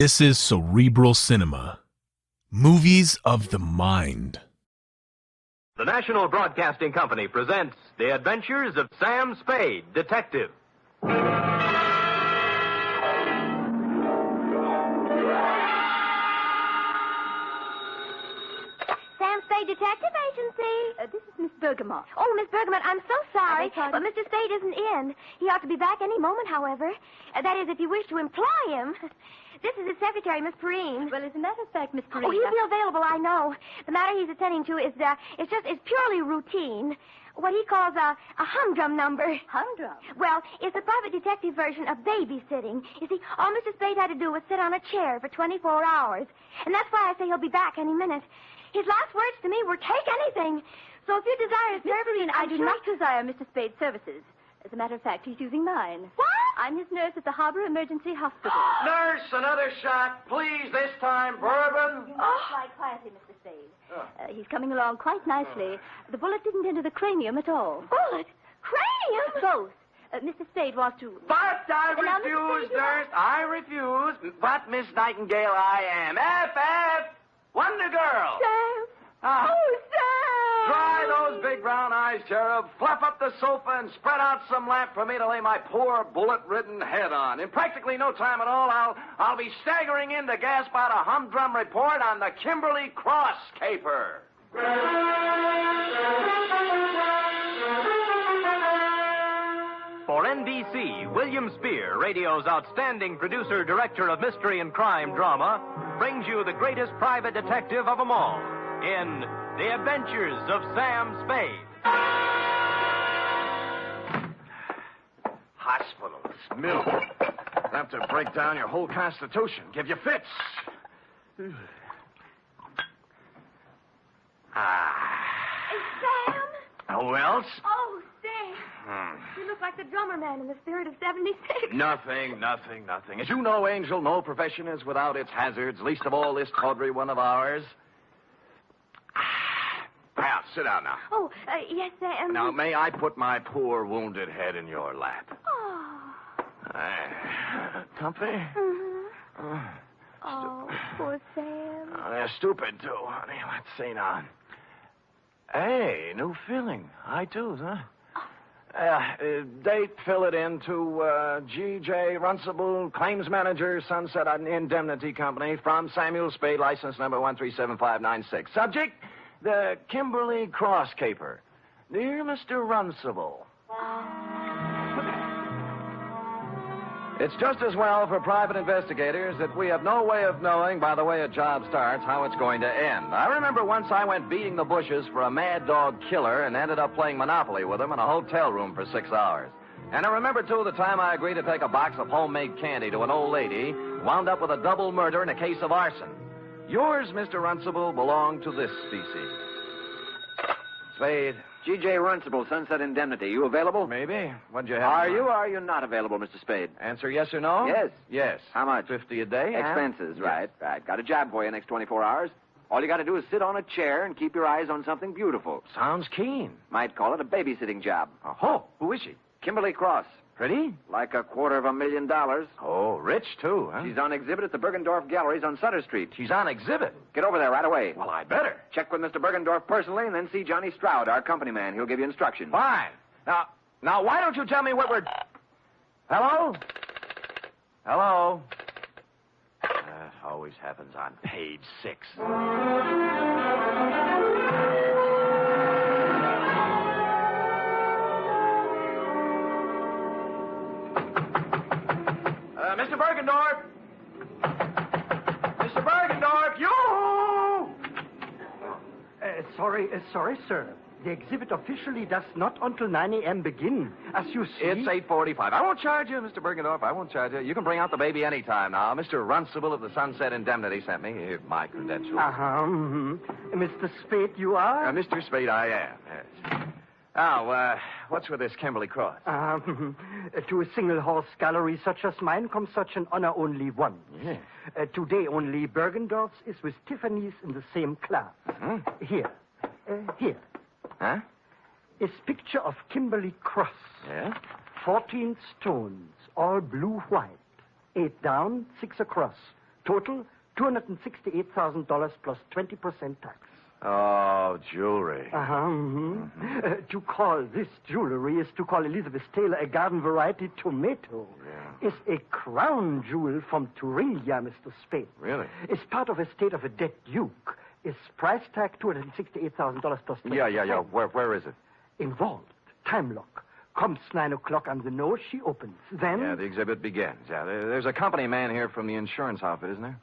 This is Cerebral Cinema. Movies of the mind. The National Broadcasting Company presents The Adventures of Sam Spade, Detective. Sam Spade Detective Agency. This is Miss Bergamot. Oh, Miss Bergamot, I'm so sorry, pardon? but Mr. Spade isn't in. He ought to be back any moment, however. That is, if you wish to employ him. This is his secretary, Miss Perrine. Well, as a matter of fact, Miss Perrine... Oh, he'll be available, I know. The matter he's attending to is, it's purely routine. What he calls a humdrum number. Humdrum? Well, it's a private detective version of babysitting. You see, all Mr. Spade had to do was sit on a chair for 24 hours. And that's why I say he'll be back any minute. His last words to me were, take anything. So if you desire his Miss services... Perrine, I do not desire Mr. Spade's services. As a matter of fact, he's using mine. What? I'm his nurse at the Harbor Emergency Hospital. Nurse, another shot. Please, this time, bourbon. You must lie quietly, Mr. Spade. He's coming along quite nicely. The bullet didn't enter the cranium at all. Bullet? Cranium? Both. Mr. Spade wants to... But I Now, Mr. refuse, Spade, you nurse. I refuse. But, Miss Nightingale, I am. F. Wonder Girl. Sam. Ah. Oh, Sam. Dry those big brown eyes, Cherub. Fluff up the sofa and spread out some lamp for me to lay my poor bullet-ridden head on. In practically no time at all, I'll be staggering in to gasp out a humdrum report on the Kimberly Cross Caper. For NBC, William Spear, radio's outstanding producer-director of mystery and crime drama, brings you the greatest private detective of them all in The Adventures of Sam Spade. Hospitals, milk. Enough to break down your whole constitution, give you fits. Sam. Who else? Oh, Sam. You look like the drummer man in the Spirit of 76. Nothing. As you know, Angel, no profession is without its hazards, least of all this tawdry one of ours. Now, sit down now. Oh, yes, Sam. Now, may I put my poor wounded head in your lap? Oh. Comfy? Mm-hmm. Oh, poor Sam. Oh, they're stupid, too, honey. Let's see now. Hey, new feeling. High twos, huh? Date, fill it in to G.J. Runcible, Claims Manager, Sunset Indemnity Company, from Samuel Spade, license number 137596. Subject, the Kimberly Cross Caper. Dear Mr. Runcible. It's just as well for private investigators that we have no way of knowing, by the way a job starts, how it's going to end. I remember once I went beating the bushes for a mad dog killer and ended up playing Monopoly with him in a hotel room for 6 hours. And I remember, too, the time I agreed to take a box of homemade candy to an old lady, wound up with a double murder and a case of arson. Yours, Mr. Runcible, belong to this species. Spade. G.J. Runcible, Sunset Indemnity. You available? Maybe. What'd you have? Are you or are you not available, Mr. Spade? Answer yes or no? Yes. Yes. How much? 50 a day. Expenses, Yes. right. Got a job for you next 24 hours. All you got to do is sit on a chair and keep your eyes on something beautiful. Sounds keen. Might call it a babysitting job. Oh, who is she? Kimberly Cross. Pretty? Like $250,000. Oh, rich, too, huh? She's on exhibit at the Bergendorf Galleries on Sutter Street. She's on exhibit. Get over there right away. Well, I better. Check with Mr. Bergendorf personally and then see Johnny Stroud, our company man. He'll give you instructions. Fine. Now, why don't you tell me what we're... Hello? Hello? That always happens on page 6. Mr. Bergendorf! Mr. Bergendorf, you! Sorry, sir. The exhibit officially does not until 9 a.m. begin. As you see... It's 8:45. I won't charge you, Mr. Bergendorf. I won't charge you. You can bring out the baby any time now. Mr. Runcible of the Sunset Indemnity sent me. Here's my credentials. Mr. Spade, you are? Mr. Spade, I am, yes. Now, what's with this Kimberly Cross? To a single-horse gallery such as mine comes such an honor only once. Yeah. Today only Bergendorf's is with Tiffany's in the same class. Mm-hmm. Here. Huh? Is picture of Kimberly Cross. Yeah? 14 stones, all blue-white. 8 down, 6 across. Total, $268,000 plus 20% tax. Oh, jewelry. To call this jewelry is to call Elizabeth Taylor a garden variety tomato. Yeah. Is a crown jewel from Thuringia, Mr. Spade. Really? Is part of estate of a dead duke. Is price tag $268,000 plus 20%. Yeah. Where is it? Involved. Time lock. Comes 9 o'clock on the nose, she opens. Then... Yeah, the exhibit begins. Yeah, there's a company man here from the insurance outfit, isn't there?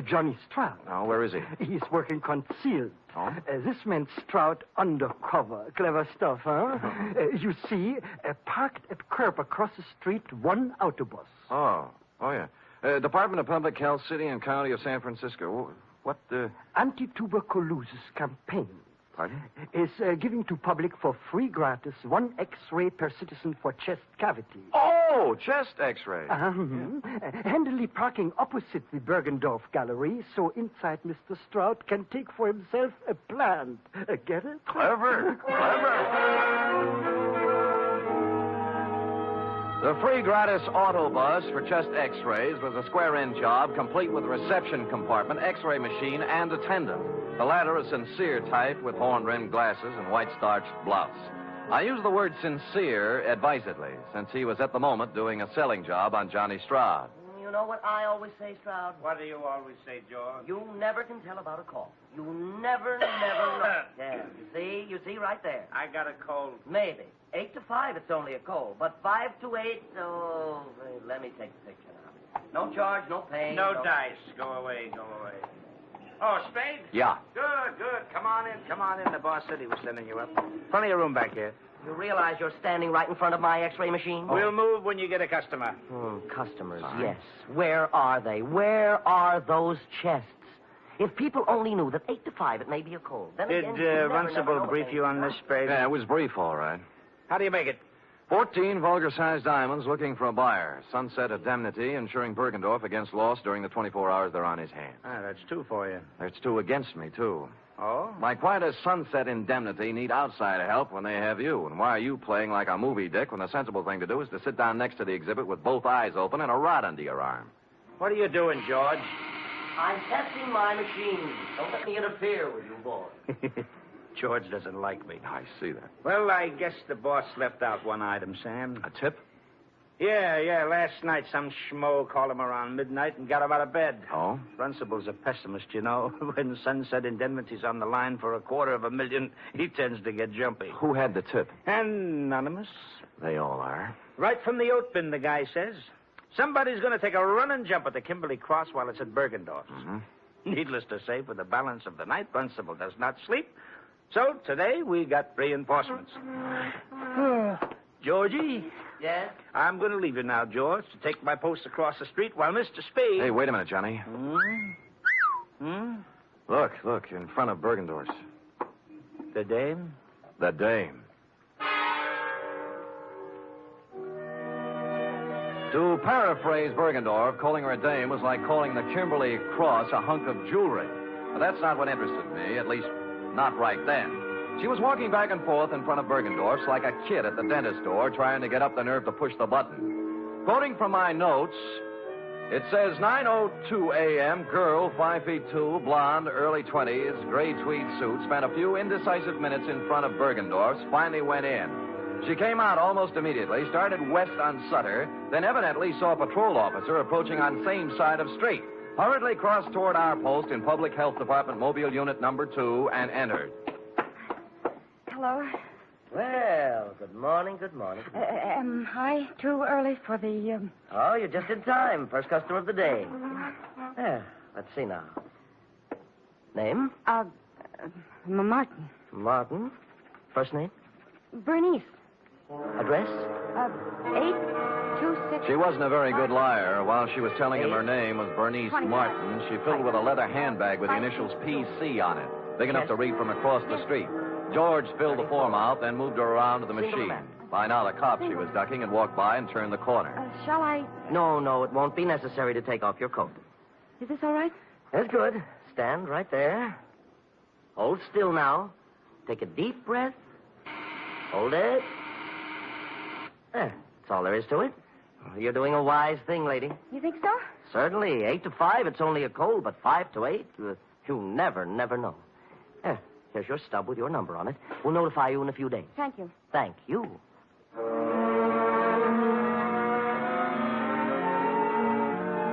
Johnny Stroud. Oh, where is he? He's working concealed. Oh? This man Stroud undercover. Clever stuff, huh? You see, parked at curb across the street, one autobus. Oh, yeah. Department of Public Health, City and County of San Francisco. What, Anti-tuberculosis campaign. Pardon? Is giving to public for free gratis 1 X-ray per citizen for chest cavity. Oh, chest X-ray. Handily parking opposite the Bergendorf Gallery, so inside Mr. Stroud can take for himself a plant. Get it? Clever. The free gratis autobus for chest X-rays was a square-end job, complete with reception compartment, X-ray machine, and attendant. The latter a sincere type with horn-rimmed glasses and white-starched blouse. I use the word sincere advisedly, since he was at the moment doing a selling job on Johnny Stroud. You know what I always say, Stroud? What do you always say, George? You never can tell about a call. You never know. Yeah, you see right there. I got a cold. Maybe. 8 to 5, it's only a call. But 5 to 8, oh, let me take the picture now. No charge, no pain. No dice. Go away. Oh, Spade? Yeah. Good. Come on in. The boss said he was sending you up. Plenty of room back here. You realize you're standing right in front of my X-ray machine? We'll move when you get a customer. Customers, yes. Where are they? Where are those chests? If people only knew that 8 to 5, it may be a cold. Then Did again, you never Runcible know brief you on this, Spade? Yeah, it was brief, all right. How do you make it? 14 vulgar-sized diamonds looking for a buyer. Sunset indemnity insuring Bergendorf against loss during the 24 hours they're on his hands. That's 2 for you. There's 2 against me, too. Oh? Like quite a sunset indemnity need outsider help when they have you. And why are you playing like a movie dick when the sensible thing to do is to sit down next to the exhibit with both eyes open and a rod under your arm? What are you doing, George? I'm testing my machine. Don't let me interfere with you, boy. George doesn't like me. I see that. Well, I guess the boss left out one item, Sam. A tip? Yeah. Last night, some schmo called him around midnight and got him out of bed. Oh? Runcible's a pessimist, you know. When Sunset Indemnity's on the line for $250,000, he tends to get jumpy. Who had the tip? Anonymous. They all are. Right from the oat bin, the guy says. Somebody's going to take a running jump at the Kimberly Cross while it's at Bergendorf's. Needless to say, for the balance of the night, Runcible does not sleep. So today we got reinforcements. Georgie? Yes? I'm going to leave you now, George, to take my post across the street while Mr. Spade... Hey, wait a minute, Johnny. Look, in front of Bergendorf's. The dame? The dame. To paraphrase Bergendorf, calling her a dame was like calling the Kimberly Cross a hunk of jewelry. But that's not what interested me, at least not right then. She was walking back and forth in front of Bergendorf's like a kid at the dentist door trying to get up the nerve to push the button. Quoting from my notes, it says 9:02 a.m., girl, 5'2", blonde, early 20s, gray tweed suit, spent a few indecisive minutes in front of Bergendorf's, finally went in. She came out almost immediately, started west on Sutter, then evidently saw a patrol officer approaching on same side of street, hurriedly crossed toward our post in Public Health Department Mobile Unit number 2 and entered. Hello. Well, good morning. Am I too early for the... Oh, you're just in time. First customer of the day. Let's see now. Name? Martin. Martin. First name? Bernice. Address? 826... She wasn't a very good liar. While she was telling him her name was Bernice Martin, she filled with a leather handbag with the initials PC on it, big enough to read from across the street. George filled the form out, then moved her around to the machine. By now, the cop she was ducking had walked by and turned the corner. Shall I... No, it won't be necessary to take off your coat. Is this all right? That's good. Stand right there. Hold still now. Take a deep breath. Hold it. There. That's all there is to it. You're doing a wise thing, lady. You think so? Certainly. 8 to 5, it's only a cold, but 5 to 8, you never know. Here's your stub with your number on it. We'll notify you in a few days. Thank you. Thank you.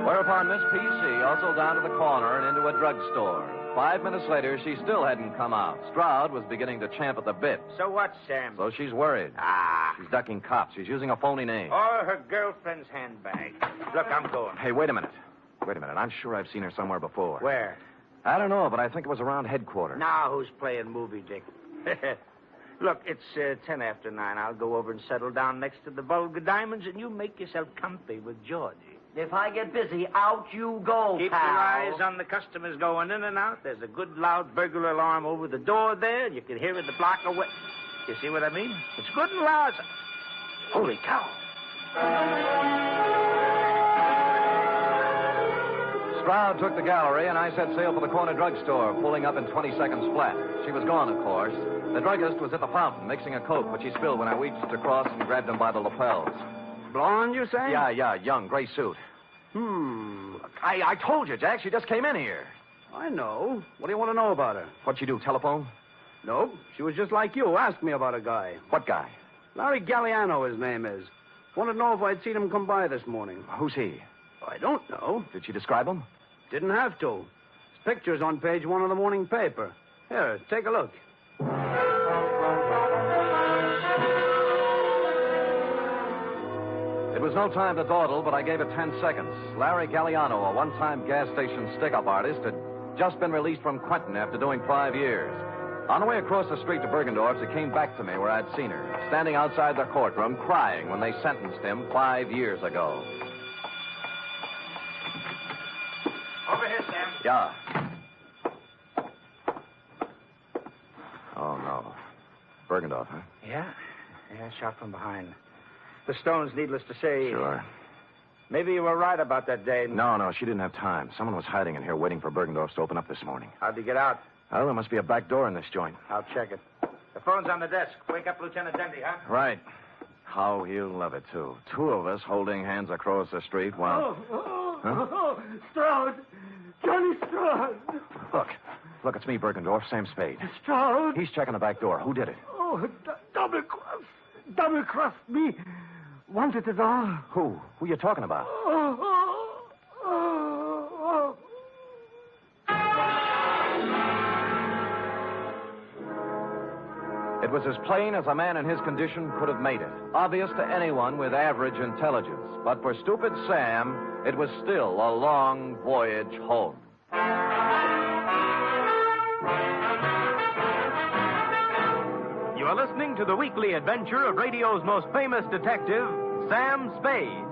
Whereupon Miss P.C. hustled down to the corner and into a drugstore. 5 minutes later, she still hadn't come out. Stroud was beginning to champ at the bit. So what, Sam? So she's worried. She's ducking cops. She's using a phony name. Or her girlfriend's handbag. Look, I'm going. Hey, wait a minute. I'm sure I've seen her somewhere before. Where? I don't know, but I think it was around headquarters. Now who's playing movie dick? Look, it's 10 after 9. I'll go over and settle down next to the Vulgar Diamonds, and you make yourself comfy with Georgie. If I get busy, out you go, Keep pal. your eyes on the customers going in and out. There's a good loud burglar alarm over the door there, and you can hear it a block away. You see what I mean? It's good and loud. Holy cow. Stroud took the gallery, and I set sail for the corner drugstore, pulling up in 20 seconds flat. She was gone, of course. The druggist was at the fountain, mixing a Coke, which he spilled when I reached across and grabbed him by the lapels. Blonde, you say? Yeah, young, gray suit. I told you, Jack, she just came in here. I know. What do you want to know about her? What'd she do, telephone? Nope. She was just like you. Asked me about a guy. What guy? Larry Galliano, his name is. Wanted to know if I'd seen him come by this morning. Who's he? I don't know. Did she describe him? Didn't have to. His picture's on page 1 of the morning paper. Here, take a look. It was no time to dawdle, but I gave it 10 seconds. Larry Galliano, a one-time gas station stick-up artist, had just been released from Quentin after doing 5 years. On the way across the street to Bergendorf's, it came back to me where I'd seen her, standing outside the courtroom, crying when they sentenced him 5 years ago. Over here, Sam. Yeah. Oh, no. Bergendorf, huh? Yeah, shot from behind. The stones, needless to say. Sure. Maybe you were right about that day. No, she didn't have time. Someone was hiding in here waiting for Bergendorf's to open up this morning. How'd he get out? Oh, there must be a back door in this joint. I'll check it. The phone's on the desk. Wake up Lieutenant Denny, huh? Right. How he'll love it, too. 2 of us holding hands across the street while... Stroud! Johnny Stroud! Look, it's me, Bergendorf, Sam Spade. Stroud! He's checking the back door. Who did it? Oh, double-crossed me. Wanted it all. Who? Who you talking about? It was as plain as a man in his condition could have made it. Obvious to anyone with average intelligence. But for stupid Sam, it was still a long voyage home. You are listening to the weekly adventure of radio's most famous detective, Sam Spade.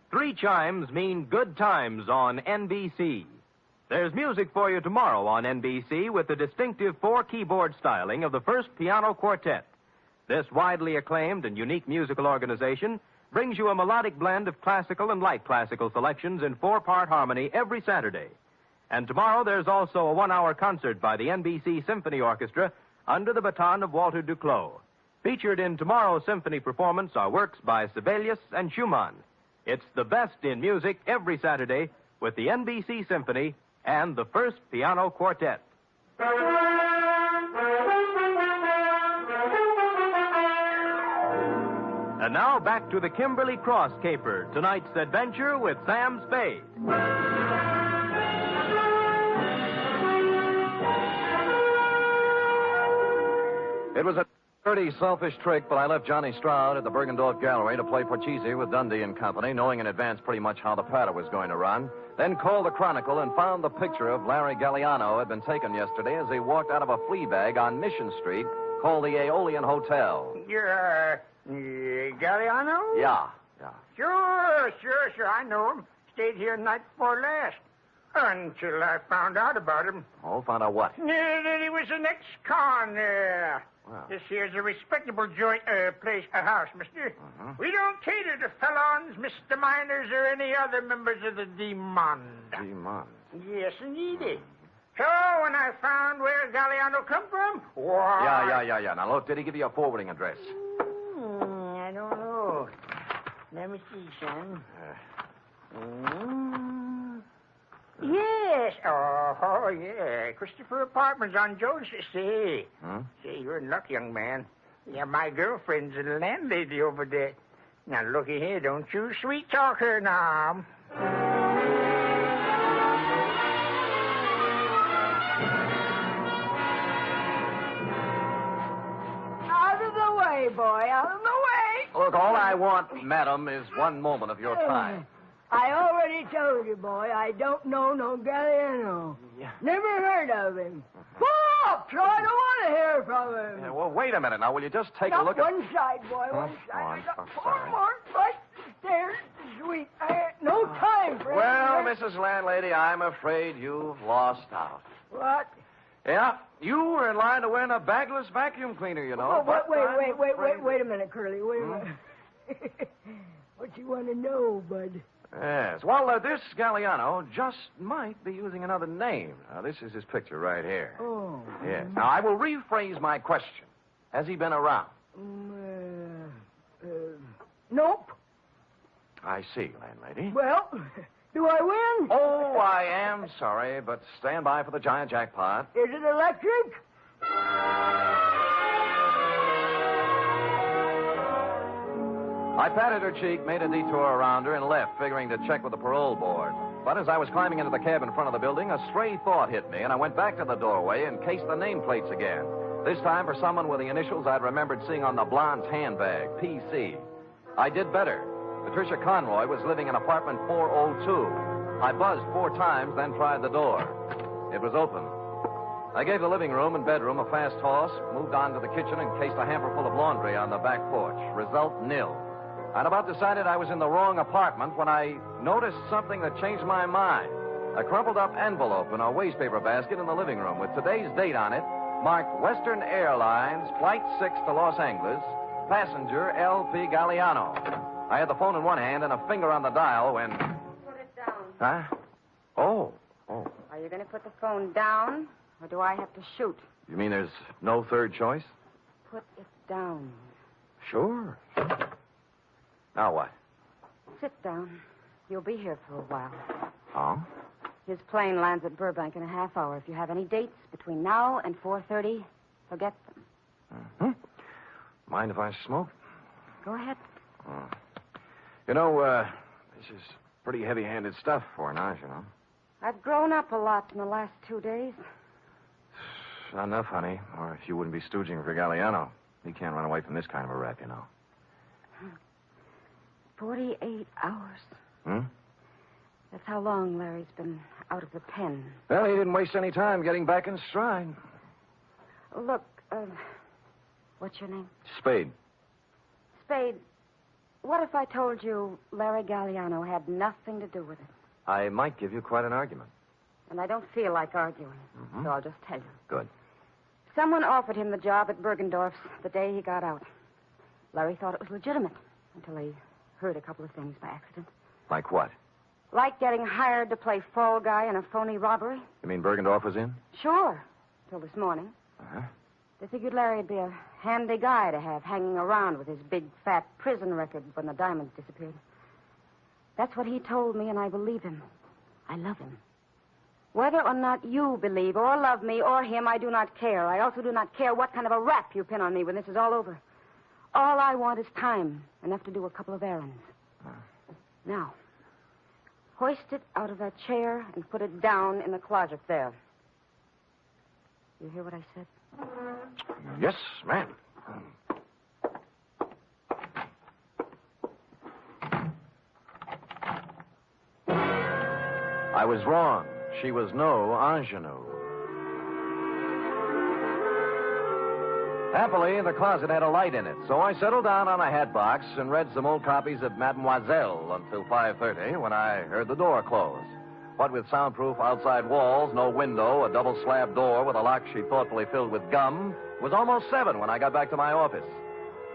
Three chimes mean good times on NBC. There's music for you tomorrow on NBC with the distinctive 4-keyboard styling of the First Piano Quartet. This widely acclaimed and unique musical organization brings you a melodic blend of classical and light classical selections in 4-part harmony every Saturday. And tomorrow there's also a 1-hour concert by the NBC Symphony Orchestra under the baton of Walter Duclos. Featured in tomorrow's symphony performance are works by Sibelius and Schumann. It's the best in music every Saturday with the NBC Symphony and the First Piano Quartet. And now back to the Kimberly Cross Caper, tonight's adventure with Sam Spade. It was a dirty, selfish trick, but I left Johnny Stroud at the Bergendorf Gallery to play Porchese with Dundee and Company, knowing in advance pretty much how the patter was going to run. Then called the Chronicle and found the picture of Larry Galliano had been taken yesterday as he walked out of a flea bag on Mission Street called the Aeolian Hotel. Galliano? Yeah. Sure. I know him. Stayed here night before last. until I found out about him. Oh, found out what? Yeah, that he was an ex-con. Wow. This here's a respectable house, mister. We don't cater to felons, misdemeanors, or any other members of the demon. Demon. Yes, indeed. So, when I found where Galliano come from, why... Yeah. Now, look, did he give you a forwarding address? I don't know. Let me see, son. Yes. Oh, yeah. Christopher Apartments on Jones. See. See, you're in luck, young man. Yeah, my girlfriend's a landlady over there. Now, looky here. Don't you sweet talk her now. Out of the way, boy. Out of the way. Look, all I want, madam, is one moment of your time. I already told you, boy, I don't know no Galliano. Yeah. Never heard of him. Pull up, so I don't want to hear from him. Yeah, well, wait a minute now. Will you just take a Up look at... one side, boy, one Oh, side. I'm I got so four sorry. more flights of stairs to sweep. I had no time for Well, anything. Mrs. Landlady, I'm afraid you've lost out. What? Yeah, you were in line to win a bagless vacuum cleaner, you know. Oh, but I'm afraid- wait a minute, Curly. Wait a minute. What you want to know, bud? Yes. Well, this Galliano just might be using another name. Now, this is his picture right here. Oh. Yes. Now, I will rephrase my question. Has he been around? Nope. I see, landlady. Well, do I win? Oh, I am sorry, but stand by for the giant jackpot. Is it electric? I patted her cheek, made a detour around her, and left, figuring to check with the parole board. But as I was climbing into the cab in front of the building, a stray thought hit me, and I went back to the doorway and cased the nameplates again. This time for someone with the initials I'd remembered seeing on the blonde's handbag, PC. I did better. Patricia Conroy was living in apartment 402. I buzzed 4 times, then tried the door. It was open. I gave the living room and bedroom a fast toss, moved on to the kitchen, and cased a hamper full of laundry on the back porch. Result, nil. I'd about decided I was in the wrong apartment when I noticed something that changed my mind. A crumpled up envelope in a wastepaper basket in the living room with today's date on it, marked Western Airlines, Flight 6 to Los Angeles, passenger L.P. Galliano. I had the phone in one hand and a finger on the dial when... Put it down. Huh? Oh. Are you going to put the phone down, or do I have to shoot? You mean there's no third choice? Put it down. Sure. Now what? Sit down. You'll be here for a while. Oh? His plane lands at Burbank in a half hour. If you have any dates between now and 4:30, forget them. Mind if I smoke? Go ahead. Oh. You know, this is pretty heavy-handed stuff for an you know. I've grown up a lot in the last 2 days. Not enough, honey, or you wouldn't be stooging for Galliano. He can't run away from this kind of a rap, you know. 48 hours. That's how long Larry's been out of the pen. Well, he didn't waste any time getting back in stride. Look, what's your name? Spade. Spade, what if I told you Larry Galliano had nothing to do with it? I might give you quite an argument. And I don't feel like arguing, so I'll just tell you. Good. Someone offered him the job at Bergendorf's the day he got out. Larry thought it was legitimate until he heard a couple of things by accident. Like what? Like getting hired to play fall guy in a phony robbery. You mean Bergendorf was in? Sure, till this morning. Uh-huh. They figured Larry'd be a handy guy to have hanging around with his big, fat prison record when the diamonds disappeared. That's what he told me, and I believe him. I love him. Whether or not you believe or love me or him, I do not care. I also do not care what kind of a rap you pin on me when this is all over. All I want is time, enough to do a couple of errands. Now, hoist it out of that chair and put it down in the closet there. You hear what I said? Yes, ma'am. I was wrong. She was no ingenue. Happily, the closet had a light in it, so I settled down on a hat box and read some old copies of Mademoiselle until 5:30 when I heard the door close. What with soundproof outside walls, no window, a double slab door with a lock she thoughtfully filled with gum, it was almost 7 when I got back to my office.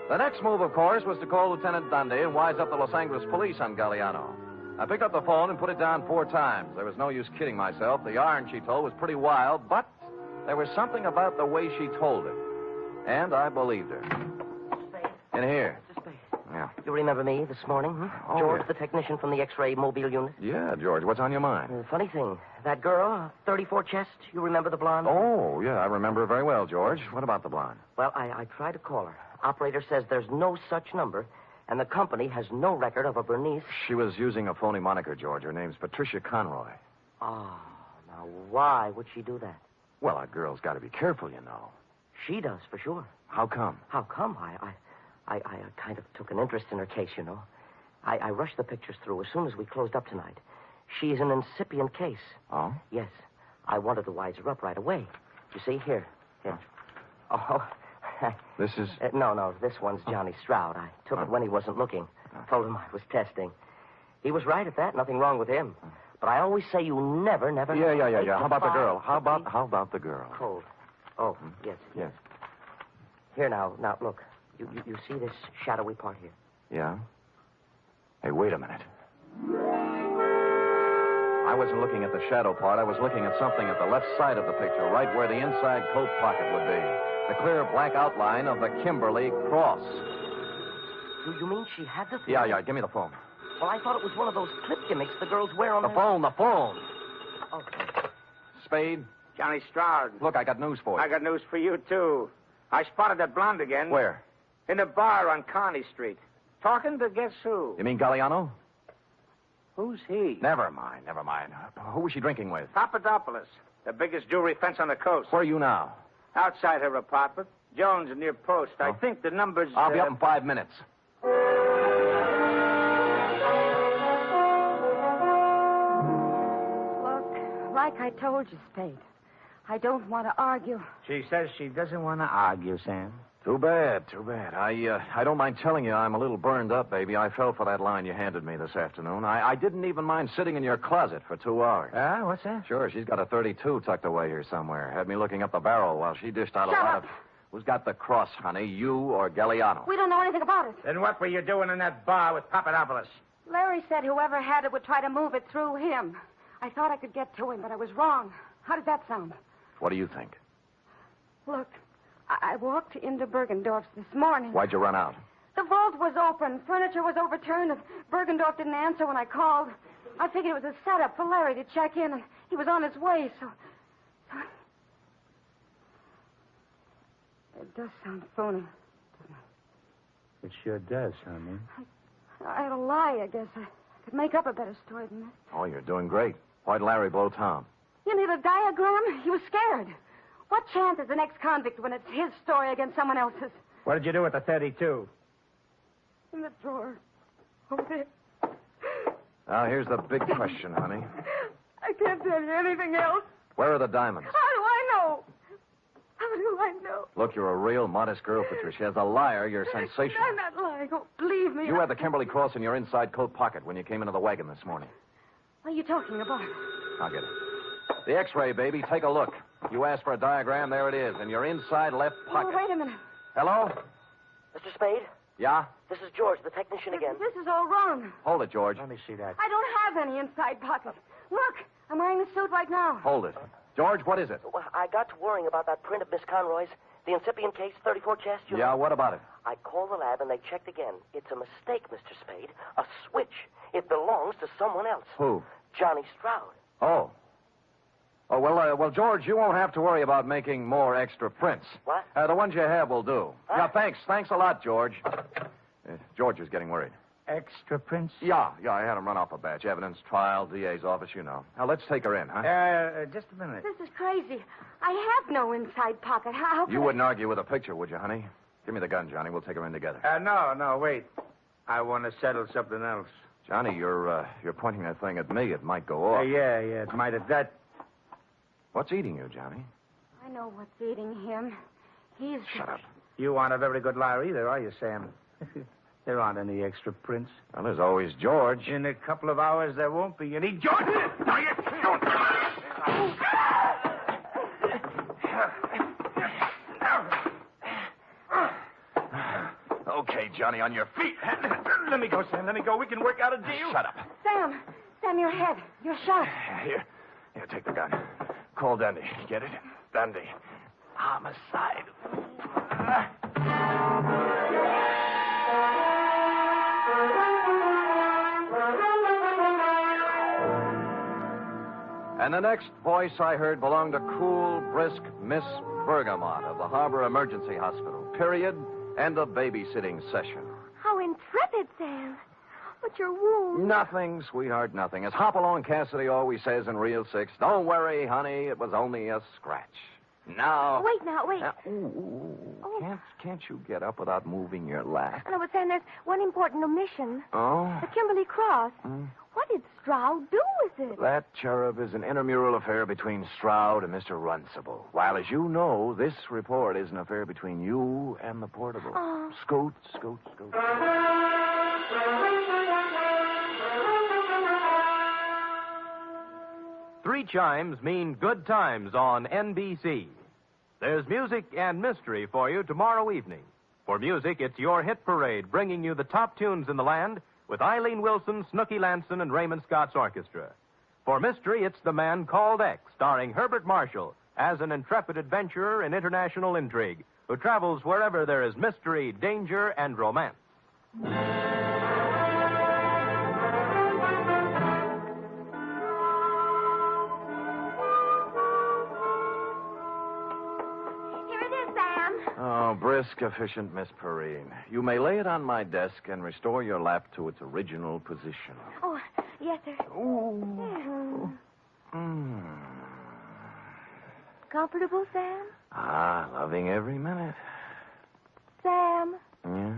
The next move, of course, was to call Lieutenant Dundee and wise up the Los Angeles police on Galliano. I picked up the phone and put it down 4 times. There was no use kidding myself. The yarn she told was pretty wild, but there was something about the way she told it. And I believed her. Spade. In here. Mr. Spade. Yeah. You remember me this morning, huh? Oh, George, yeah. the technician from the X-ray mobile unit? Yeah, George, what's on your mind? Funny thing, that girl, 34 chest, you remember the blonde? Oh, yeah, I remember her very well, George. What about the blonde? Well, I tried to call her. Operator says there's no such number, and the company has no record of a Bernice. She was using a phony moniker, George. Her name's Patricia Conroy. Oh, now why would she do that? Well, a girl's got to be careful, you know. She does, for sure. How come? How come? I kind of took an interest in her case, you know. I rushed the pictures through as soon as we closed up tonight. She's an incipient case. Oh? Yes. I wanted to wise her up right away. You see, here. Oh. This is... No, this one's Johnny Stroud. I took it when he wasn't looking. Told him I was testing. He was right at that. Nothing wrong with him. But I always say you never know. Yeah. How about the girl? How about the girl? Cold. Oh, yes. Yes. Here, now, look. You see this shadowy part here? Yeah? Hey, wait a minute. I wasn't looking at the shadow part. I was looking at something at the left side of the picture, right where the inside coat pocket would be. The clear black outline of the Kimberly cross. You mean she had the thing? Yeah. Give me the phone. Well, I thought it was one of those clip gimmicks the girls wear on The phone. Oh. Spade. Johnny Stroud. Look, I got news for you. I got news for you, too. I spotted that blonde again. Where? In the bar on Kearney Street. Talking to guess who? You mean Galliano? Who's he? Never mind. Who was she drinking with? Papadopoulos, the biggest jewelry fence on the coast. Where are you now? Outside her apartment. Jones near Post. I think the number's... I'll be up in 5 minutes. Look, like I told you, Spade, I don't want to argue. She says she doesn't want to argue, Sam. Too bad. I don't mind telling you I'm a little burned up, baby. I fell for that line you handed me this afternoon. I didn't even mind sitting in your closet for 2 hours. What's that? Sure, she's got a 32 tucked away here somewhere. Had me looking up the barrel while she dished out a lot of... Who's got the cross, honey? You or Galliano? We don't know anything about it. Then what were you doing in that bar with Papadopoulos? Larry said whoever had it would try to move it through him. I thought I could get to him, but I was wrong. How does that sound? What do you think? Look, I walked into Bergendorf's this morning. Why'd you run out? The vault was open. Furniture was overturned, and Bergendorf didn't answer when I called. I figured it was a setup for Larry to check in, and he was on his way, so... It does sound phony, doesn't it? It sure does, honey. I had a lie, I guess. I could make up a better story than that. Oh, you're doing great. Why'd Larry blow Tom? You need a diagram? He was scared. What chance is an ex-convict when it's his story against someone else's? What did you do with the 32? In the drawer. Over there. Now, here's the big question, honey. I can't tell you anything else. Where are the diamonds? How do I know? How do I know? Look, you're a real modest girl, Patricia. As a liar, you're sensational. I'm not lying. Oh, believe me. You had the Kimberly cross in your inside coat pocket when you came into the wagon this morning. What are you talking about? I'll get it. The X-ray, baby. Take a look. You asked for a diagram. There it is. In your inside left pocket. Oh, wait a minute. Hello? Mr. Spade? Yeah? This is George, the technician again. This is all wrong. Hold it, George. Let me see that. I don't have any inside pockets. Look, I'm wearing the suit right now. Hold it. George, what is it? Well, I got to worrying about that print of Miss Conroy's, the incipient case, 34 chest. Yeah, what about it? I called the lab and they checked again. It's a mistake, Mr. Spade. A switch. It belongs to someone else. Who? Johnny Stroud. Oh. Oh, well, George, you won't have to worry about making more extra prints. What? The ones you have will do. Huh? Yeah, thanks. Thanks a lot, George. George is getting worried. Extra prints? Yeah, I had him run off a batch. Evidence, trial, DA's office, you know. Now, let's take her in, huh? Just a minute. This is crazy. I have no inside pocket. How You wouldn't argue with a picture, would you, honey? Give me the gun, Johnny. We'll take her in together. No, wait. I want to settle something else. Johnny, you're pointing that thing at me. It might go off. Yeah, it might have that. What's eating you, Johnny? I know what's eating him. He's... Shut up. You aren't a very good liar either, are you, Sam? There aren't any extra prints. Well, there's always George. In a couple of hours, there won't be any George. Now you shoot. Okay, Johnny, on your feet. Let me go, Sam. Let me go. We can work out a deal. Shut up. Sam, your head. You're shot. Here, take the gun. Call Denny. Get it? Denny. Homicide. And the next voice I heard belonged to cool, brisk Miss Bergamot of the Harbor Emergency Hospital. Period. End of babysitting session. How intrepid, Sam. But your wound. Nothing, sweetheart, nothing. As Hopalong Cassidy always says in Reel 6, don't worry, honey, it was only a scratch. Now... Wait. Can't you get up without moving your lap? No, but Sam, there's one important omission. Oh? The Kimberly cross. What did Stroud do with it? That cherub is an intramural affair between Stroud and Mr. Runcible. While, as you know, this report is an affair between you and the portable. Oh. Scoot. 3 chimes mean good times on NBC. There's music and mystery for you tomorrow evening. For music, it's your hit parade, bringing you the top tunes in the land with Eileen Wilson, Snooky Lanson, and Raymond Scott's orchestra. For mystery, it's The Man Called X, starring Herbert Marshall as an intrepid adventurer in international intrigue who travels wherever there is mystery, danger, and romance. Oh, brisk, efficient Miss Perrine. You may lay it on my desk and restore your lap to its original position. Oh, yes, sir. Ooh. Comfortable, Sam? Loving every minute. Sam? Yeah?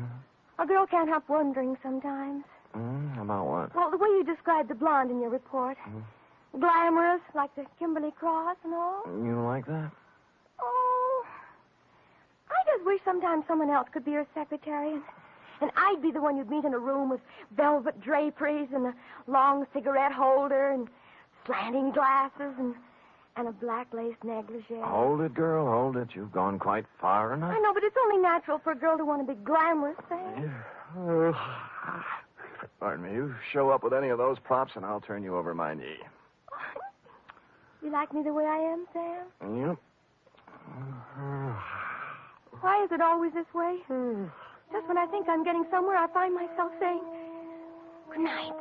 A girl can't help wondering sometimes. About what? Well, the way you described the blonde in your report. Glamorous, like the Kimberly cross and all. You like that? Oh, I just wish sometimes someone else could be her secretary, and I'd be the one you'd meet in a room with velvet draperies and a long cigarette holder and slanting glasses and a black lace negligee. Hold it, girl, hold it. You've gone quite far enough. I know, but it's only natural for a girl to want to be glamorous, Sam. Pardon me. You show up with any of those props, and I'll turn you over my knee. You like me the way I am, Sam? Yep. Why is it always this way? Just when I think I'm getting somewhere, I find myself saying, good night,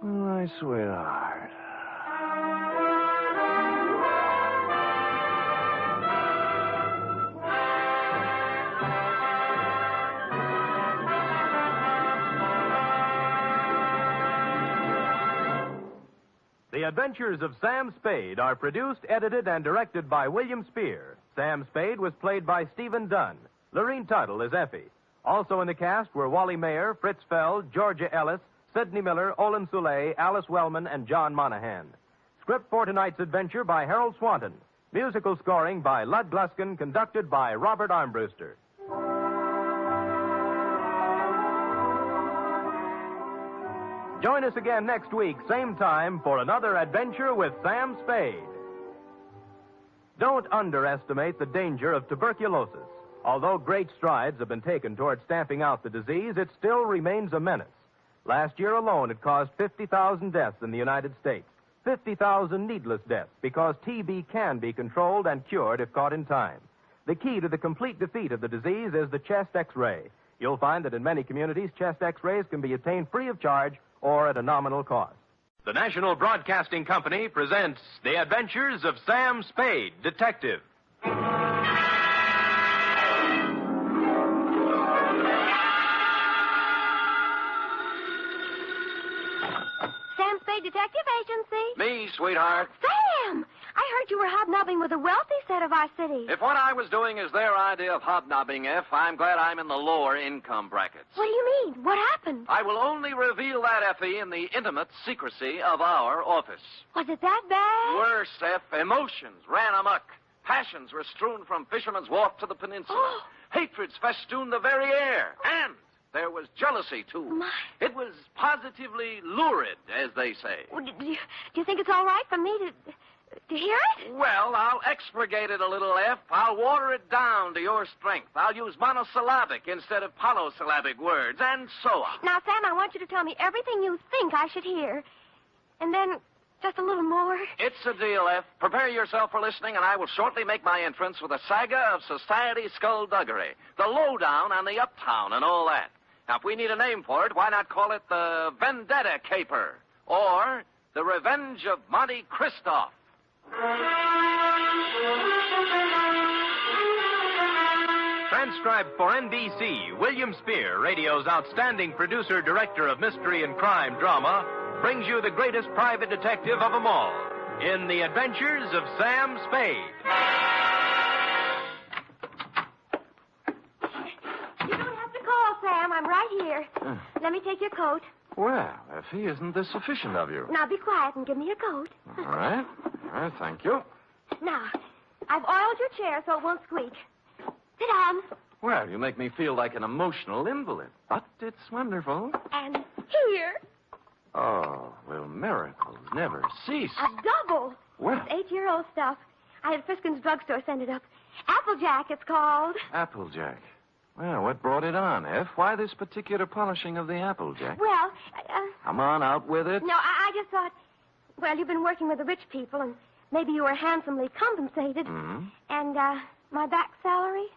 Sam. My sweetheart. The Adventures of Sam Spade are produced, edited, and directed by William Spear. Sam Spade was played by Stephen Dunn. Lorene Tuttle is Effie. Also in the cast were Wally Mayer, Fritz Feld, Georgia Ellis, Sidney Miller, Olin Soule, Alice Wellman, and John Monahan. Script for tonight's adventure by Harold Swanton. Musical scoring by Lud Gluskin, conducted by Robert Armbruster. Join us again next week, same time, for another adventure with Sam Spade. Don't underestimate the danger of tuberculosis. Although great strides have been taken toward stamping out the disease, it still remains a menace. Last year alone, it caused 50,000 deaths in the United States. 50,000 needless deaths, because TB can be controlled and cured if caught in time. The key to the complete defeat of the disease is the chest X-ray. You'll find that in many communities, chest X-rays can be obtained free of charge or at a nominal cost. The National Broadcasting Company presents The Adventures of Sam Spade, Detective. Sam Spade Detective Agency. Me, sweetheart. Sam! I heard you were hobnobbing with the wealthy set of our city. If what I was doing is their idea of hobnobbing, I'm glad I'm in the lower income brackets. What do you mean? What happened? I will only reveal that, Effie, in the intimate secrecy of our office. Was it that bad? Worse, Emotions ran amok. Passions were strewn from Fisherman's Wharf to the peninsula. Hatreds festooned the very air. And there was jealousy, too. My. It was positively lurid, as they say. Well, do you think it's all right for me to hear it? Well, I'll expurgate it a little, F. I'll water it down to your strength. I'll use monosyllabic instead of polysyllabic words, and so on. Now, Sam, I want you to tell me everything you think I should hear. And then just a little more. It's a deal, F. Prepare yourself for listening, and I will shortly make my entrance with a saga of society skullduggery, the lowdown on the uptown and all that. Now, if we need a name for it, why not call it the Vendetta Caper or the Revenge of Monte Cristo? Transcribed for NBC, William Spear, radio's outstanding producer, director of mystery and crime drama, brings you the greatest private detective of them all in The Adventures of Sam Spade. You don't have to call, Sam. I'm right here. Let me take your coat. Well, Effie, isn't this sufficient of you? Now, be quiet and give me your coat. All right. All right, thank you. Now, I've oiled your chair so it won't squeak. Sit down. Well, you make me feel like an emotional invalid, but it's wonderful. And here, Oh, will miracles never cease? a double. Well, It's 8-year-old stuff. I had Friskin's drugstore send it up. Applejack, it's called. Applejack. Well, what brought it on, F? Why this particular polishing of the Applejack? Well, Come on, out with it. no, I just thought, well, you've been working with the rich people, and maybe you were handsomely compensated. Hmm? And, my back salary?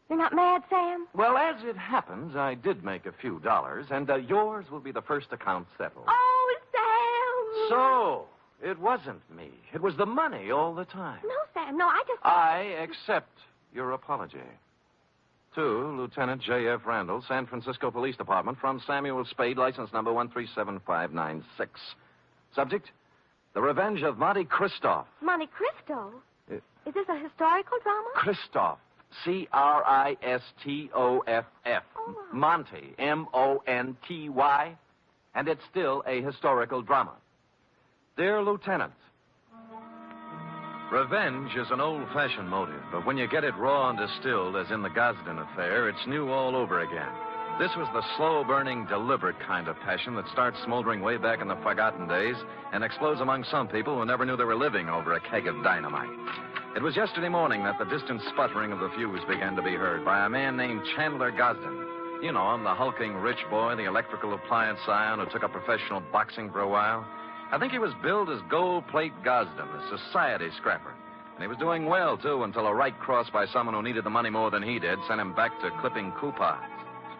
You're not mad, Sam? Well, as it happens, I did make a few dollars, and yours will be the first account settled. Oh, Sam! So, it wasn't me. It was the money all the time. No, Sam, no, I just... I accept your apology. To Lieutenant J.F. Randall, San Francisco Police Department, from Samuel Spade, license number 1375596. Subject, The Revenge of Monte Cristo. Monte Cristo? Is this a historical drama? Christoph. Cristoff. Oh. Monty. Monty. And it's still a historical drama. Dear Lieutenant, revenge is an old-fashioned motive, but when you get it raw and distilled, as in the Gosden affair, it's new all over again. This was the slow-burning, deliberate kind of passion that starts smoldering way back in the forgotten days and explodes among some people who never knew they were living over a keg of dynamite. It was yesterday morning that the distant sputtering of the fuse began to be heard by a man named Chandler Gosden. You know him, the hulking rich boy, the electrical appliance scion who took up professional boxing for a while. I think he was billed as Gold Plate Gosden, a society scrapper. And he was doing well, too, until a right cross by someone who needed the money more than he did sent him back to clipping coupons.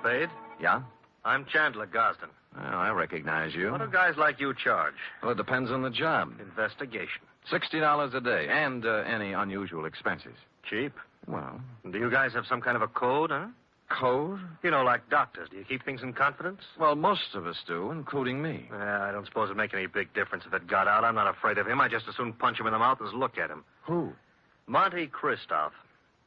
Spade? Yeah? I'm Chandler Gosden. Well, I recognize you. What do guys like you charge? Well, it depends on the job. Investigation. $60 a day, and any unusual expenses. Cheap. Well, Do you guys have some kind of a code, huh? code? You know, like doctors. Do you keep things in confidence? Well, most of us do, including me. I don't suppose it'd make any big difference if it got out. I'm not afraid of him. I just as soon punch him in the mouth as look at him. Who? Monte Cristo.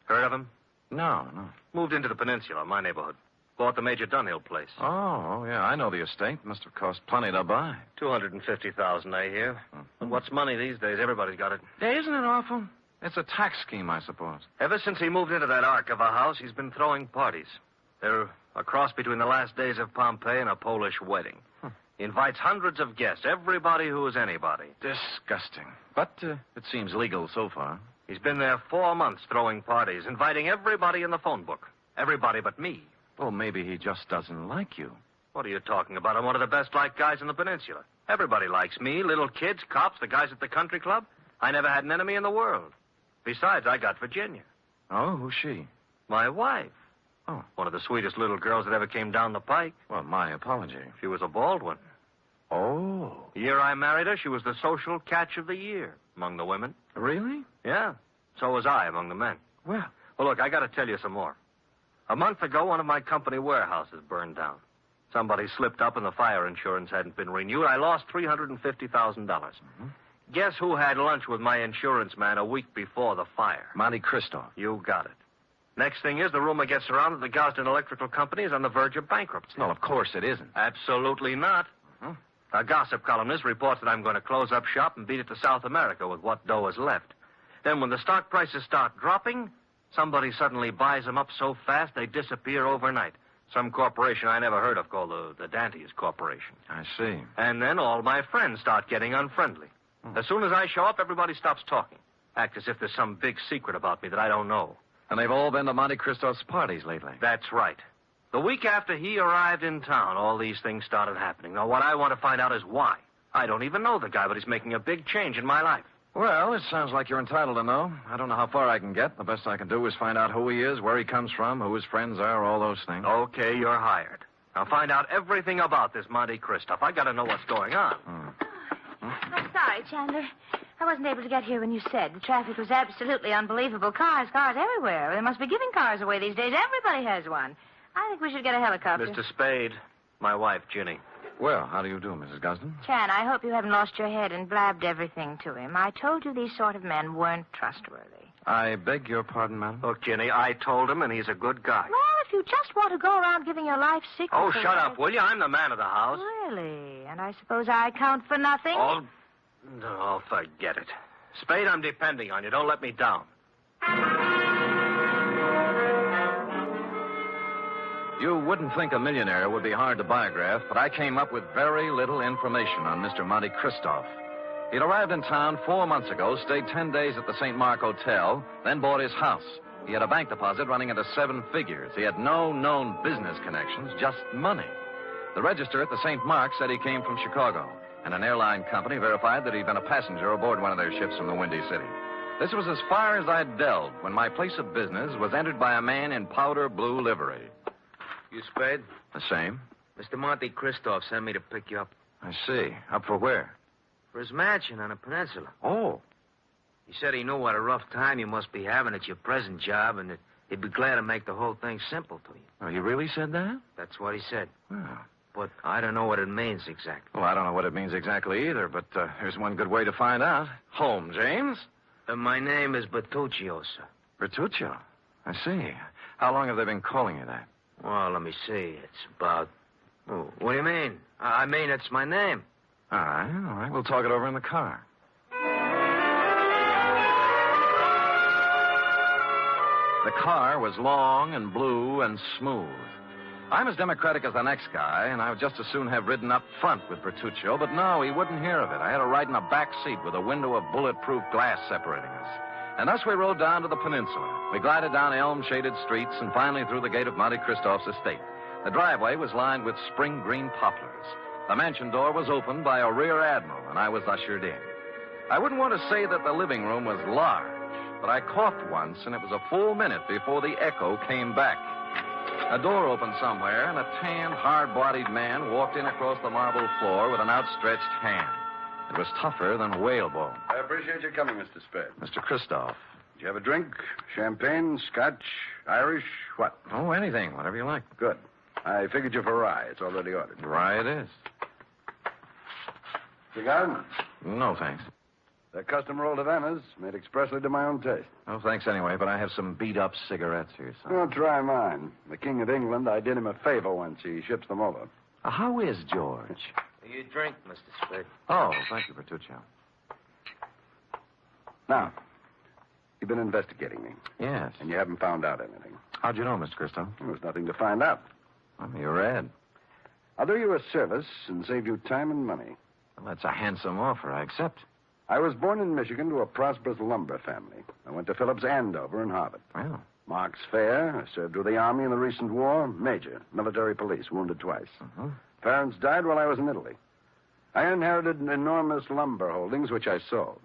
Heard of him? No. Moved into the peninsula, my neighborhood. Bought the Major Dunhill place. Oh, yeah, I know the estate. Must have cost plenty to buy. $250,000, I hear. And what's money these days? Everybody's got it. Yeah, isn't it awful? It's a tax scheme, I suppose. Ever since he moved into that ark of a house, he's been throwing parties. They're a cross between the last days of Pompeii and a Polish wedding. He invites hundreds of guests, everybody who is anybody. Disgusting. But it seems legal so far. He's been there 4 months throwing parties, inviting everybody in the phone book. Everybody but me. Well, maybe he just doesn't like you. What are you talking about? I'm one of the best-liked guys in the peninsula. Everybody likes me, little kids, cops, the guys at the country club. I never had an enemy in the world. Besides, I got Virginia. Oh, who's she? My wife. Oh. One of the sweetest little girls that ever came down the pike. Well, my apology. She was a bald one. Oh. The year I married her, she was the social catch of the year among the women. Really? Yeah. So was I among the men. Well, look, I got to tell you some more. A month ago, one of my company warehouses burned down. Somebody slipped up and the fire insurance hadn't been renewed. I lost $350,000. Guess who had lunch with my insurance man a week before the fire? Monte Cristo. You got it. Next thing is, the rumor gets around that the Gosden Electrical Company is on the verge of bankruptcy. No, of course it isn't. Absolutely not. A gossip columnist reports that I'm going to close up shop and beat it to South America with what dough is left. Then when the stock prices start dropping, somebody suddenly buys them up so fast they disappear overnight. Some corporation I never heard of called the Dantes Corporation. I see. And then all my friends start getting unfriendly. As soon as I show up, everybody stops talking. Act as if there's some big secret about me that I don't know. And they've all been to Monte Cristo's parties lately. That's right. The week after he arrived in town, all these things started happening. Now, what I want to find out is why. I don't even know the guy, but he's making a big change in my life. Well, it sounds like you're entitled to know. I don't know how far I can get. The best I can do is find out who he is, where he comes from, who his friends are, all those things. Okay, you're hired. Now, find out everything about this Monte Cristo. I got to know what's going on. I'm sorry, Chandler. I wasn't able to get here when you said. The traffic was absolutely unbelievable. Cars everywhere. They must be giving cars away these days. Everybody has one. I think we should get a helicopter. Mr. Spade, my wife, Ginny. Well, how do you do, Mrs. Gosden? Chan, I hope you haven't lost your head and blabbed everything to him. I told you these sort of men weren't trustworthy. I beg your pardon, madam? Look, Ginny, I told him, and he's a good guy. Well, if you just want to go around giving your life secrets... Oh, shut up, will you? I'm the man of the house. Really? And I suppose I count for nothing? Oh, no, forget it. Spade, I'm depending on you. Don't let me down. You wouldn't think a millionaire would be hard to biograph, but I came up with very little information on Mr. Monte Cristo. He'd arrived in town 4 months ago, stayed 10 days at the St. Mark Hotel, then bought his house. He had a bank deposit running into 7 figures. He had no known business connections, just money. The register at the St. Mark said he came from Chicago, and an airline company verified that he'd been a passenger aboard one of their ships from the Windy City. This was as far as I'd delved when my place of business was entered by a man in powder blue livery. You Spade? The same. Mr. Monte Cristo sent me to pick you up. I see. Up for where? For his mansion on a peninsula. Oh. He said he knew what a rough time you must be having at your present job and that he'd be glad to make the whole thing simple to you. Oh, he really said that? That's what he said. Well. But I don't know what it means exactly. Well, I don't know what it means exactly either, but here's one good way to find out. Home, James? My name is Bertuccio, sir. Bertuccio? I see. How long have they been calling you that? Well, let me see. It's about... Oh, what do you mean? I mean, it's my name. All right. We'll talk it over in the car. The car was long and blue and smooth. I'm as democratic as the next guy, and I would just as soon have ridden up front with Bertuccio, but no, he wouldn't hear of it. I had to ride in a back seat with a window of bulletproof glass separating us. And thus we rode down to the peninsula. We glided down elm-shaded streets and finally through the gate of Monte Cristo's estate. The driveway was lined with spring green poplars. The mansion door was opened by a rear admiral, and I was ushered in. I wouldn't want to say that the living room was large, but I coughed once, and it was a full minute before the echo came back. A door opened somewhere, and a tan, hard-bodied man walked in across the marble floor with an outstretched hand. It was tougher than whalebone. I appreciate your coming, Mr. Spade. Mr. Christoph. Did you have a drink? Champagne, Scotch, Irish, what? Oh, anything, whatever you like. Good. I figured you for rye. It's already ordered. Rye it is. Cigar? No, thanks. They're custom rolled Havanas, made expressly to my own taste. No, thanks anyway, but I have some beat-up cigarettes here, son. Oh, try mine. The King of England, I did him a favor once. He ships them over. How is George? You drink, Mr. Spade. Oh, thank you, Bertuccio. Now, you've been investigating me. Yes. And you haven't found out anything. How'd you know, Mr. Christo? There's nothing to find out. Well, you're red. I'll do you a service and save you time and money. Well, that's a handsome offer. I accept. I was born in Michigan to a prosperous lumber family. I went to Phillips Andover and Harvard. Well. Mark's fair. I served with the Army in the recent war. Major. Military police. Wounded twice. Uh-huh. Parents died while I was in Italy. I inherited enormous lumber holdings, which I sold.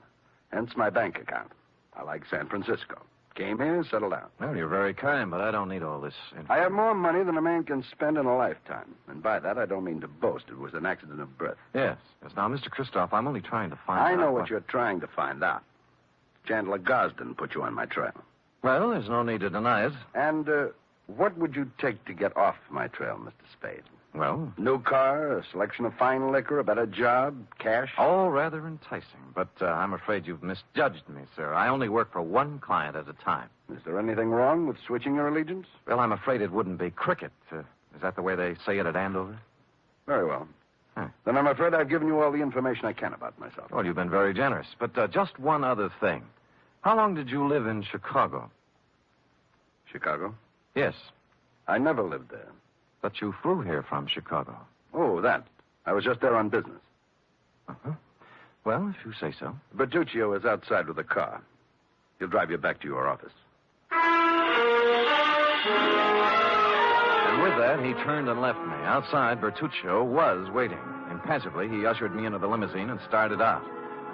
Hence my bank account. I like San Francisco. Came here, settled down. Well, you're very kind, but I don't need all this information. I have more money than a man can spend in a lifetime. And by that, I don't mean to boast. It was an accident of birth. Yes. Now, Mr. Christoph, I'm only trying to find out. I know what you're trying to find out. Chandler Gosden put you on my trail. Well, there's no need to deny it. And what would you take to get off my trail, Mr. Spade? Well? New car, a selection of fine liquor, a better job, cash? All rather enticing, but I'm afraid you've misjudged me, sir. I only work for one client at a time. Is there anything wrong with switching your allegiance? Well, I'm afraid it wouldn't be cricket. Is that the way they say it at Andover? Very well. Huh. Then I'm afraid I've given you all the information I can about myself. Well, you've been very generous. But just one other thing. How long did you live in Chicago? Chicago? Yes. I never lived there. But you flew here from Chicago. Oh, that. I was just there on business. Uh-huh. Well, if you say so. Bertuccio is outside with a car. He'll drive you back to your office. And with that, he turned and left me. Outside, Bertuccio was waiting. Impassively, he ushered me into the limousine and started out.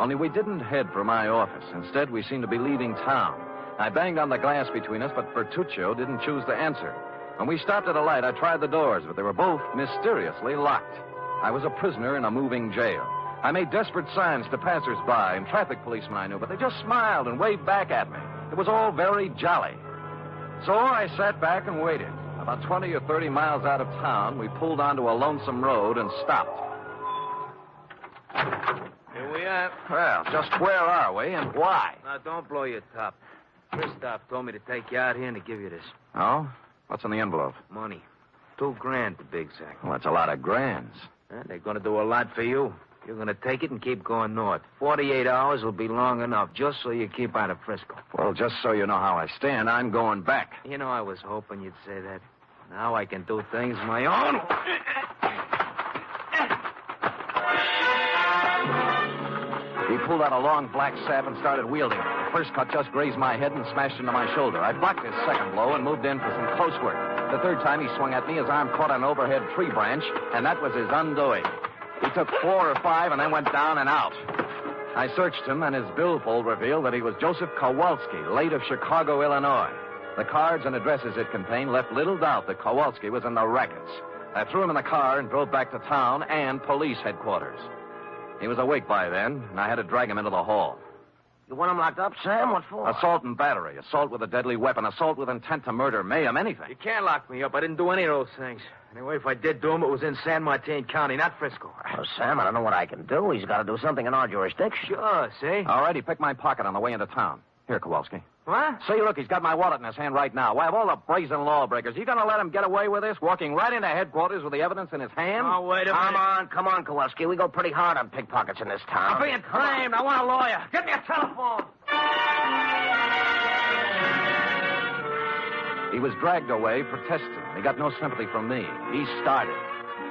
Only we didn't head for my office. Instead, we seemed to be leaving town. I banged on the glass between us, but Bertuccio didn't choose to answer. When we stopped at a light, I tried the doors, but they were both mysteriously locked. I was a prisoner in a moving jail. I made desperate signs to passers-by and traffic policemen I knew, but they just smiled and waved back at me. It was all very jolly. So I sat back and waited. About 20 or 30 miles out of town, we pulled onto a lonesome road and stopped. Here we are. Well, just where are we and why? Now, don't blow your top. Christoph told me to take you out here and to give you this. Oh? What's in the envelope? Money. $2,000 to be exact. Well, that's a lot of grands. They're going to do a lot for you. You're going to take it and keep going north. 48 hours will be long enough, just so you keep out of Frisco. Well, just so you know how I stand, I'm going back. You know, I was hoping you'd say that. Now I can do things my own. He pulled out a long black staff and started wielding it. The first cut just grazed my head and smashed into my shoulder. I blocked his second blow and moved in for some close work. The third time he swung at me, his arm caught an overhead tree branch, and that was his undoing. He took 4 or 5 and then went down and out. I searched him, and his billfold revealed that he was Joseph Kowalski, late of Chicago, Illinois. The cards and addresses it contained left little doubt that Kowalski was in the rackets. I threw him in the car and drove back to town and police headquarters. He was awake by then, and I had to drag him into the hall. You want him locked up, Sam? What for? Assault and battery, assault with a deadly weapon, assault with intent to murder, mayhem, anything. You can't lock me up. I didn't do any of those things. Anyway, if I did do them, it was in San Martin County, not Frisco. Well, Sam, I don't know what I can do. He's got to do something in our jurisdiction. Sure, see? All right, he picked my pocket on the way into town. Here, Kowalski. What? See, look, he's got my wallet in his hand right now. Why, of all the brazen lawbreakers, you going to let him get away with this, walking right into headquarters with the evidence in his hand? Oh, wait a minute. Come on, Kowalski. We go pretty hard on pickpockets in this town. I'm being claimed. I want a lawyer. Get me a telephone. He was dragged away, protesting. He got no sympathy from me. He started.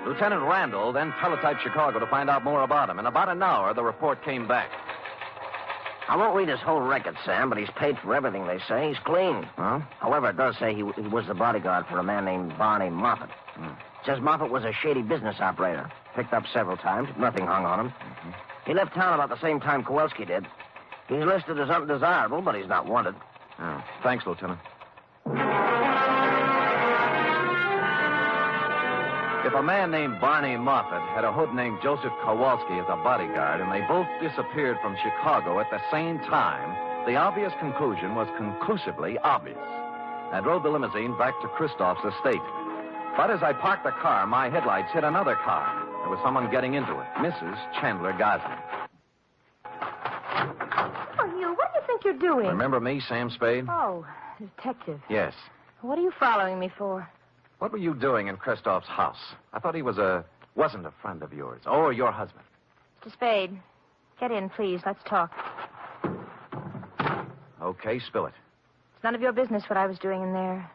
Lieutenant Randall then teletyped Chicago to find out more about him. In about an hour, the report came back. I won't read his whole record, Sam, but he's paid for everything, they say. He's clean. Huh? However, it does say he was the bodyguard for a man named Barney Moffat. It says Moffat was a shady business operator. Picked up several times. Nothing hung on him. He left town about the same time Kowalski did. He's listed as undesirable, but he's not wanted. Oh, thanks, Lieutenant. If a man named Barney Moffat had a hood named Joseph Kowalski as a bodyguard, and they both disappeared from Chicago at the same time, the obvious conclusion was conclusively obvious. I drove the limousine back to Christoph's estate. But as I parked the car, my headlights hit another car. There was someone getting into it, Mrs. Chandler Gosling. Oh, you, what do you think you're doing? Remember me, Sam Spade? Oh, detective. Yes. What are you following me for? What were you doing in Christoph's house? I thought he wasn't a friend of yours, or your husband. Mr. Spade, get in, please. Let's talk. Okay, spill it. It's none of your business what I was doing in there.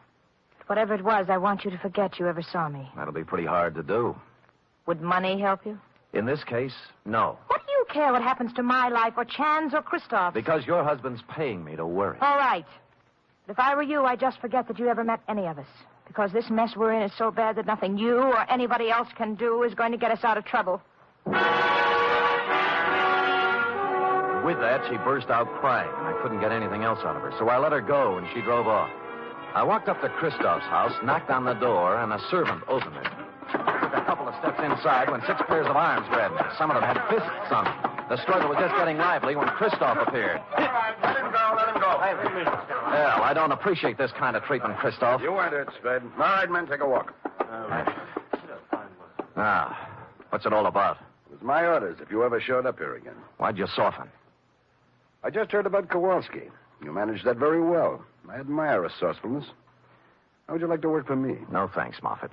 But whatever it was, I want you to forget you ever saw me. That'll be pretty hard to do. Would money help you? In this case, no. What do you care what happens to my life, or Chan's, or Christoph's? Because your husband's paying me to worry. All right. But if I were you, I'd just forget that you ever met any of us. Because this mess we're in is so bad that nothing you or anybody else can do is going to get us out of trouble. With that, she burst out crying, and I couldn't get anything else out of her. So I let her go, and she drove off. I walked up to Christoph's house, knocked on the door, and a servant opened it. I took a couple of steps inside when 6 pairs of arms grabbed me. Some of them had fists on them. The struggle was just getting lively when Christoph appeared. All right, let him go. Well, I don't appreciate this kind of treatment, Christoph. You weren't it, Spade. All right, men, take a walk. Ah, what's it all about? It was my orders if you ever showed up here again. Why'd you soften? I just heard about Kowalski. You managed that very well. I admire resourcefulness. How would you like to work for me? No thanks, Moffat.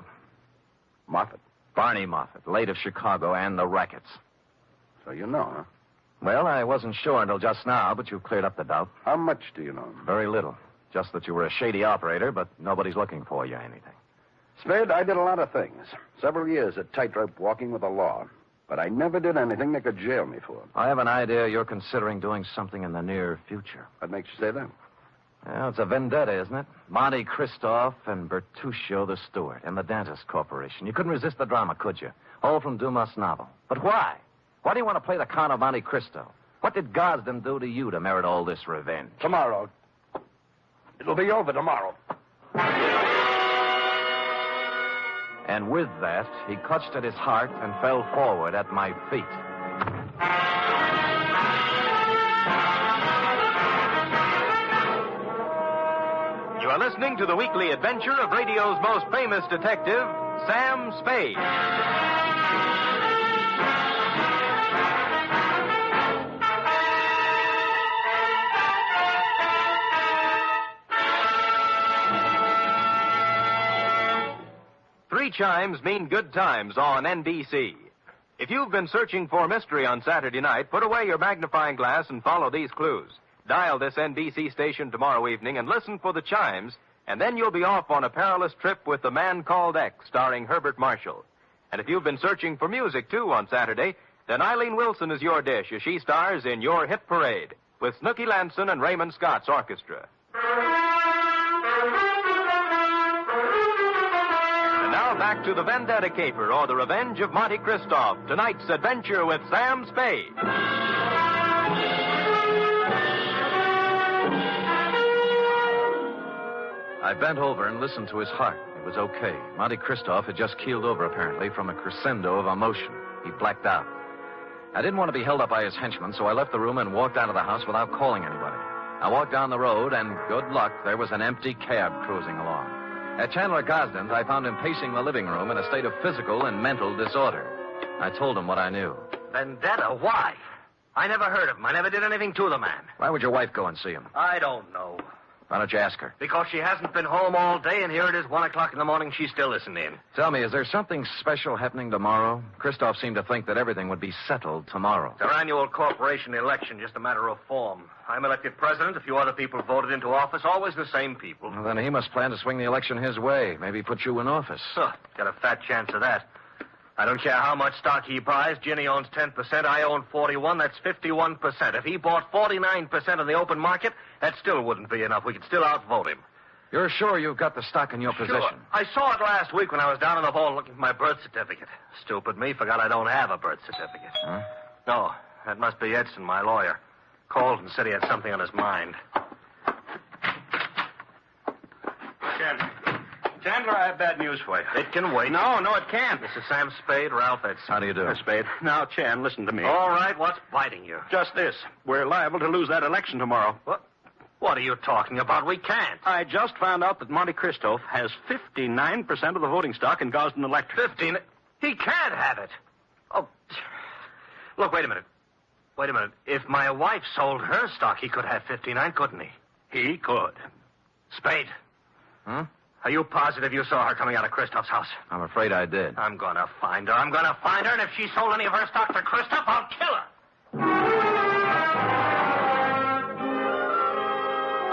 Moffat? Barney Moffat, late of Chicago and the rackets. So you know, huh? Well, I wasn't sure until just now, but you've cleared up the doubt. How much do you know? Very little. Just that you were a shady operator, but nobody's looking for you or anything. Spade, I did a lot of things. Several years at tightrope walking with the law. But I never did anything they could jail me for. I have an idea you're considering doing something in the near future. What makes you say that? Well, it's a vendetta, isn't it? Monte Christoph and Bertuccio the steward and the Dentist Corporation. You couldn't resist the drama, could you? All from Dumas' novel. But why? Why do you want to play the Count of Monte Cristo? What did Gosden do to you to merit all this revenge? Tomorrow. It'll be over tomorrow. And with that, he clutched at his heart and fell forward at my feet. You are listening to the weekly adventure of radio's most famous detective, Sam Spade. Three chimes mean good times on NBC. If you've been searching for mystery on Saturday night, put away your magnifying glass and follow these clues. Dial this NBC station tomorrow evening and listen for the chimes, and then you'll be off on a perilous trip with The Man Called X, starring Herbert Marshall. And if you've been searching for music, too, on Saturday, then Eileen Wilson is your dish as she stars in Your Hit Parade with Snooky Lanson and Raymond Scott's orchestra. And now back to the Vendetta Caper, or The Revenge of Monte Christoph, tonight's adventure with Sam Spade. I bent over and listened to his heart. It was okay. Monte Christoph had just keeled over, apparently, from a crescendo of emotion. He blacked out. I didn't want to be held up by his henchmen, so I left the room and walked out of the house without calling anybody. I walked down the road, and good luck, there was an empty cab cruising along. At Chandler Gosden's, I found him pacing the living room in a state of physical and mental disorder. I told him what I knew. Vendetta? Why? I never heard of him. I never did anything to the man. Why would your wife go and see him? I don't know. Why don't you ask her? Because she hasn't been home all day, and here it is 1 o'clock in the morning. She's still listening. Tell me, is there something special happening tomorrow? Christoph seemed to think that everything would be settled tomorrow. It's our annual corporation election, just a matter of form. I'm elected president. A few other people voted into office, always the same people. Well, then he must plan to swing the election his way. Maybe put you in office. Got a fat chance of that. I don't care how much stock he buys. Ginny owns 10%. I own 41. That's 51%. If he bought 49% in the open market, that still wouldn't be enough. We could still outvote him. You're sure you've got the stock in your possession? Sure. I saw it last week when I was down in the hall looking for my birth certificate. Stupid me. Forgot I don't have a birth certificate. Huh? No, that must be Edson, my lawyer. Called and said he had something on his mind. Chandler, I have bad news for you. It can wait. No, it can't. This is Sam Spade, Ralph Edson. How do you do? Spade. Now, Chan, listen to me. All right, what's biting you? Just this. We're liable to lose that election tomorrow. What are you talking about? We can't. I just found out that Monte Christoph has 59% of the voting stock in Gosden Electric. 15? He can't have it. Oh, look, wait a minute. If my wife sold her stock, he could have 59, couldn't he? He could. Spade. Huh? Are you positive you saw her coming out of Christoph's house? I'm afraid I did. I'm going to find her. And if she sold any of her stock to Christoph, I'll kill her.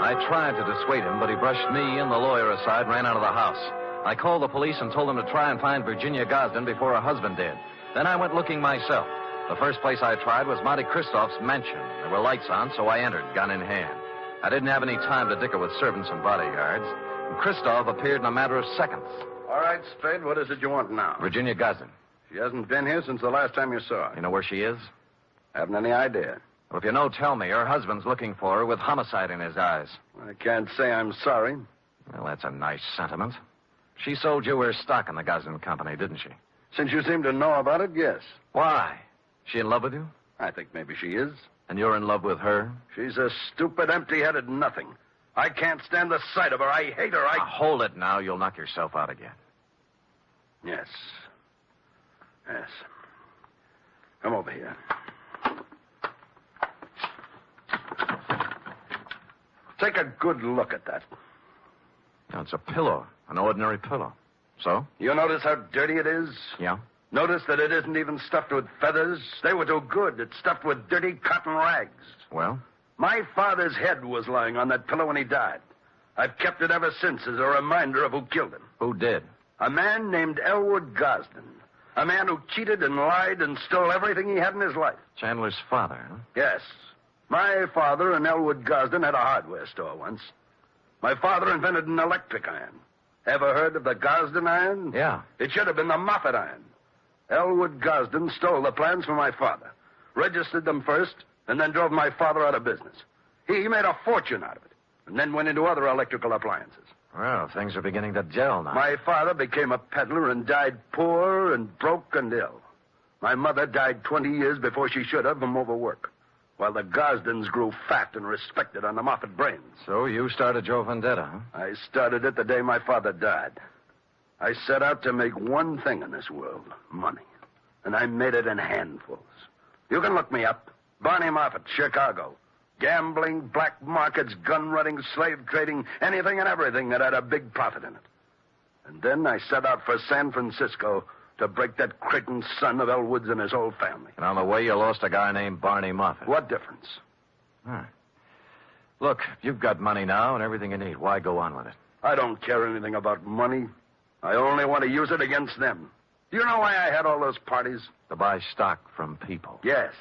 I tried to dissuade him, but he brushed me and the lawyer aside and ran out of the house. I called the police and told them to try and find Virginia Gosden before her husband did. Then I went looking myself. The first place I tried was Monte Christoph's mansion. There were lights on, so I entered, gun in hand. I didn't have any time to dicker with servants and bodyguards. Christoph appeared in a matter of seconds. All right, Spade, what is it you want now? Virginia Gosden. She hasn't been here since the last time you saw her. You know where she is? Haven't any idea. Well, if you know, tell me. Her husband's looking for her with homicide in his eyes. I can't say I'm sorry. Well, that's a nice sentiment. She sold you her stock in the Gosden Company, didn't she? Since you seem to know about it, yes. Why? She in love with you? I think maybe she is. And you're in love with her? She's a stupid, empty-headed nothing. I can't stand the sight of her. I hate her. Now, hold it now. You'll knock yourself out again. Yes. Come over here. Take a good look at that. Now, it's a pillow. An ordinary pillow. So? You notice how dirty it is? Yeah. Notice that it isn't even stuffed with feathers. They were too good. It's stuffed with dirty cotton rags. Well? My father's head was lying on that pillow when he died. I've kept it ever since as a reminder of who killed him. Who did? A man named Elwood Gosden. A man who cheated and lied and stole everything he had in his life. Chandler's father, huh? Yes. My father and Elwood Gosden had a hardware store once. My father invented an electric iron. Ever heard of the Gosden iron? Yeah. It should have been the Moffat iron. Elwood Gosden stole the plans from my father, registered them first, and then drove my father out of business. He made a fortune out of it, and then went into other electrical appliances. Well, things are beginning to gel now. My father became a peddler and died poor and broke and ill. My mother died 20 years before she should have from overwork, while the Gosdens grew fat and respected on the Moffat brains. So you started your vendetta, huh? I started it the day my father died. I set out to make one thing in this world, money. And I made it in handfuls. You can look me up. Barney Moffat, Chicago. Gambling, black markets, gun running, slave trading, anything and everything that had a big profit in it. And then I set out for San Francisco to break that Creighton son of Elwood's and his whole family. And on the way, you lost a guy named Barney Moffat. What difference? Huh. Look, you've got money now and everything you need. Why go on with it? I don't care anything about money. I only want to use it against them. Do you know why I had all those parties? To buy stock from people. Yes.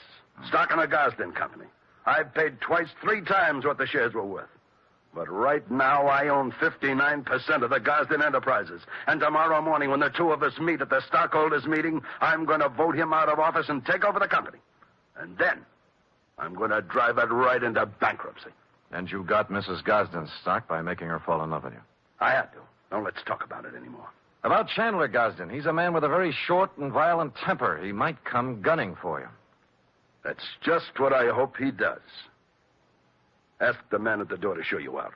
Stock in the Gosden Company. I paid twice, 3 times what the shares were worth. But right now, I own 59% of the Gosden Enterprises. And tomorrow morning, when the two of us meet at the stockholders' meeting, I'm going to vote him out of office and take over the company. And then, I'm going to drive it right into bankruptcy. And you got Mrs. Gosden's stock by making her fall in love with you. I had to. Don't let's talk about it anymore. About Chandler Gosden, he's a man with a very short and violent temper. He might come gunning for you. That's just what I hope he does. Ask the man at the door to show you out.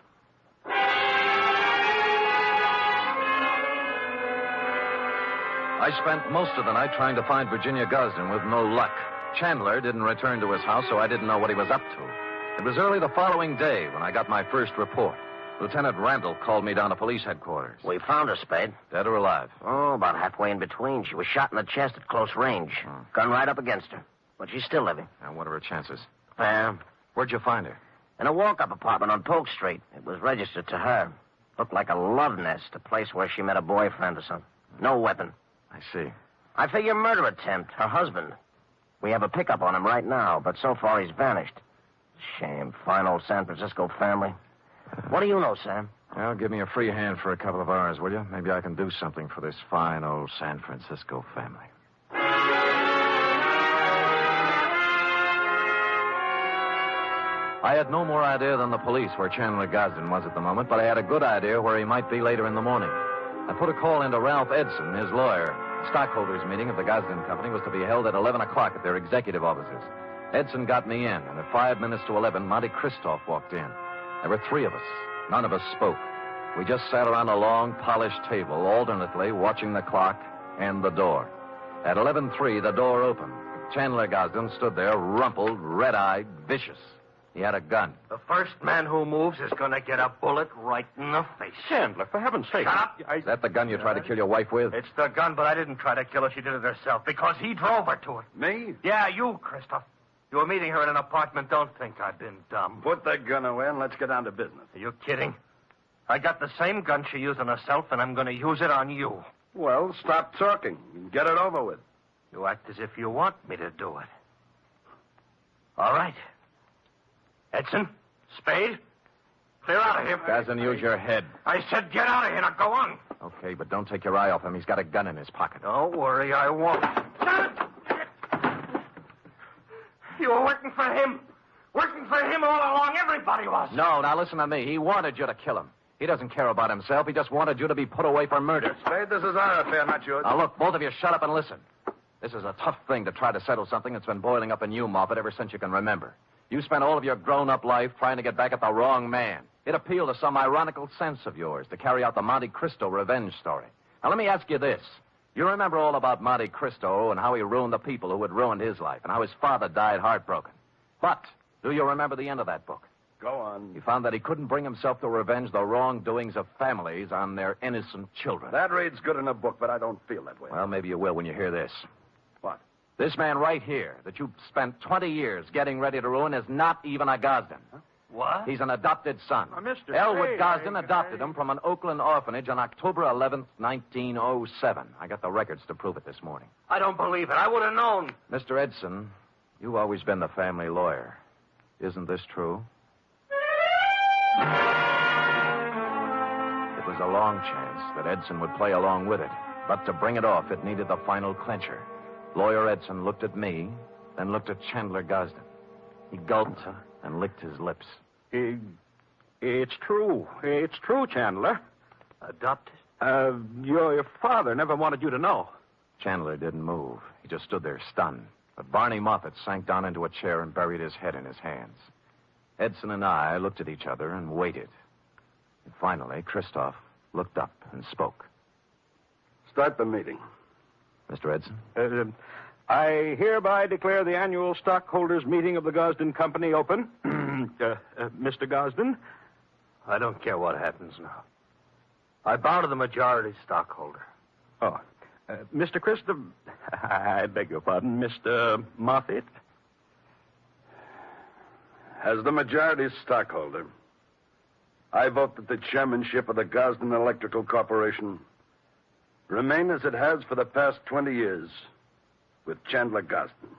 I spent most of the night trying to find Virginia Gosden with no luck. Chandler didn't return to his house, so I didn't know what he was up to. It was early the following day when I got my first report. Lieutenant Randall called me down to police headquarters. We found her, Spade. Dead or alive? Oh, about halfway in between. She was shot in the chest at close range. Gun right up against her. But she's still living. And what are her chances? Fair. Where'd you find her? In a walk-up apartment on Polk Street. It was registered to her. Looked like a love nest, a place where she met a boyfriend or something. No weapon. I see. I figure murder attempt, her husband. We have a pickup on him right now, but so far he's vanished. Shame. Fine old San Francisco family. What do you know, Sam? Well, give me a free hand for a couple of hours, will you? Maybe I can do something for this fine old San Francisco family. I had no more idea than the police where Chandler Gosden was at the moment, but I had a good idea where he might be later in the morning. I put a call into Ralph Edson, his lawyer. The stockholders' meeting of the Gosden Company was to be held at 11 o'clock at their executive offices. Edson got me in, and at 5 minutes to 11, Monty Christoph walked in. There were 3 of us. None of us spoke. We just sat around a long, polished table, alternately watching the clock and the door. At 11:03, the door opened. Chandler Gosden stood there, rumpled, red-eyed, vicious. He had a gun. The first man who moves is going to get a bullet right in the face. Chandler, for heaven's sake. Shut up. Is that the gun you tried to kill your wife with? It's the gun, but I didn't try to kill her. She did it herself because he drove her to it. Me? Yeah, you, Christoph. You were meeting her in an apartment. Don't think I've been dumb. Put that gun away and let's get down to business. Are you kidding? I got the same gun she used on herself, and I'm going to use it on you. Well, stop talking and get it over with. You act as if you want me to do it. All right. Edson, Spade, clear out of here. Gosden, use your head. I said get out of here. Now go on. Okay, but don't take your eye off him. He's got a gun in his pocket. Don't worry, I won't. You were working for him. Working for him all along. Everybody was. No, now listen to me. He wanted you to kill him. He doesn't care about himself. He just wanted you to be put away for murder. Spade, this is our affair, not yours. Now, look, both of you shut up and listen. This is a tough thing to try to settle something that's been boiling up in you, Moffat, ever since you can remember. You spent all of your grown-up life trying to get back at the wrong man. It appealed to some ironical sense of yours to carry out the Monte Cristo revenge story. Now, let me ask you this. You remember all about Monte Cristo and how he ruined the people who had ruined his life and how his father died heartbroken. But do you remember the end of that book? Go on. He found that he couldn't bring himself to revenge the wrongdoings of families on their innocent children. That reads good in a book, but I don't feel that way. Well, maybe you will when you hear this. What? This man right here that you spent 20 years getting ready to ruin is not even a Gosden. Huh? What? He's an adopted son. Mr. Elwood Spade, Gosden adopted him from an Oakland orphanage on October 11th, 1907. I got the records to prove it this morning. I don't believe it. I would have known. Mr. Edson, you've always been the family lawyer. Isn't this true? It was a long chance that Edson would play along with it. But to bring it off, it needed the final clincher. Lawyer Edson looked at me, then looked at Chandler Gosden. He gulped and licked his lips. It's true. It's true, Chandler. Adopted? Your father never wanted you to know. Chandler didn't move. He just stood there stunned. But Barney Moffett sank down into a chair and buried his head in his hands. Edson and I looked at each other and waited. And finally, Christoph looked up and spoke. Start the meeting. Mr. Edson? I hereby declare the annual stockholders' meeting of the Gosden Company open. Mr. Gosden, I don't care what happens now. I bow to the majority stockholder. Oh, Mr. Christopher, I beg your pardon, Mr. Moffett. As the majority stockholder, I vote that the chairmanship of the Gosden Electrical Corporation remain as it has for the past 20 years with Chandler Gosden.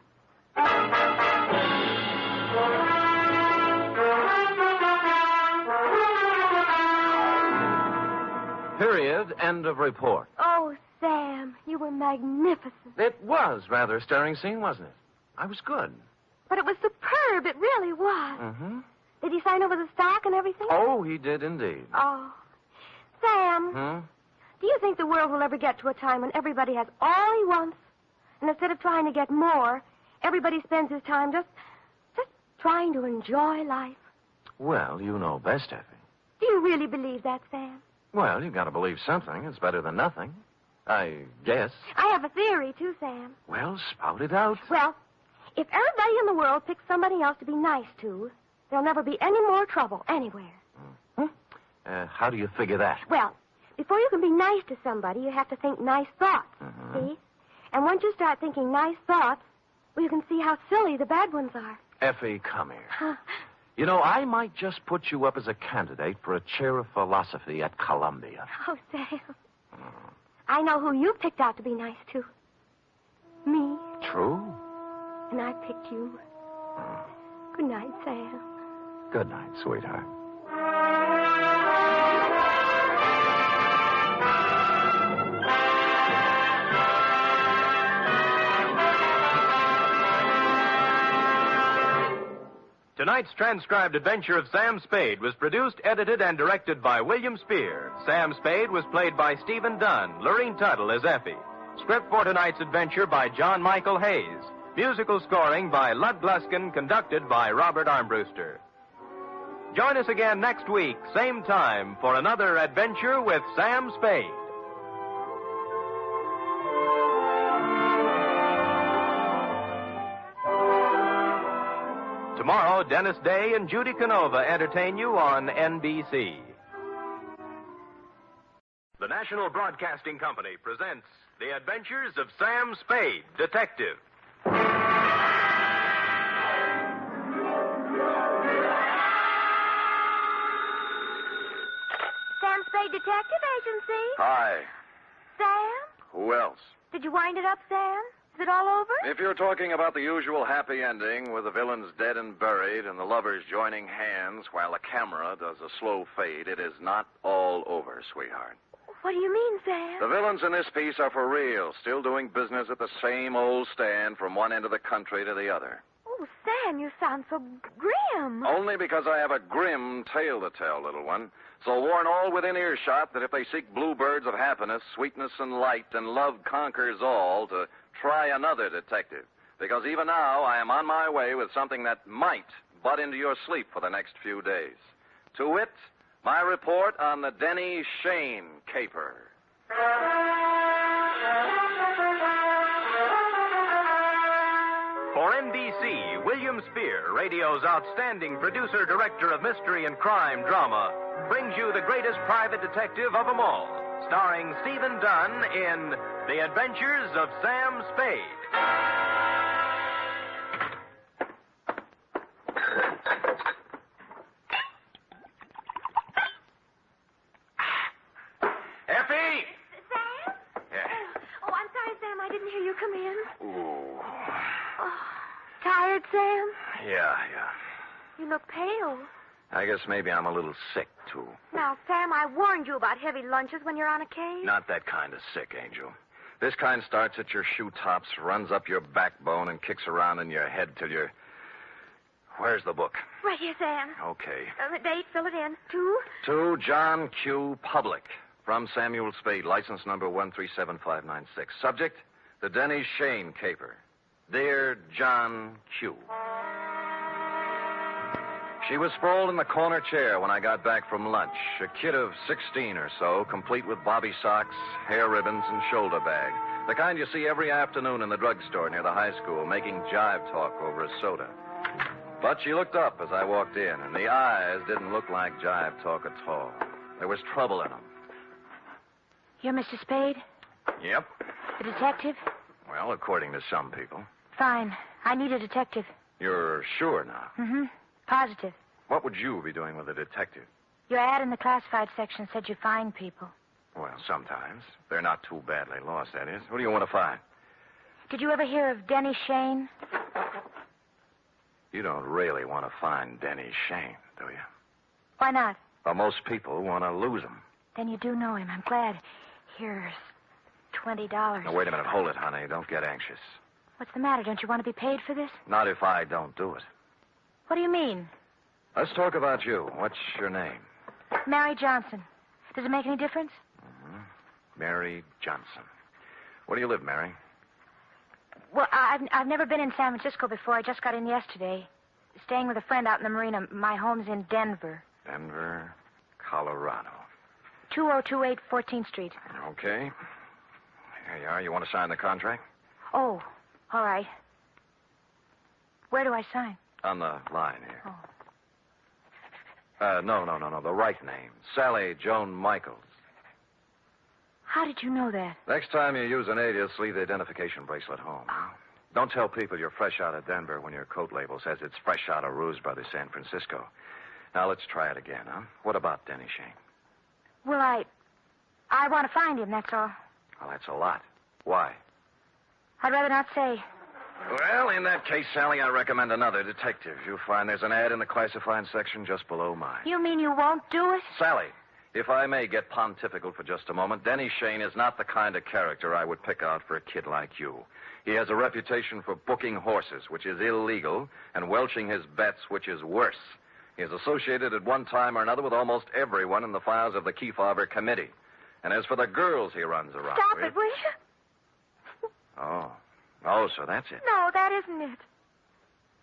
Period. End of report. Oh, Sam, you were magnificent. It was rather a stirring scene, wasn't it? I was good. But it was superb. It really was. Mm-hmm. Did he sign over the stock and everything? Oh, he did indeed. Oh. Sam, Hmm? do you think the world will ever get to a time when everybody has all he wants? And instead of trying to get more, everybody spends his time just trying to enjoy life? Well, you know best, Effie. Do you really believe that, Sam? Well, you've got to believe something. It's better than nothing. I guess. I have a theory, too, Sam. Well, spout it out. Well, if everybody in the world picks somebody else to be nice to, there'll never be any more trouble anywhere. How do you figure that? Well, before you can be nice to somebody, you have to think nice thoughts, see? And once you start thinking nice thoughts, well, you can see how silly the bad ones are. Effie, come here. You know, I might just put you up as a candidate for a chair of philosophy at Columbia. Oh, Sam. I know who you picked out to be nice to. Me. True. And I picked you. Good night, Sam. Good night, sweetheart. Tonight's transcribed adventure of Sam Spade was produced, edited, and directed by William Spear. Sam Spade was played by Stephen Dunn, Lurene Tuttle as Effie. Script for tonight's adventure by John Michael Hayes. Musical scoring by Lud Gluskin, conducted by Robert Armbruster. Join us again next week, same time, for another adventure with Sam Spade. Tomorrow, Dennis Day and Judy Canova entertain you on NBC. The National Broadcasting Company presents The Adventures of Sam Spade, Detective. Sam Spade Detective Agency. Hi. Sam? Who else? Did you wind it up, Sam? Is it all over? If you're talking about the usual happy ending with the villains dead and buried and the lovers joining hands while the camera does a slow fade, it is not all over, sweetheart. What do you mean, Sam? The villains in this piece are for real, still doing business at the same old stand from one end of the country to the other. Oh, Sam, you sound so grim. Only because I have a grim tale to tell, little one. So warn all within earshot that if they seek bluebirds of happiness, sweetness, and light, and love conquers all, to try another detective. Because even now, I am on my way with something that might butt into your sleep for the next few days. To wit, my report on the Denny Caper. For NBC, William Spear, radio's outstanding producer, director of mystery and crime drama, brings you the greatest private detective of them all, starring Stephen Dunn in The Adventures of Sam Spade. Effie! Sam? Yeah. Oh, I'm sorry, Sam. I didn't hear you come in. Ooh. Oh, tired, Sam? Yeah. You look pale. I guess maybe I'm a little sick, too. Now, Sam, I warned you about heavy lunches when you're on a case. Not that kind of sick, Angel. This kind starts at your shoe tops, runs up your backbone, and kicks around in your head till you're... Where's the book? Right here, Sam. Okay. The date, fill it in. 2 John Q. Public. From Samuel Spade, license number 137596. Subject, the Denny Shane Caper. Dear John Q. She was sprawled in the corner chair when I got back from lunch. A kid of 16 or so, complete with bobby socks, hair ribbons, and shoulder bag. The kind you see every afternoon in the drugstore near the high school, making jive talk over a soda. But she looked up as I walked in, and the eyes didn't look like jive talk at all. There was trouble in them. You're Mr. Spade? Yep. The detective? Well, according to some people. Fine. I need a detective. You're sure now? Mm-hmm. Positive. What would you be doing with a detective? Your ad in the classified section said you find people. Well, sometimes. They're not too badly lost, that is. Who do you want to find? Did you ever hear of Denny Shane? You don't really want to find Denny Shane, do you? Why not? Well, most people want to lose him. Then you do know him. I'm glad. Here's $20. Now, wait a minute. Hold it, honey. Don't get anxious. What's the matter? Don't you want to be paid for this? Not if I don't do it. What do you mean? Let's talk about you. What's your name? Mary Johnson. Does it make any difference? Mm-hmm. Mary Johnson. Where do you live, Mary? Well, I've never been in San Francisco before. I just got in yesterday. Staying with a friend out in the marina. My home's in Denver. Denver, Colorado. 2028 14th Street. Okay. Here you are. You want to sign the contract? Oh, all right. Where do I sign? On the line here. Oh. No. The right name. Sally Joan Michaels. How did you know that? Next time you use an alias, leave the identification bracelet home. Oh. Don't tell people you're fresh out of Denver when your coat label says it's fresh out of Ruse Brothers, San Francisco. Now, let's try it again, huh? What about Denny Shane? Well, I want to find him, that's all. Well, that's a lot. Why? I'd rather not say. Well, in that case, Sally, I recommend another detective. You'll find there's an ad in the classified section just below mine. You mean you won't do it? Sally, if I may get pontifical for just a moment, Denny Shane is not the kind of character I would pick out for a kid like you. He has a reputation for booking horses, which is illegal, and welching his bets, which is worse. He is associated at one time or another with almost everyone in the files of the Kefauver Committee. And as for the girls he runs around Stop with... it, will you? Oh, so that's it. No, that isn't it.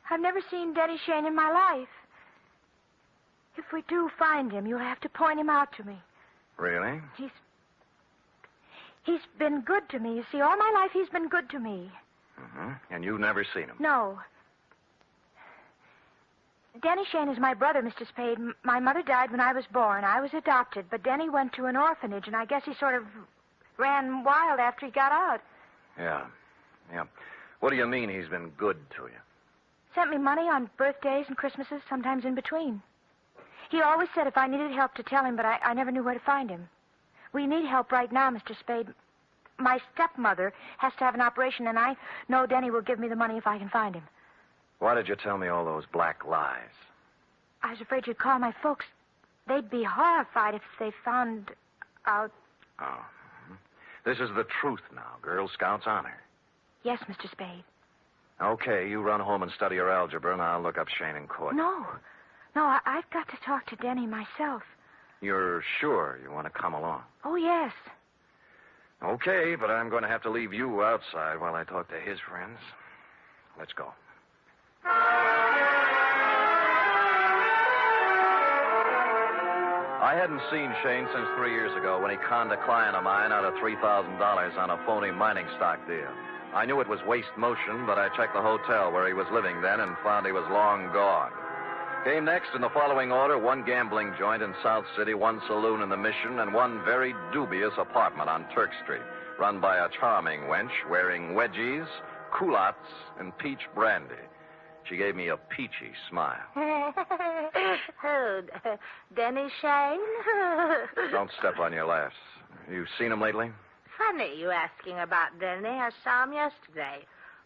I've never seen Denny Shane in my life. If we do find him, you'll have to point him out to me. Really? He's been good to me. You see, all my life he's been good to me. Mm-hmm. And you've never seen him? No. Denny Shane is my brother, Mr. Spade. My mother died when I was born. I was adopted, but Denny went to an orphanage, and I guess he sort of ran wild after he got out. Yeah. What do you mean he's been good to you? Sent me money on birthdays and Christmases, sometimes in between. He always said if I needed help to tell him, but I never knew where to find him. We need help right now, Mr. Spade. My stepmother has to have an operation, and I know Denny will give me the money if I can find him. Why did you tell me all those black lies? I was afraid you'd call my folks. They'd be horrified if they found out. Oh. Mm-hmm. This is the truth now. Girl Scouts honor. Yes, Mr. Spade. Okay, you run home and study your algebra, and I'll look up Shane in court. No, I've got to talk to Denny myself. You're sure you want to come along? Oh, yes. Okay, but I'm going to have to leave you outside while I talk to his friends. Let's go. I hadn't seen Shane since 3 years ago when he conned a client of mine out of $3,000 on a phony mining stock deal. I knew it was waste motion, but I checked the hotel where he was living then and found he was long gone. Came next in the following order: one gambling joint in South City, one saloon in the Mission, and one very dubious apartment on Turk Street, run by a charming wench wearing wedgies, culottes, and peach brandy. She gave me a peachy smile. Denny Shane? Don't step on your laughs. You seen him lately? Funny you asking about Denny. I saw him yesterday.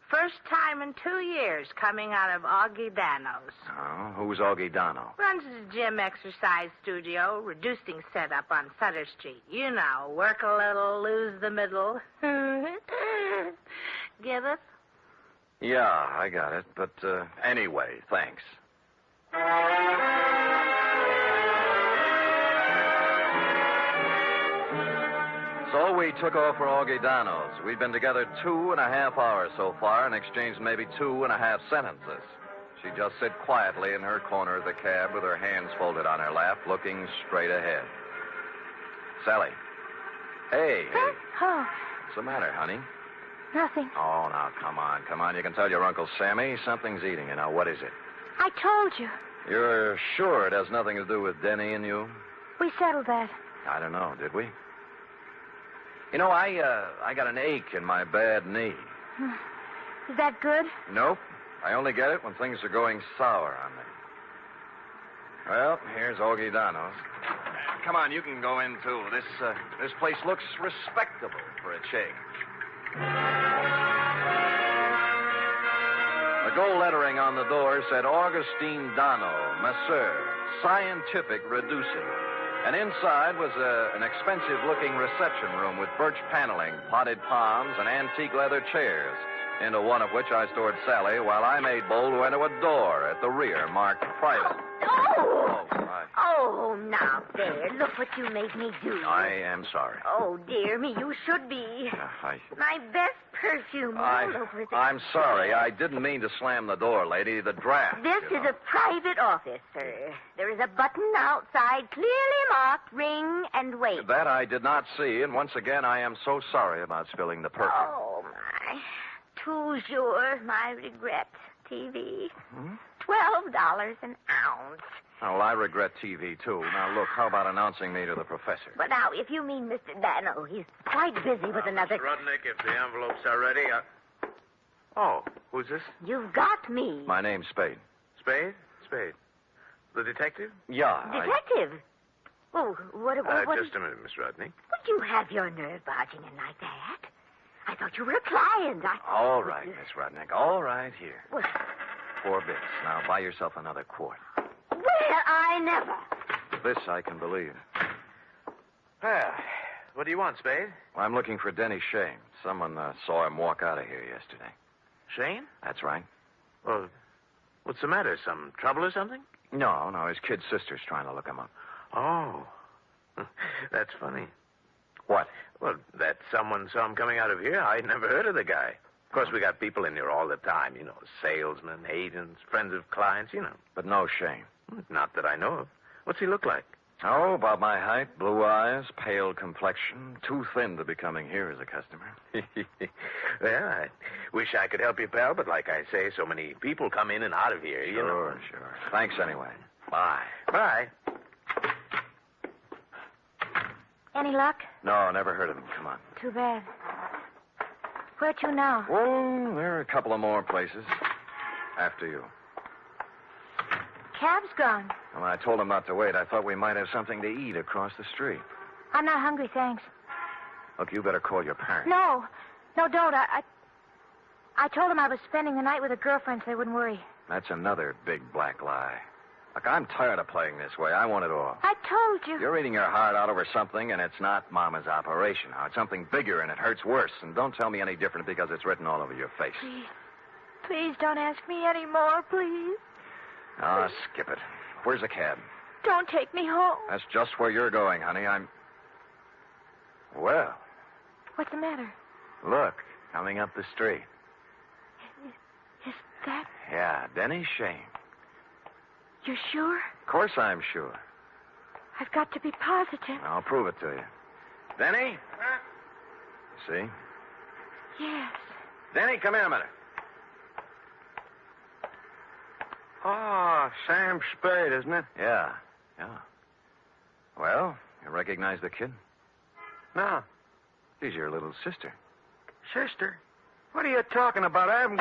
First time in 2 years coming out of Augie Dano's. Oh, who's Augie Dano? Runs his gym exercise studio, reducing setup on Sutter Street. You know, work a little, lose the middle. Give it? Yeah, I got it. But anyway, thanks. So we took off for Augie Dano's. We'd been together 2.5 hours so far and exchanged maybe 2.5 sentences. She just sit quietly in her corner of the cab with her hands folded on her lap, looking straight ahead. Sally. Hey. Oh, What's the matter, honey? nothing. Oh, now, come on. You can tell your Uncle Sammy something's eating you. Now, what is it? I told you. You're sure it has nothing to do with Denny and you? We settled that. I don't know, did we? You know, I got an ache in my bad knee. Is that good? Nope. I only get it when things are going sour on me. Well, here's Augie Dano's. Come on, you can go in, too. This place looks respectable for a change. The gold lettering on the door said Augustine Dano, Masseur, Scientific Reducing. And inside was an expensive-looking reception room with birch paneling, potted palms, and antique leather chairs, into one of which I stored Sally while I made bold to enter a door at the rear marked private. Oh, now there. Look what you made me do. I am sorry. Oh, dear me, you should be. My best perfume all over the... I'm sorry. I didn't mean to slam the door, lady. The draft. This is a private office, sir. There is a button outside clearly marked ring and wait. That I did not see, and once again, I am so sorry about spilling the perfume. Oh, my. Toujours, my regret. TV. $12 an ounce. Well, I regret TV, too. Now, look, how about announcing me to the professor? But now, if you mean Mr. Dano, he's quite busy with another... Mr. Rudnick, if the envelopes are ready, Oh, who's this? You've got me. My name's Spade. Spade? Spade. The detective? Yeah. Detective? Oh, what... Just a minute, Miss Rudnick. Would you have your nerve barging in like that? I thought you were a client. All right, Miss Rudnick. All right, here. Well, 4 bits. Now, buy yourself another quart. well, I never. This I can believe. Well, what do you want, Spade? Well, I'm looking for Denny Shane. Someone saw him walk out of here yesterday. Shane? That's right. Well, what's the matter? Some trouble or something? No, his kid sister's trying to look him up. Oh. That's funny. What? Well, that someone saw him coming out of here. I'd never heard of the guy. Of course, we got people in here all the time, salesmen, agents, friends of clients, But no Shane. Not that I know of. What's he look like? Oh, about my height, blue eyes, pale complexion, too thin to be coming here as a customer. Well, I wish I could help you, pal, but like I say, so many people come in and out of here, Sure. Thanks anyway. Bye. Bye. Any luck? No, never heard of him. Come on. Too bad. Where to now? Oh, there are a couple of more places. After you. Cab's gone. When I told him not to wait, I thought we might have something to eat across the street. I'm not hungry, thanks. Look, you better call your parents. No, don't. I told them I was spending the night with a girlfriend so they wouldn't worry. That's another big black lie. Look, I'm tired of playing this way. I want it all. I told you. You're eating your heart out over something, and it's not Mama's operation. Now, it's something bigger, and it hurts worse. And don't tell me any different because it's written all over your face. Please don't ask me any more, please. Oh, skip it. Where's the cab? Don't take me home. That's just where you're going, honey. Well, What's the matter? look, coming up the street. Is that... Yeah, Denny Shane. You're sure? Of course I'm sure. I've got to be positive. I'll prove it to you. Denny? See? Yes. Denny, come here a minute. Oh, Sam Spade, isn't it? Yeah. Well, you recognize the kid? No. She's your little sister. Sister? What are you talking about? I haven't...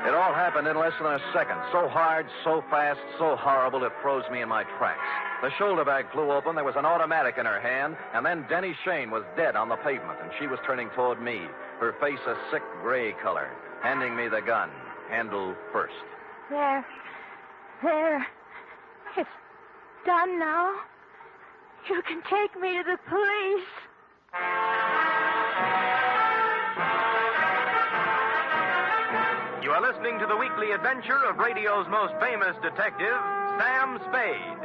It all happened in less than a second. So hard, so fast, so horrible, it froze me in my tracks. The shoulder bag flew open, there was an automatic in her hand, and then Denny Shane was dead on the pavement, and she was turning toward me, her face a sick gray color, handing me the gun, handle first. There. It's done now. You can take me to the police. You are listening to the weekly adventure of radio's most famous detective, Sam Spade.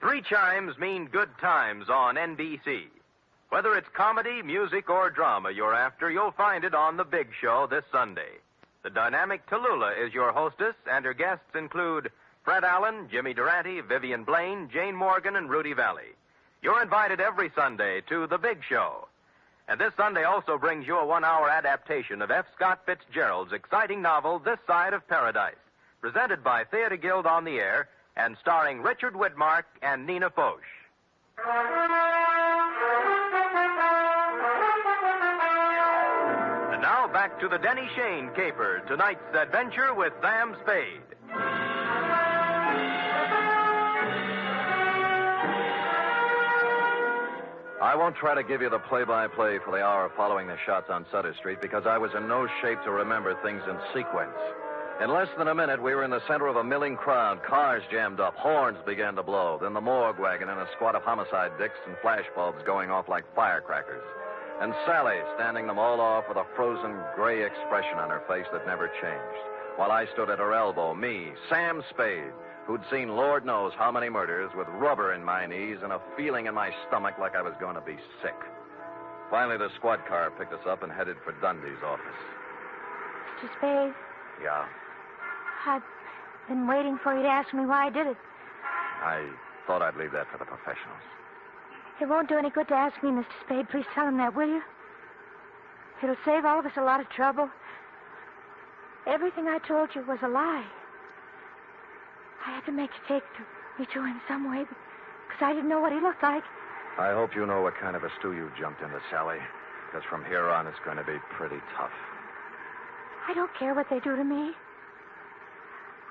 Three chimes mean good times on NBC. Whether it's comedy, music, or drama you're after, you'll find it on The Big Show this Sunday. The dynamic Tallulah is your hostess, and her guests include Fred Allen, Jimmy Durante, Vivian Blaine, Jane Morgan, and Rudy Valley. You're invited every Sunday to The Big Show. And this Sunday also brings you a 1-hour adaptation of F. Scott Fitzgerald's exciting novel, This Side of Paradise, presented by Theater Guild on the Air and starring Richard Widmark and Nina Foch. And now back to the Denny Shane Caper, tonight's adventure with Sam Spade. I won't try to give you the play-by-play for the hour following the shots on Sutter Street because I was in no shape to remember things in sequence. In less than a minute, we were in the center of a milling crowd. Cars jammed up. Horns began to blow. Then the morgue wagon and a squad of homicide dicks and flash bulbs going off like firecrackers. And Sally standing them all off with a frozen gray expression on her face that never changed. While I stood at her elbow, me, Sam Spade, who'd seen Lord knows how many murders, with rubber in my knees and a feeling in my stomach like I was going to be sick. Finally, the squad car picked us up and headed for Dundee's office. Mr. Spade, Yeah? I've been waiting for you to ask me why I did it. I thought I'd leave that for the professionals. It won't do any good to ask me, Mr. Spade. Please tell him that, will you? It'll save all of us a lot of trouble. Everything I told you was a lie. I had to make a take to me to him some way because I didn't know what he looked like. I hope you know what kind of a stew you jumped into, Sally, because from here on it's going to be pretty tough. I don't care what they do to me.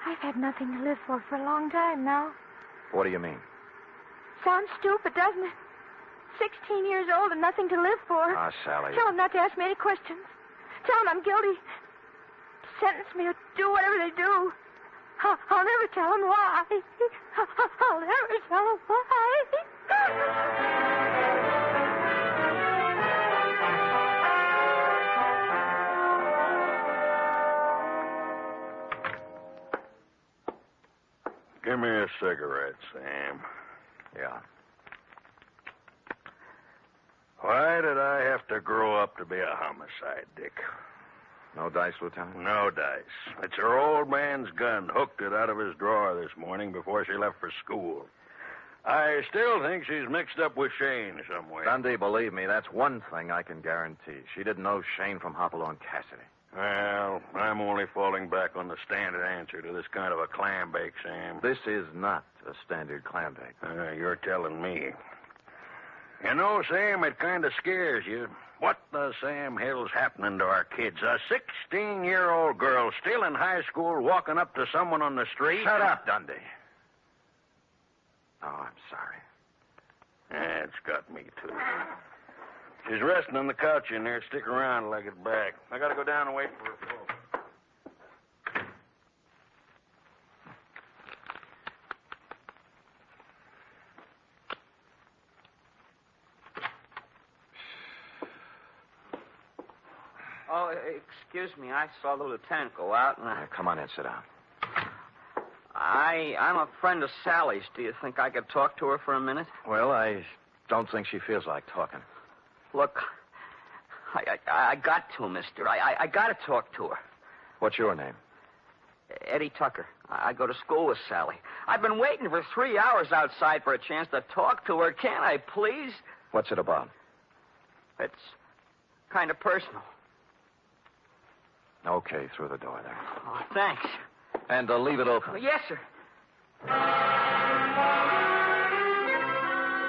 I've had nothing to live for a long time now. What do you mean? Sounds stupid, doesn't it? 16 years old and nothing to live for. Ah, Sally. Tell them not to ask me any questions. Tell them I'm guilty. Sentence me or do whatever they do. I'll never tell them why. I'll never tell them why. Give me a cigarette, Sam. Yeah. Why did I have to grow up to be a homicide, Dick? No dice, Lieutenant? No dice. It's her old man's gun. Hooked it out of his drawer this morning before she left for school. I still think she's mixed up with Shane somewhere. Dundee, believe me, that's one thing I can guarantee. She didn't know Shane from Hopalong Cassidy. Well, I'm only falling back on the standard answer to this kind of a clam bake, Sam. This is not a standard clam bake. You're telling me. You know, Sam, it kind of scares you. What the Sam hell's happening to our kids? A 16-year-old girl still in high school walking up to someone on the street? Shut up, Dundee. Oh, I'm sorry. It's got me, too. She's resting on the couch in there. Stick around till I get back. I gotta go down and wait for her folks. Oh, excuse me. I saw the lieutenant go out, and Come on in, sit down. I'm a friend of Sally's. Do you think I could talk to her for a minute? Well, I don't think she feels like talking. Look, I got to, mister. I got to talk to her. What's your name? Eddie Tucker. I go to school with Sally. I've been waiting for 3 hours outside for a chance to talk to her. Can't I, please? What's it about? It's kind of personal. Okay, through the door there. Oh, thanks. And leave it open. Yes, sir.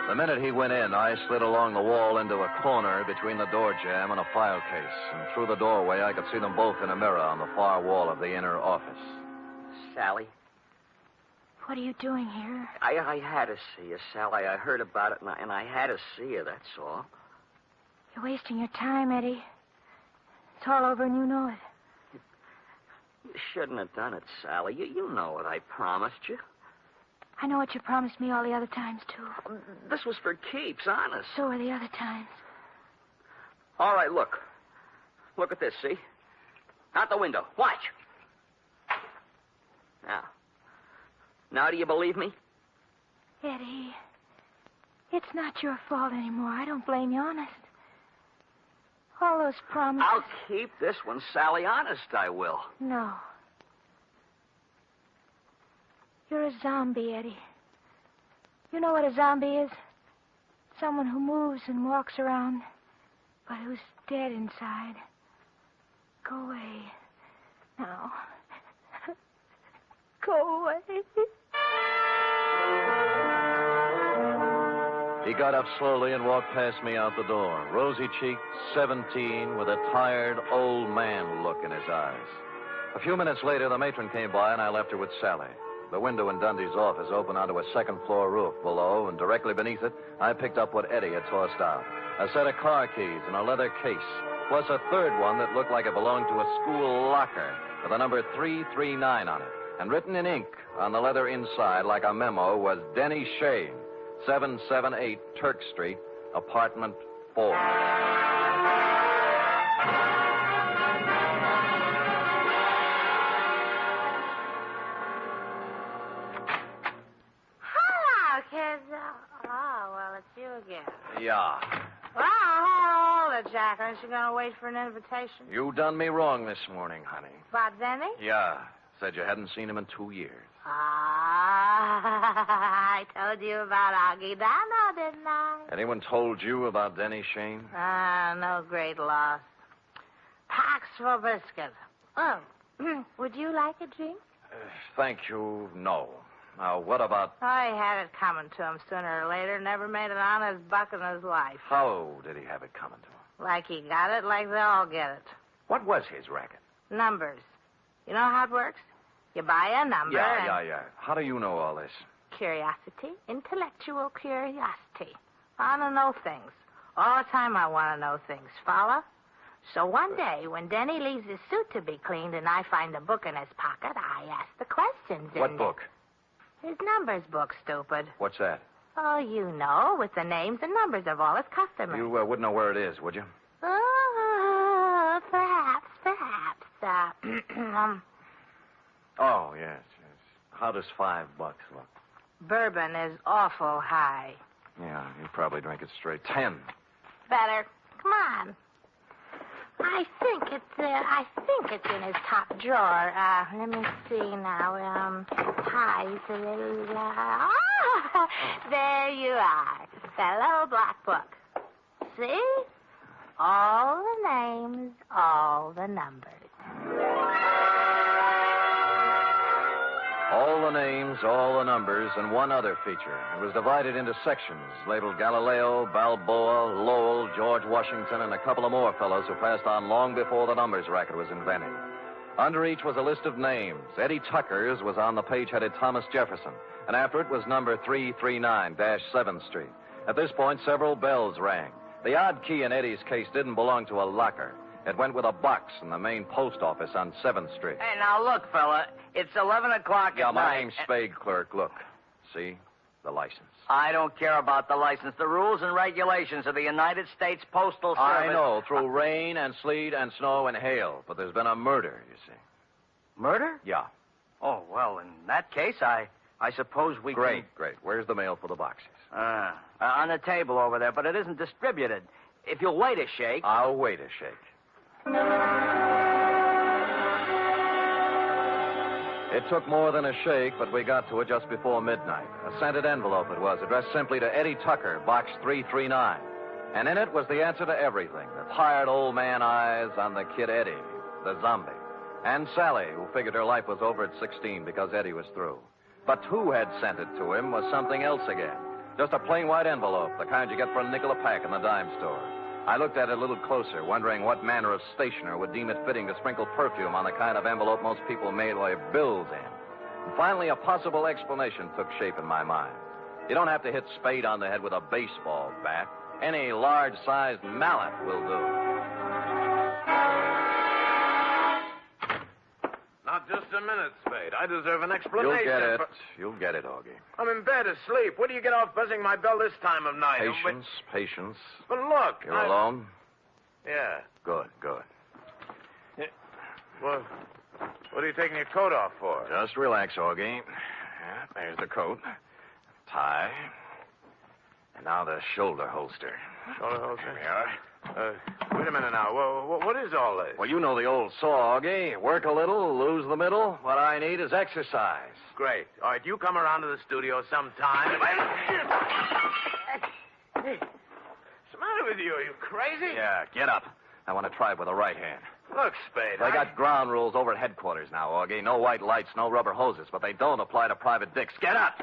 The minute he went in, I slid along the wall into a corner between the door jamb and a file case. And through the doorway, I could see them both in a mirror on the far wall of the inner office. Sally, What are you doing here? I had to see you, Sally. I heard about it, and I had to see you, that's all. You're wasting your time, Eddie. It's all over and you know it. You shouldn't have done it, Sally. You know what I promised you. I know what you promised me all the other times, too. This was for keeps, honest. So are the other times. All right, look. Look at this, see? Out the window. Watch. Now do you believe me? Eddie, it's not your fault anymore. I don't blame you, honest. All those promises... I'll keep this one, Sally. Honest, I will. No. You're a zombie, Eddie. You know what a zombie is? Someone who moves and walks around, but who's dead inside. Go away. Now. Go away. He got up slowly and walked past me out the door, rosy-cheeked, 17, with a tired, old man look in his eyes. A few minutes later, the matron came by, and I left her with Sally. The window in Dundee's office opened onto a second-floor roof below, and directly beneath it, I picked up what Eddie had tossed out. A set of car keys in a leather case, plus a third one that looked like it belonged to a school locker with the number 339 on it. And written in ink on the leather inside, like a memo, was Denny Shane, 778 Turk Street, apartment 4. Hello, kids. Oh, well, it's you again. Yeah. Well, hold it, Jack. Aren't you going to wait for an invitation? You done me wrong this morning, honey. About Denny? Yeah. Said you hadn't seen him in 2 years. I told you about Augie Dano, didn't I? Anyone told you about Denny Shane? No great loss. Pax for biscuit. Oh, would you like a drink? Thank you, no. Now, what about... I had it coming to him sooner or later. Never made an honest buck in his life. How did he have it coming to him? Like he got it, like they all get it. What was his racket? Numbers. You know how it works? You buy a number Yeah. How do you know all this? Curiosity, intellectual curiosity. I want to know things. All the time I want to know things. Follow? So one day, when Denny leaves his suit to be cleaned and I find a book in his pocket, I ask the questions in What book? His numbers book, stupid. What's that? Oh, you know, with the names and numbers of all his customers. You wouldn't know where it is, would you? Oh, perhaps. Oh, yes. How does $5 look? Bourbon is awful high. Yeah, you probably drink it straight. 10. Better. Come on. I think it's in his top drawer. Let me see now. Pies. There you are. Fellow black book. See? All the names, all the numbers. All the names, all the numbers, and one other feature. It was divided into sections, labeled Galileo, Balboa, Lowell, George Washington, and a couple of more fellows who passed on long before the numbers racket was invented. Under each was a list of names. Eddie Tucker's was on the page headed Thomas Jefferson, and after it was number 339-7th Street. At this point, several bells rang. The odd key in Eddie's case didn't belong to a locker. It went with a box in the main post office on 7th Street. Hey, now look, fella. It's 11 o'clock Yeah, at my night. name's Spade, clerk. Look. See? The license. I don't care about the license. The rules and regulations of the United States Postal Service. I know, through rain and sleet and snow and hail. But there's been a murder, you see. Murder? Yeah. Oh, well, in that case, I suppose we Great. Where's the mail for the boxes? on the table over there, but it isn't distributed. if you'll wait a shake. I'll wait a shake. It took more than a shake, but we got to it just before midnight. A scented envelope it was, addressed simply to Eddie Tucker, Box 339. And in it was the answer to everything. The tired old man eyes on the kid Eddie, the zombie. And Sally, who figured her life was over at 16 because Eddie was through. But who had sent it to him was something else again. Just a plain white envelope, the kind you get for a nickel a pack in the dime store. I looked at it a little closer, wondering what manner of stationer would deem it fitting to sprinkle perfume on the kind of envelope most people mail their bills in. And finally, a possible explanation took shape in my mind. You don't have to hit Spade on the head with a baseball bat. Any large-sized mallet will do. Not just a minute, Spade. I deserve an explanation. You'll get it, Augie. I'm in bed asleep. What do you get off buzzing my bell this time of night? Patience. But look. You're alone? Yeah. Good. Well, what are you taking your coat off for? Just relax, Augie. Yeah, there's the coat. Tie. And now the shoulder holster. Shoulder holster? There we are. Wait a minute now. What is all this? Well, you know the old saw, Augie. Work a little, lose the middle. What I need is exercise. Great. All right, you come around to the studio sometime. Hey, what's the matter with you? Are you crazy? Yeah, get up. I want to try it with the right hand. Look, Spade, They got ground rules over at headquarters now, Augie. No white lights, no rubber hoses, but they don't apply to private dicks. Get up!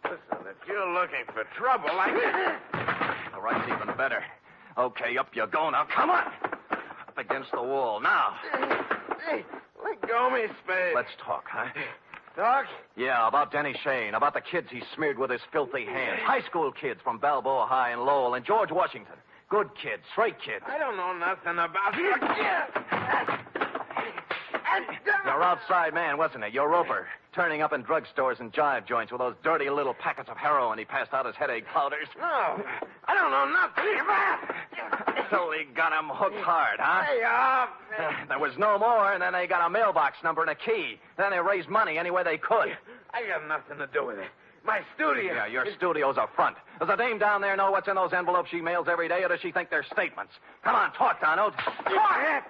Listen, if you're looking for trouble, The right's even better. Okay, up you go now. Come on! Up against the wall. Now. Hey, let go of me, Spade. Let's talk, huh? Talk? Yeah, about Denny Shane, about the kids he smeared with his filthy hands. High school kids from Balboa High and Lowell and George Washington. Good kids, straight kids. I don't know nothing about... Your outside man, wasn't it? Your roper. Turning up in drugstores and jive joints with those dirty little packets of heroin he passed out as headache powders. No, I don't know nothing. So he got him hooked hard, huh? Hey, There was no more, and then they got a mailbox number and a key. Then they raised money any way they could. I got nothing to do with it. My studio. Yeah, your studio's a front. Does the dame down there know what's in those envelopes she mails every day, or does she think they're statements? Come on, talk, Donald. Talk!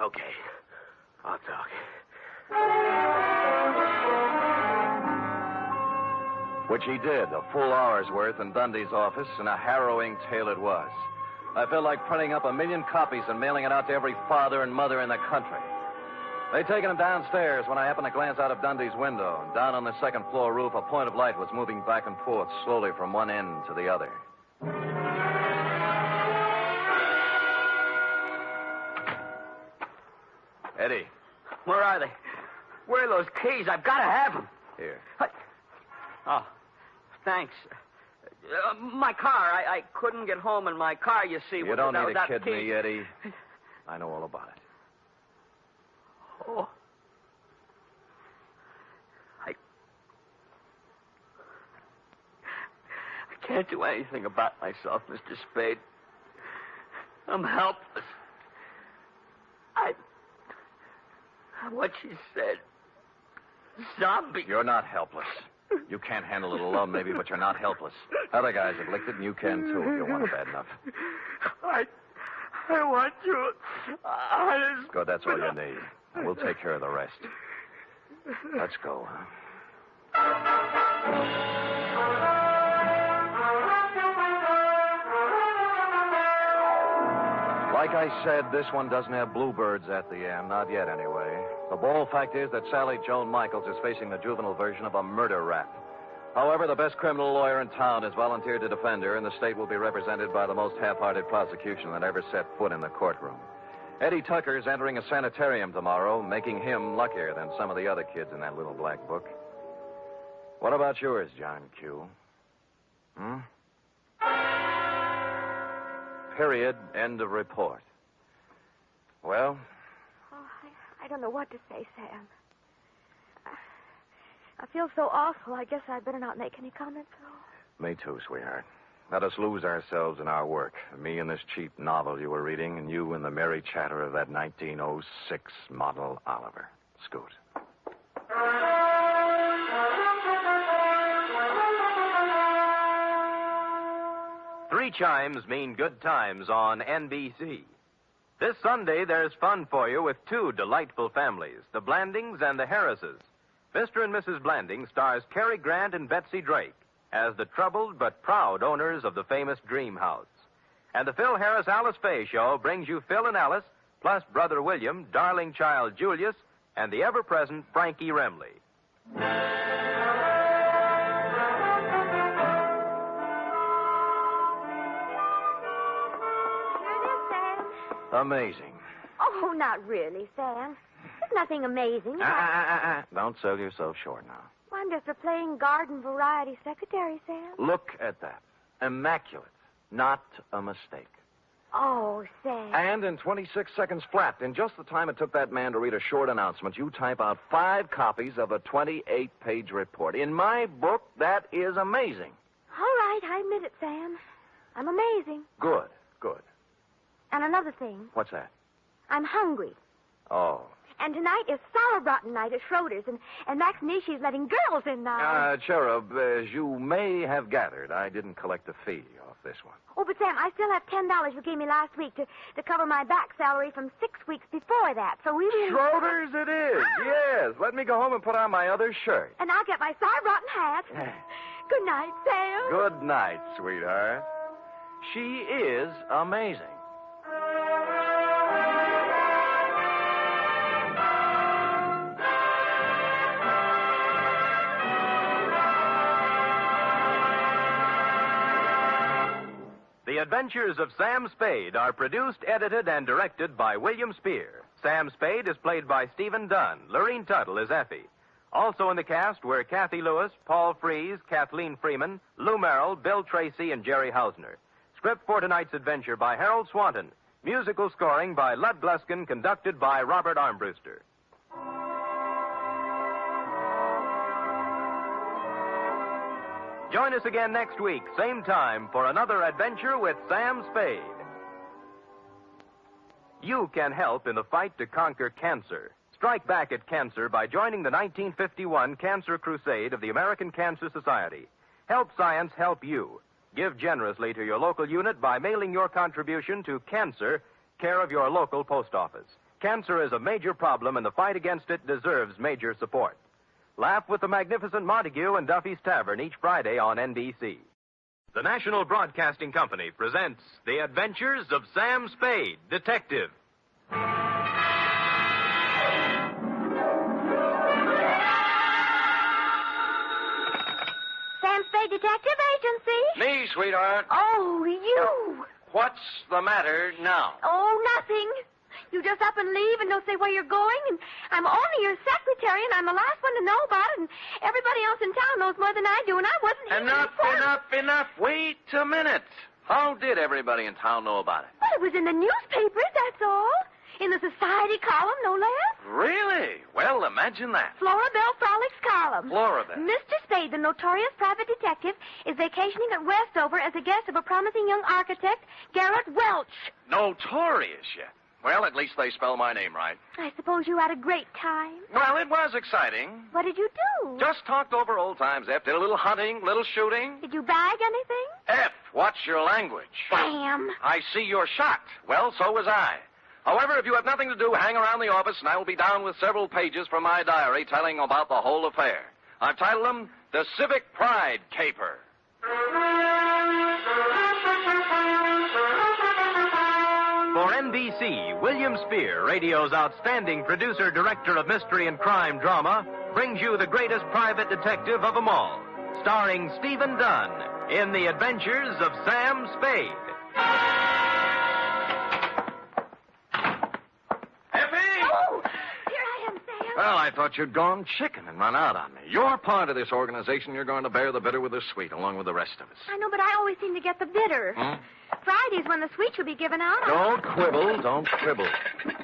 Okay, I'll talk. Which he did, a full hour's worth in Dundee's office, and a harrowing tale it was. I felt like printing up 1 million copies and mailing it out to every father and mother in the country. They'd taken him downstairs when I happened to glance out of Dundee's window. Down on the second floor roof, a point of light was moving back and forth slowly from one end to the other. Eddie. Where are they? Where are those keys? I've got to have them. Here. Oh, thanks. My car. I couldn't get home in my car, you see. You don't need to without kid keys. me, Eddie. I know all about it. Oh. I can't do anything about myself, Mr. Spade. I'm helpless. What she said. Zombie. You're not helpless. You can't handle it alone, maybe, but you're not helpless. Other guys have licked it, and you can, too, if you want it bad enough. I want you. Good, that's all you need. And we'll take care of the rest. Let's go, huh? Like I said, this one doesn't have bluebirds at the end. Not yet, anyway. The bold fact is that Sally Joan Michaels is facing the juvenile version of a murder rap. However, the best criminal lawyer in town has volunteered to defend her, and the state will be represented by the most half-hearted prosecution that ever set foot in the courtroom. Eddie Tucker's entering a sanitarium tomorrow, making him luckier than some of the other kids in that little black book. What about yours, John Q? Period. End of report. Well? Oh, I don't know what to say, Sam. I feel so awful. I guess I better not make any comments at all. Me too, sweetheart. Let us lose ourselves in our work. Me in this cheap novel you were reading, and you in the merry chatter of that 1906 model Oliver. Scoot. 3 chimes mean good times on NBC. This Sunday, there's fun for you with 2 delightful families, the Blandings and the Harrises. Mr. and Mrs. Blanding stars Cary Grant and Betsy Drake as the troubled but proud owners of the famous Dream House. And the Phil Harris Alice Faye Show brings you Phil and Alice, plus Brother William, darling child Julius, and the ever-present Frankie Remley. Amazing. Oh, not really, Sam. There's nothing amazing. Don't sell yourself short now. Well, I'm just a plain garden variety secretary, Sam. Look at that. Immaculate. Not a mistake. Oh, Sam. And in 26 seconds flat, in just the time it took that man to read a short announcement, you type out 5 copies of a 28-page report. In my book, that is amazing. All right, I admit it, Sam. I'm amazing. Good. And another thing. What's that? I'm hungry. Oh. And tonight is sauerbraten night at Schroeder's, and Max Nishi's letting girls in now. Cherub, as you may have gathered, I didn't collect a fee off this one. Oh, but Sam, I still have $10 you gave me last week to cover my back salary from 6 weeks before that, so we really... Schroeder's it is, yes. Let me go home and put on my other shirt. And I'll get my sauerbraten hat. Good night, Sam. Good night, sweetheart. She is amazing. The Adventures of Sam Spade are produced, edited, and directed by William Spear. Sam Spade is played by Stephen Dunn. Lorene Tuttle is Effie. Also in the cast were Kathy Lewis, Paul Frees, Kathleen Freeman, Lou Merrill, Bill Tracy, and Jerry Hausner. Script for tonight's adventure by Harold Swanton. Musical scoring by Lud Gluskin, conducted by Robert Armbruster. Join us again next week, same time, for another adventure with Sam Spade. You can help in the fight to conquer cancer. Strike back at cancer by joining the 1951 Cancer Crusade of the American Cancer Society. Help science help you. Give generously to your local unit by mailing your contribution to Cancer, care of your local post office. Cancer is a major problem, and the fight against it deserves major support. Laugh with the magnificent Montague and Duffy's Tavern each Friday on NBC. The National Broadcasting Company presents The Adventures of Sam Spade, Detective. Sam Spade Detective Agency. Me, sweetheart. Oh, you. What's the matter now? Oh, nothing. You just up and leave and don't say where you're going, and I'm only your secretary, and I'm the last one to know about it, and everybody else in town knows more than I do, and I wasn't even Enough. Wait a minute. How did everybody in town know about it? Well, it was in the newspapers, that's all. In the society column, no less. Really? Well, imagine that. Florabelle Frolics column. Florabelle. Mr. Spade, the notorious private detective, is vacationing at Westover as a guest of a promising young architect, Garrett Welch. Notorious yet? Well, at least they spell my name right. I suppose you had a great time. Well, it was exciting. What did you do? Just talked over old times, F. Did a little hunting, little shooting. Did you bag anything? F, watch your language. Sam. I see you're shocked. Well, so was I. However, if you have nothing to do, hang around the office, and I will be down with several pages from my diary telling about the whole affair. I've titled them The Civic Pride Caper. For NBC, William Spear, radio's outstanding producer-director of mystery and crime drama, brings you the greatest private detective of them all, starring Stephen Dunn in The Adventures of Sam Spade. Well, I thought you'd gone chicken and run out on me. You're part of this organization. You're going to bear the bitter with the sweet, along with the rest of us. I know, but I always seem to get the bitter. Friday's when the sweets will be given out. Don't quibble.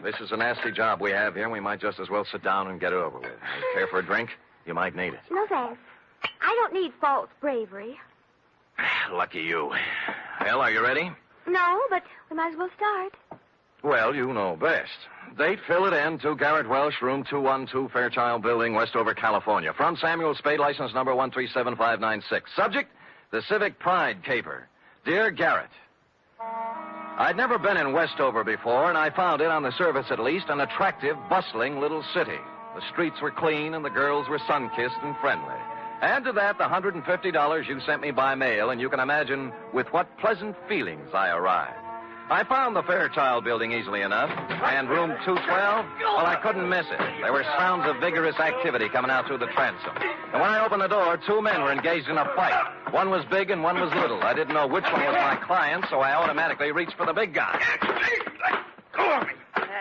This is a nasty job we have here, and we might just as well sit down and get it over with. You care for a drink? You might need it. No, thanks. I don't need false bravery. Lucky you. Well, are you ready? No, but we might as well start. Well, you know best. Date, fill it in to Garrett Welsh, room 212, Fairchild Building, Westover, California. From Samuel Spade, license number 1375596. Subject, the Civic Pride Caper. Dear Garrett, I'd never been in Westover before, and I found it, on the surface at least, an attractive, bustling little city. The streets were clean, and the girls were sun-kissed and friendly. Add to that the $150 you sent me by mail, and you can imagine with what pleasant feelings I arrived. I found the Fairchild Building easily enough, and room 212, well, I couldn't miss it. There were sounds of vigorous activity coming out through the transom. And when I opened the door, two men were engaged in a fight. One was big and one was little. I didn't know which one was my client, so I automatically reached for the big guy. Go on me.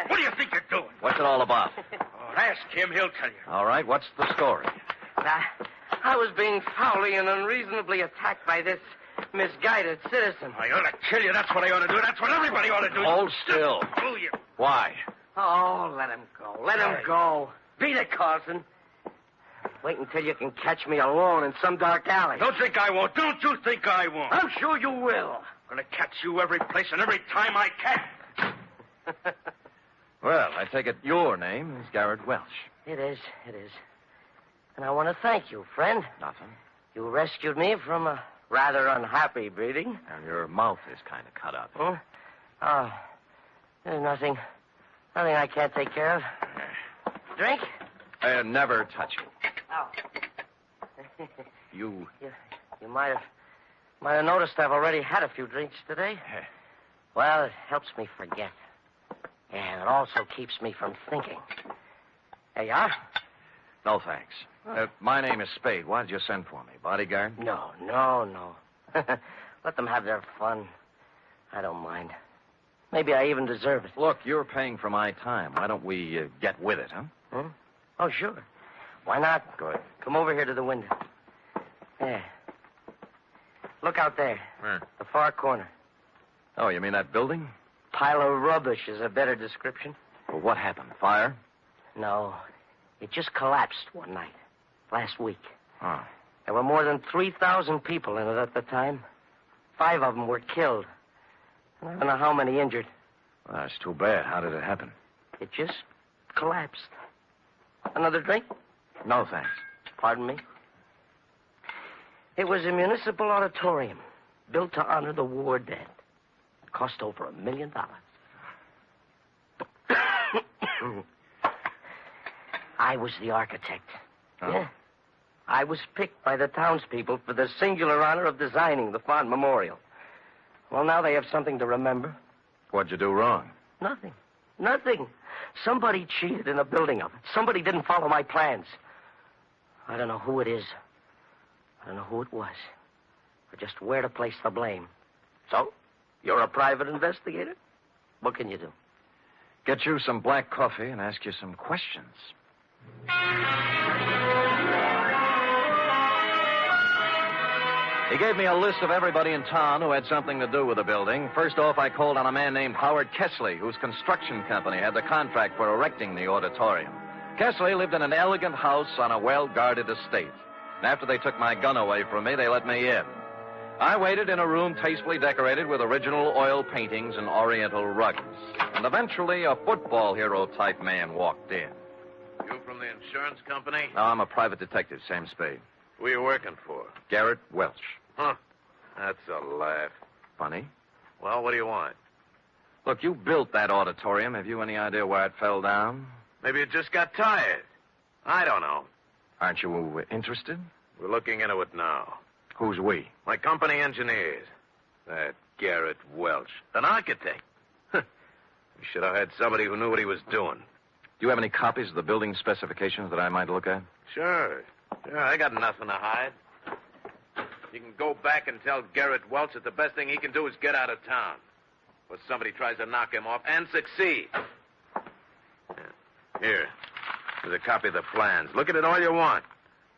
What do you think you're doing? What's it all about? Ask him. He'll tell you. All right, what's the story? I was being foully and unreasonably attacked by this misguided citizen. I ought to kill you. That's what I ought to do. That's what everybody ought to do. Hold still. Oh, you. Why? Oh, let him go. Let him go. Beat it, Carson. Wait until you can catch me alone in some dark alley. Don't think I won't. Don't you think I won't. I'm sure you will. I'm going to catch you every place and every time I can. Well, I take it your name is Garrett Welsh. It is. And I want to thank you, friend. Nothing. You rescued me from a rather unhappy breeding. And your mouth is kind of cut up. Huh? Oh, there's nothing I can't take care of. Drink? Never touch it. Oh. You might have noticed I've already had a few drinks today. Well, it helps me forget. And it also keeps me from thinking. There you are. No, thanks. My name is Spade. Why did you send for me? Bodyguard? No. Let them have their fun. I don't mind. Maybe I even deserve it. Look, you're paying for my time. Why don't we get with it, huh? Oh, sure. Why not? Good. Come over here to the window. There. Look out there. Where? The far corner. Oh, you mean that building? Pile of rubbish is a better description. Well, what happened? Fire? No. It just collapsed one night. Last week. Oh. There were more than 3,000 people in it at the time. 5 of them were killed. I don't know how many injured. Well, that's too bad. How did it happen? It just collapsed. Another drink? No, thanks. Pardon me? It was a municipal auditorium built to honor the war dead. It cost over $1 million. I was the architect. Oh. Yeah. I was picked by the townspeople for the singular honor of designing the fond memorial. Well, now they have something to remember. What'd you do wrong? Nothing. Somebody cheated in the building of it. Somebody didn't follow my plans. I don't know who it is. I don't know who it was. Or just where to place the blame. So, you're a private investigator? What can you do? Get you some black coffee and ask you some questions. He gave me a list of everybody in town who had something to do with the building. First off, I called on a man named Howard Kessley, whose construction company had the contract for erecting the auditorium. Kessley lived in an elegant house on a well-guarded estate. And after they took my gun away from me, they let me in. I waited in a room tastefully decorated with original oil paintings and oriental rugs. And eventually, a football hero-type man walked in. You from the insurance company? No, I'm a private detective, Sam Spade. Who are you working for? Garrett Welsh. Huh. That's a laugh. Funny? Well, what do you want? Look, you built that auditorium. Have you any idea why it fell down? Maybe you just got tired. I don't know. Aren't you interested? We're looking into it now. Who's we? My company engineers. That Garrett Welsh. An architect. We should have had somebody who knew what he was doing. Do you have any copies of the building specifications that I might look at? Sure, I got nothing to hide. You can go back and tell Garrett Welch that the best thing he can do is get out of town. Or somebody tries to knock him off and succeed. Here's a copy of the plans. Look at it all you want.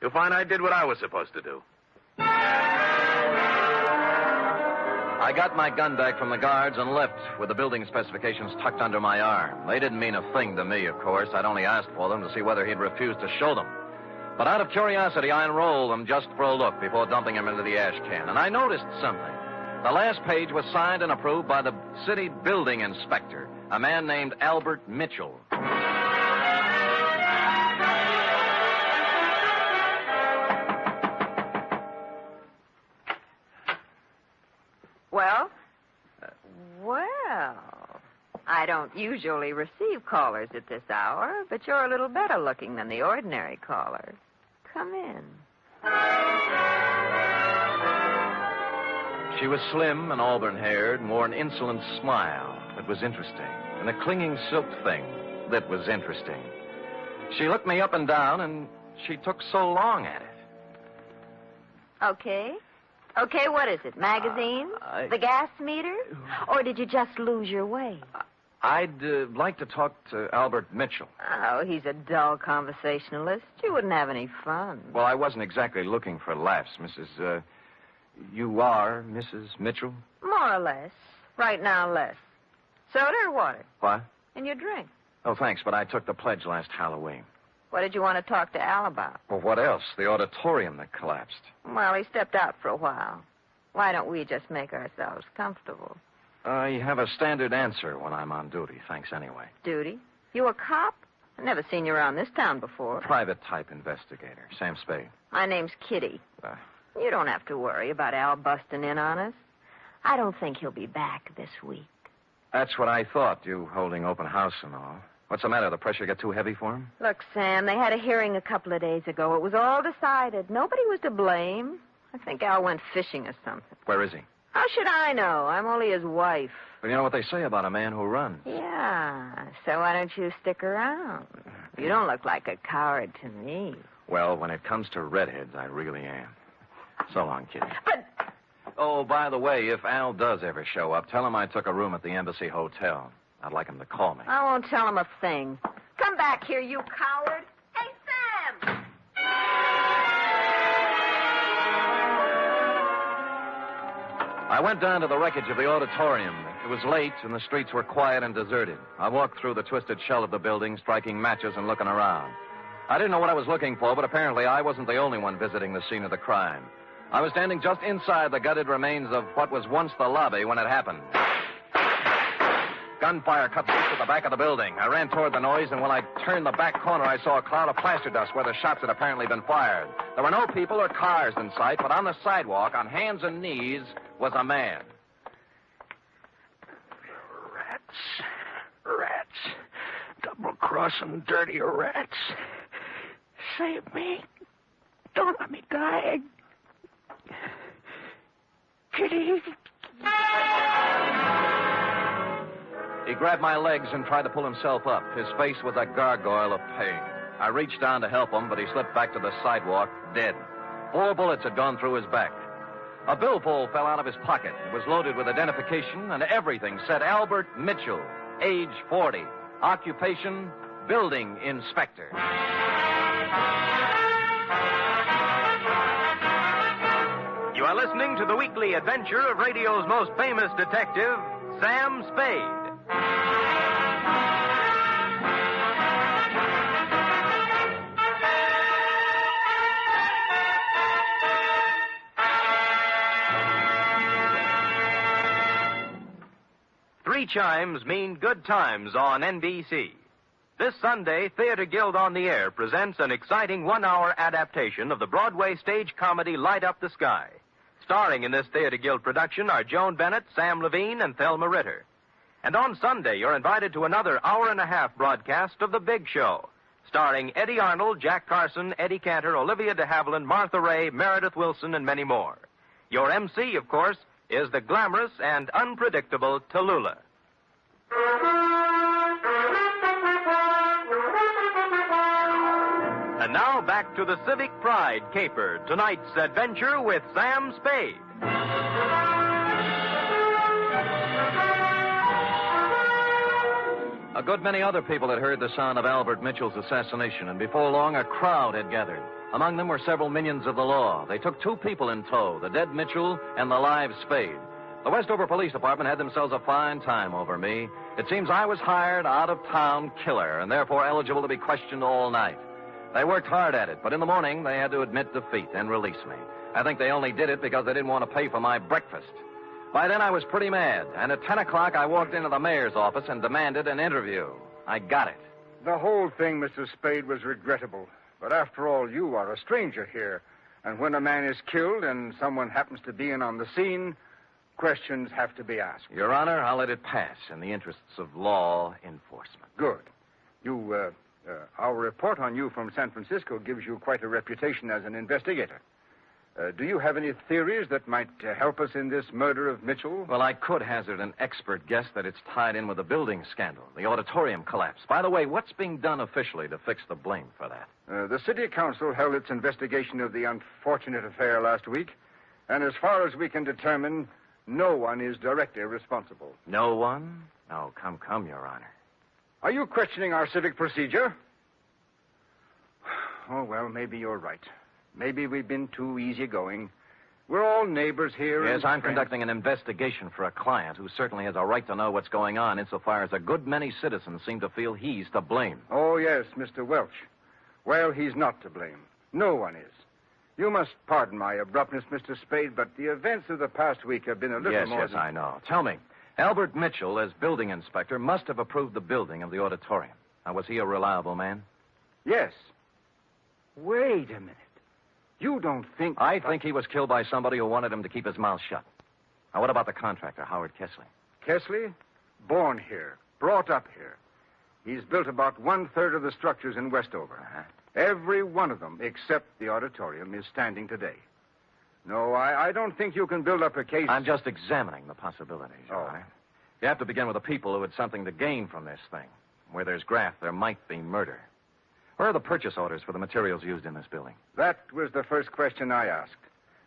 You'll find I did what I was supposed to do. I got my gun back from the guards and left with the building specifications tucked under my arm. They didn't mean a thing to me, of course. I'd only asked for them to see whether he'd refuse to show them. But out of curiosity, I unrolled them just for a look before dumping them into the ash can. And I noticed something. The last page was signed and approved by the city building inspector, a man named Albert Mitchell. Well? I don't usually receive callers at this hour, but you're a little better looking than the ordinary caller. Come in. She was slim and auburn-haired and wore an insolent smile that was interesting, and a clinging silk thing that was interesting. She looked me up and down, and she took so long at it. Okay, what is it? Magazine? The gas meter? Or did you just lose your way? I'd like to talk to Albert Mitchell. Oh, he's a dull conversationalist. You wouldn't have any fun. Well, I wasn't exactly looking for laughs, Mrs. You are Mrs. Mitchell? More or less. Right now, less. Soda or water? What? And your drink. Oh, thanks, but I took the pledge last Halloween. What did you want to talk to Al about? Well, what else? The auditorium that collapsed. Well, he stepped out for a while. Why don't we just make ourselves comfortable? I have a standard answer when I'm on duty. Thanks anyway. Duty? You a cop? I've never seen you around this town before. Private type investigator. Sam Spade. My name's Kitty. You don't have to worry about Al busting in on us. I don't think he'll be back this week. That's what I thought, you holding open house and all. What's the matter? The pressure get too heavy for him? Look, Sam, they had a hearing a couple of days ago. It was all decided. Nobody was to blame. I think Al went fishing or something. Where is he? How should I know? I'm only his wife. Well, you know what they say about a man who runs. Yeah, so why don't you stick around? You don't look like a coward to me. Well, when it comes to redheads, I really am. So long, Kitty. But... Oh, by the way, if Al does ever show up, tell him I took a room at the Embassy Hotel. I'd like him to call me. I won't tell him a thing. Come back here, you coward. Hey, Sam! I went down to the wreckage of the auditorium. It was late, and the streets were quiet and deserted. I walked through the twisted shell of the building, striking matches and looking around. I didn't know what I was looking for, but apparently I wasn't the only one visiting the scene of the crime. I was standing just inside the gutted remains of what was once the lobby when it happened. Gunfire cut loose at the back of the building. I ran toward the noise, and when I turned the back corner, I saw a cloud of plaster dust where the shots had apparently been fired. There were no people or cars in sight, but on the sidewalk, on hands and knees, was a man. Rats. Double-crossing dirty rats. Save me. Don't let me die. Kitty. He grabbed my legs and tried to pull himself up. His face was a gargoyle of pain. I reached down to help him, but he slipped back to the sidewalk, dead. 4 bullets had gone through his back. A billfold fell out of his pocket. It was loaded with identification, and everything said Albert Mitchell, age 40, occupation, building inspector. You are listening to the weekly adventure of radio's most famous detective, Sam Spade. Three chimes mean good times on NBC. This Sunday, Theater Guild on the Air presents an exciting 1-hour adaptation of the Broadway stage comedy Light Up the Sky. Starring in this Theater Guild production are Joan Bennett, Sam Levine, and Thelma Ritter. And on Sunday, you're invited to another hour-and-a-half broadcast of The Big Show, starring Eddie Arnold, Jack Carson, Eddie Cantor, Olivia de Havilland, Martha Ray, Meredith Wilson, and many more. Your MC, of course, is the glamorous and unpredictable Tallulah. And now back to the Civic Pride Caper, tonight's adventure with Sam Spade. A good many other people had heard the sound of Albert Mitchell's assassination, and before long a crowd had gathered. Among them were several minions of the law. They took 2 people in tow, the dead Mitchell and the live Spade. The Westover Police Department had themselves a fine time over me. It seems I was hired out-of-town killer and therefore eligible to be questioned all night. They worked hard at it, but in the morning they had to admit defeat and release me. I think they only did it because they didn't want to pay for my breakfast. By then I was pretty mad, and at 10 o'clock I walked into the mayor's office and demanded an interview. I got it. The whole thing, Mr. Spade, was regrettable. But after all, you are a stranger here. And when a man is killed and someone happens to be in on the scene, questions have to be asked. Your Honor, I'll let it pass in the interests of law enforcement. Good. Our report on you from San Francisco gives you quite a reputation as an investigator. Do you have any theories that might help us in this murder of Mitchell? Well, I could hazard an expert guess that it's tied in with the building scandal, the auditorium collapse. By the way, what's being done officially to fix the blame for that? The city council held its investigation of the unfortunate affair last week, and as far as we can determine, no one is directly responsible. No one? Oh, come, Your Honor. Are you questioning our civic procedure? Oh, well, maybe you're right. Maybe we've been too easygoing. We're all neighbors here. Yes, I'm conducting an investigation for a client who certainly has a right to know what's going on insofar as a good many citizens seem to feel he's to blame. Oh, yes, Mr. Welch. Well, he's not to blame. No one is. You must pardon my abruptness, Mr. Spade, but the events of the past week have been a little more Yes, I know. Tell me, Albert Mitchell, as building inspector, must have approved the building of the auditorium. Now, was he a reliable man? Yes. Wait a minute. You don't think... I think he was killed by somebody who wanted him to keep his mouth shut. Now, what about the contractor, Howard Kesley? Kesley? Born here. Brought up here. He's built about 1/3 of the structures in Westover. Every one of them, except the auditorium, is standing today. No, I don't think you can build up a case... I'm just examining the possibilities, all right? You have to begin with the people who had something to gain from this thing. Where there's graft, there might be murder. Where are the purchase orders for the materials used in this building? That was the first question I asked.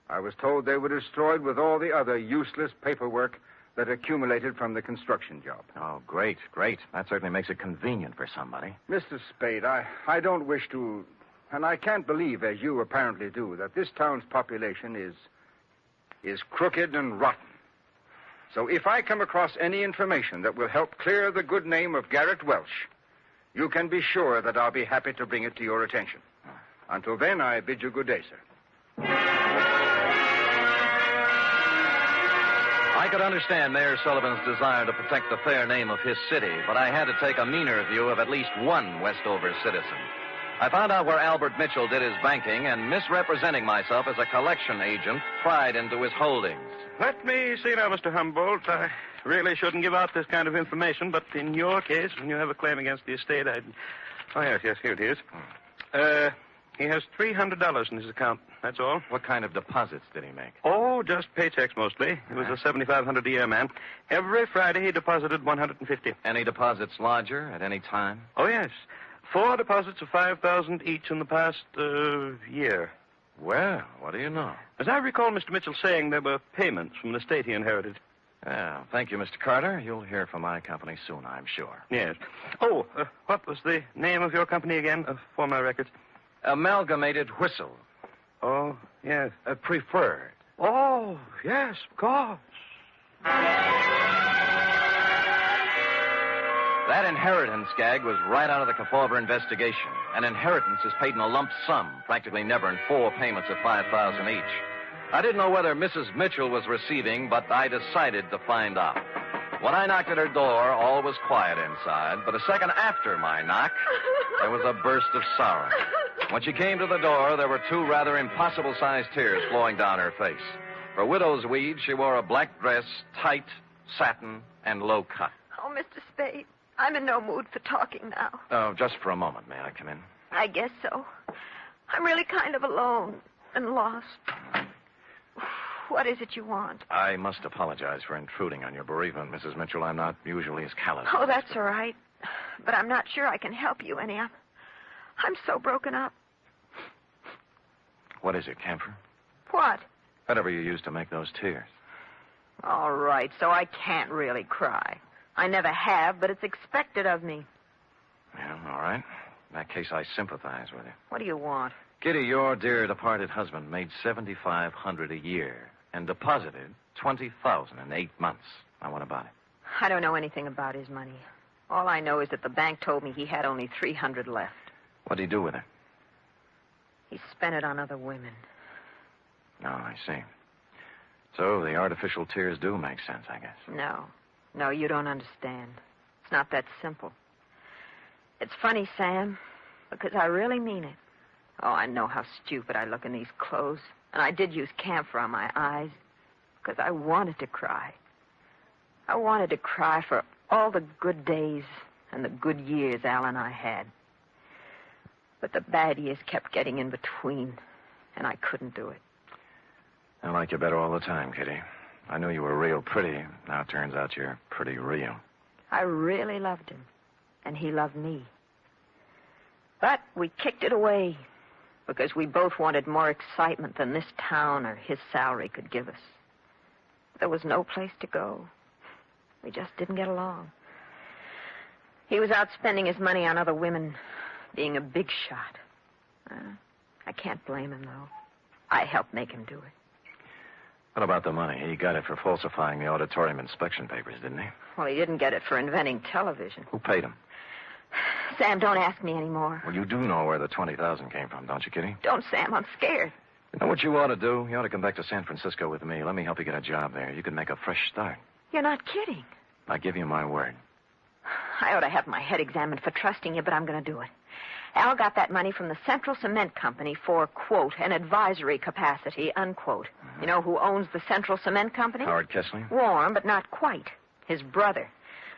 I was told they were destroyed with all the other useless paperwork that accumulated from the construction job. Oh, great. That certainly makes it convenient for somebody. Mr. Spade, I don't wish to, and I can't believe, as you apparently do, that this town's population is crooked and rotten. So if I come across any information that will help clear the good name of Garrett Welch, you can be sure that I'll be happy to bring it to your attention. Until then, I bid you good day, sir. I could understand Mayor Sullivan's desire to protect the fair name of his city, but I had to take a meaner view of at least one Westover citizen. I found out where Albert Mitchell did his banking, and misrepresenting myself as a collection agent, pried into his holdings. Let me see now, Mr. Humboldt. I really shouldn't give out this kind of information, but in your case, when you have a claim against the estate, I'd... Oh, yes, here it is. He has $300 in his account, that's all. What kind of deposits did he make? Oh, just paychecks mostly. He was a $7,500 a year man. Every Friday he deposited $150. Any deposits larger at any time? Oh, yes. 4 deposits of $5,000 each in the past year. Well, what do you know? As I recall Mr. Mitchell saying there were payments from the estate he inherited. Yeah, thank you, Mr. Carter. You'll hear from my company soon, I'm sure. Yes. Oh, what was the name of your company again, for my records? Amalgamated Whistle. Oh, yes. Preferred. Oh, yes, of course. That inheritance gag was right out of the Kefauver investigation. An inheritance is paid in a lump sum, practically never in 4 payments of $5,000 each. I didn't know whether Mrs. Mitchell was receiving, but I decided to find out. When I knocked at her door, all was quiet inside, but a second after my knock, there was a burst of sorrow. When she came to the door, there were 2 rather impossible-sized tears flowing down her face. For widow's weed, she wore a black dress, tight, satin, and low cut. Oh, Mr. Spade, I'm in no mood for talking now. Oh, just for a moment. May I come in? I guess so. I'm really kind of alone and lost. What is it you want? I must apologize for intruding on your bereavement, Mrs. Mitchell. I'm not usually as callous. Oh, that's all right. But I'm not sure I can help you any. I'm so broken up. What is it, camphor? What? Whatever you used to make those tears. All right, so I can't really cry. I never have, but it's expected of me. Yeah, all right. In that case, I sympathize with you. What do you want? Kitty, your dear departed husband made $7,500 a year and deposited $20,000 in 8 months. Now, what about it? I don't know anything about his money. All I know is that the bank told me he had only $300 left. What'd he do with it? He spent it on other women. Oh, I see. So the artificial tears do make sense, I guess. No, you don't understand. It's not that simple. It's funny, Sam, because I really mean it. Oh, I know how stupid I look in these clothes. And I did use camphor on my eyes because I wanted to cry. I wanted to cry for all the good days and the good years Al and I had. But the bad years kept getting in between, and I couldn't do it. I like you better all the time, Kitty. I knew you were real pretty. Now it turns out you're pretty real. I really loved him, and he loved me. But we kicked it away because we both wanted more excitement than this town or his salary could give us. There was no place to go. We just didn't get along. He was out spending his money on other women, being a big shot. I can't blame him, though. I helped make him do it. What about the money? He got it for falsifying the auditorium inspection papers, didn't he? Well, he didn't get it for inventing television. Who paid him? Sam, don't ask me anymore. Well, you do know where the $20,000 came from, don't you, Kitty? Don't, Sam. I'm scared. You know what you ought to do? You ought to come back to San Francisco with me. Let me help you get a job there. You can make a fresh start. You're not kidding. I give you my word. I ought to have my head examined for trusting you, but I'm going to do it. Al got that money from the Central Cement Company for, quote, an advisory capacity, unquote. You know who owns the Central Cement Company? Howard Kessley? Warm, but not quite. His brother.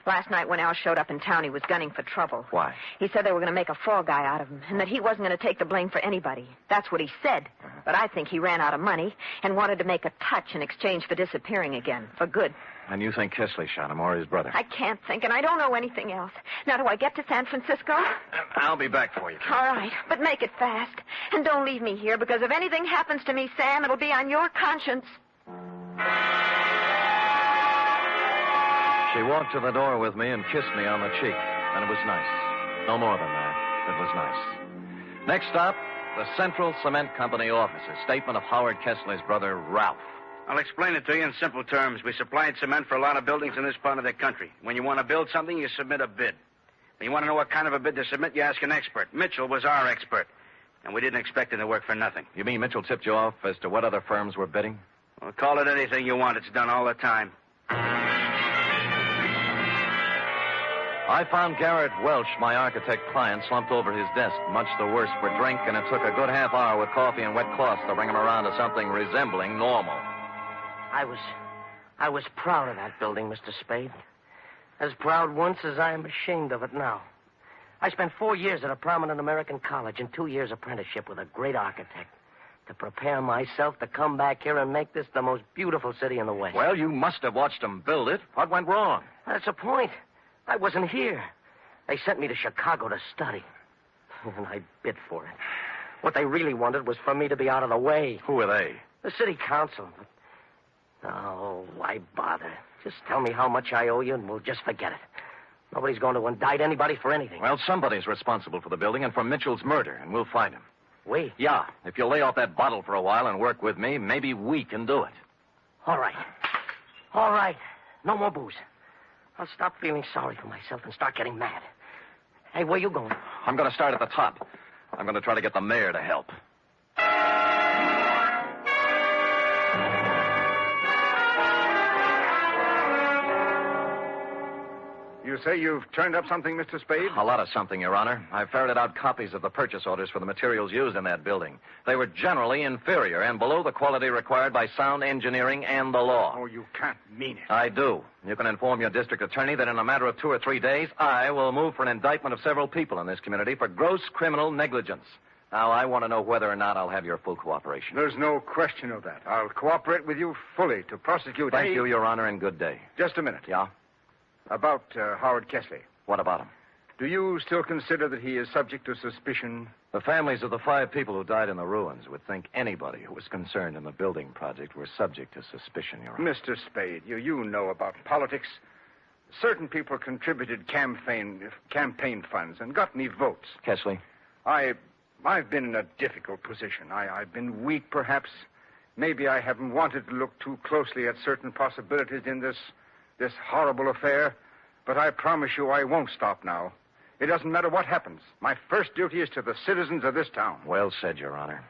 Last night when Al showed up in town, he was gunning for trouble. Why? He said they were going to make a fall guy out of him, and that he wasn't going to take the blame for anybody. That's what he said. But I think he ran out of money and wanted to make a touch in exchange for disappearing again, for good. And you think Kessley shot him or his brother? I can't think, and I don't know anything else. Now, do I get to San Francisco? I'll be back for you. All right, but make it fast. And don't leave me here, because if anything happens to me, Sam, it'll be on your conscience. She walked to the door with me and kissed me on the cheek, and it was nice. No more than that. It was nice. Next stop, the Central Cement Company offices. Statement of Howard Kessley's brother, Ralph. I'll explain it to you in simple terms. We supplied cement for a lot of buildings in this part of the country. When you want to build something, you submit a bid. When you want to know what kind of a bid to submit, you ask an expert. Mitchell was our expert, and we didn't expect him to work for nothing. You mean Mitchell tipped you off as to what other firms were bidding? Well, call it anything you want. It's done all the time. I found Garrett Welch, my architect client, slumped over his desk, much the worse for drink, and it took a good half hour with coffee and wet cloths to bring him around to something resembling normal. I was proud of that building, Mr. Spade. As proud once as I am ashamed of it now. I spent 4 years at a prominent American college and 2 years apprenticeship with a great architect to prepare myself to come back here and make this the most beautiful city in the West. Well, you must have watched them build it. What went wrong? That's the point. I wasn't here. They sent me to Chicago to study. And I bid for it. What they really wanted was for me to be out of the way. Who are they? The city council. Oh, why bother? Just tell me how much I owe you, and we'll just forget it. Nobody's going to indict anybody for anything. Well, somebody's responsible for the building and for Mitchell's murder, and we'll find him. We? Yeah. If you'll lay off that bottle for a while and work with me, maybe we can do it. All right. All right. No more booze. I'll stop feeling sorry for myself and start getting mad. Hey, where you going? I'm going to start at the top. I'm going to try to get the mayor to help. You say you've turned up something, Mr. Spade? A lot of something, Your Honor. I ferreted out copies of the purchase orders for the materials used in that building. They were generally inferior and below the quality required by sound engineering and the law. Oh, you can't mean it. I do. You can inform your district attorney that in a matter of 2 or 3 days, I will move for an indictment of several people in this community for gross criminal negligence. Now, I want to know whether or not I'll have your full cooperation. There's no question of that. I'll cooperate with you fully to prosecute Thank you, Your Honor, and good day. Just a minute. Yeah? About Howard Kessley. What about him? Do you still consider that he is subject to suspicion? The families of the 5 people who died in the ruins would think anybody who was concerned in the building project were subject to suspicion, Your Honor. Mr. Spade, you know about politics. Certain people contributed campaign funds and got me votes. Kessley? I've been in a difficult position. I've been weak, perhaps. Maybe I haven't wanted to look too closely at certain possibilities in this horrible affair, but I promise you I won't stop now. It doesn't matter what happens. My first duty is to the citizens of this town. Well said, Your Honor.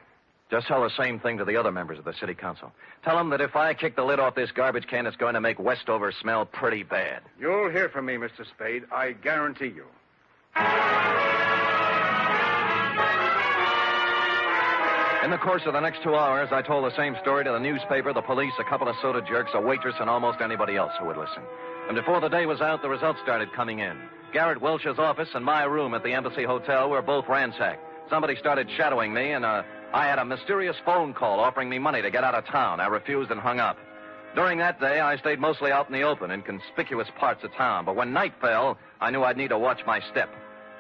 Just tell the same thing to the other members of the city council. Tell them that if I kick the lid off this garbage can, it's going to make Westover smell pretty bad. You'll hear from me, Mr. Spade. I guarantee you. In the course of the next 2 hours, I told the same story to the newspaper, the police, a couple of soda jerks, a waitress, and almost anybody else who would listen. And before the day was out, the results started coming in. Garrett Welch's office and my room at the Embassy Hotel were both ransacked. Somebody started shadowing me, and I had a mysterious phone call offering me money to get out of town. I refused and hung up. During that day, I stayed mostly out in the open, in conspicuous parts of town. But when night fell, I knew I'd need to watch my step.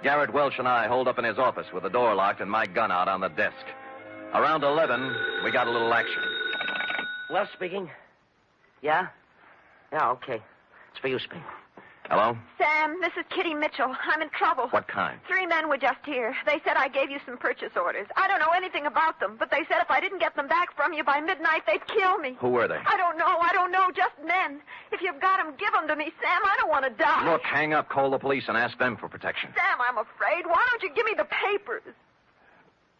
Garrett Welch and I holed up in his office with the door locked and my gun out on the desk. Around 11, we got a little action. Well, speaking. Yeah? Yeah, okay. It's for you, Spade. Hello? Sam, this is Kitty Mitchell. I'm in trouble. What kind? 3 men were just here. They said I gave you some purchase orders. I don't know anything about them, but they said if I didn't get them back from you by midnight, they'd kill me. Who were they? I don't know. Just men. If you've got them, give them to me, Sam. I don't want to die. Look, hang up, call the police, and ask them for protection. Sam, I'm afraid. Why don't you give me the papers?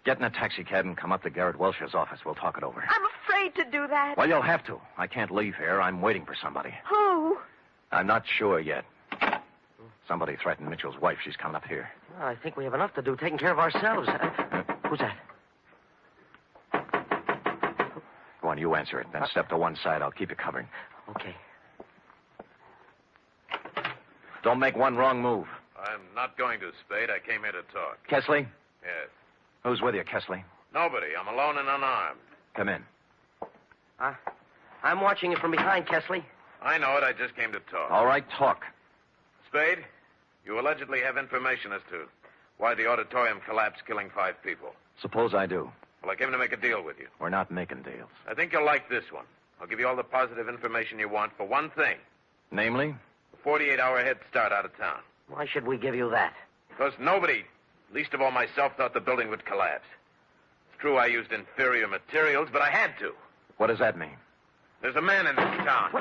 Get in a taxi cab and come up to Garrett Welch's office. We'll talk it over. I'm afraid to do that. Well, you'll have to. I can't leave here. I'm waiting for somebody. Who? I'm not sure yet. Somebody threatened Mitchell's wife. She's coming up here. Well, I think we have enough to do taking care of ourselves. Who's that? Go on, you answer it. Then step to one side. I'll keep you covered. Okay. Don't make one wrong move. I'm not going to, Spade. I came here to talk. Kesley? Yes. Who's with you, Kesley? Nobody. I'm alone and unarmed. Come in. I'm watching you from behind, Kesley. I know it. I just came to talk. All right, talk. Spade, you allegedly have information as to why the auditorium collapsed, killing 5 people. Suppose I do. Well, I came to make a deal with you. We're not making deals. I think you'll like this one. I'll give you all the positive information you want for one thing. Namely? A 48-hour head start out of town. Why should we give you that? Because nobody, least of all myself, thought the building would collapse. It's true I used inferior materials, but I had to. What does that mean? There's a man in this town.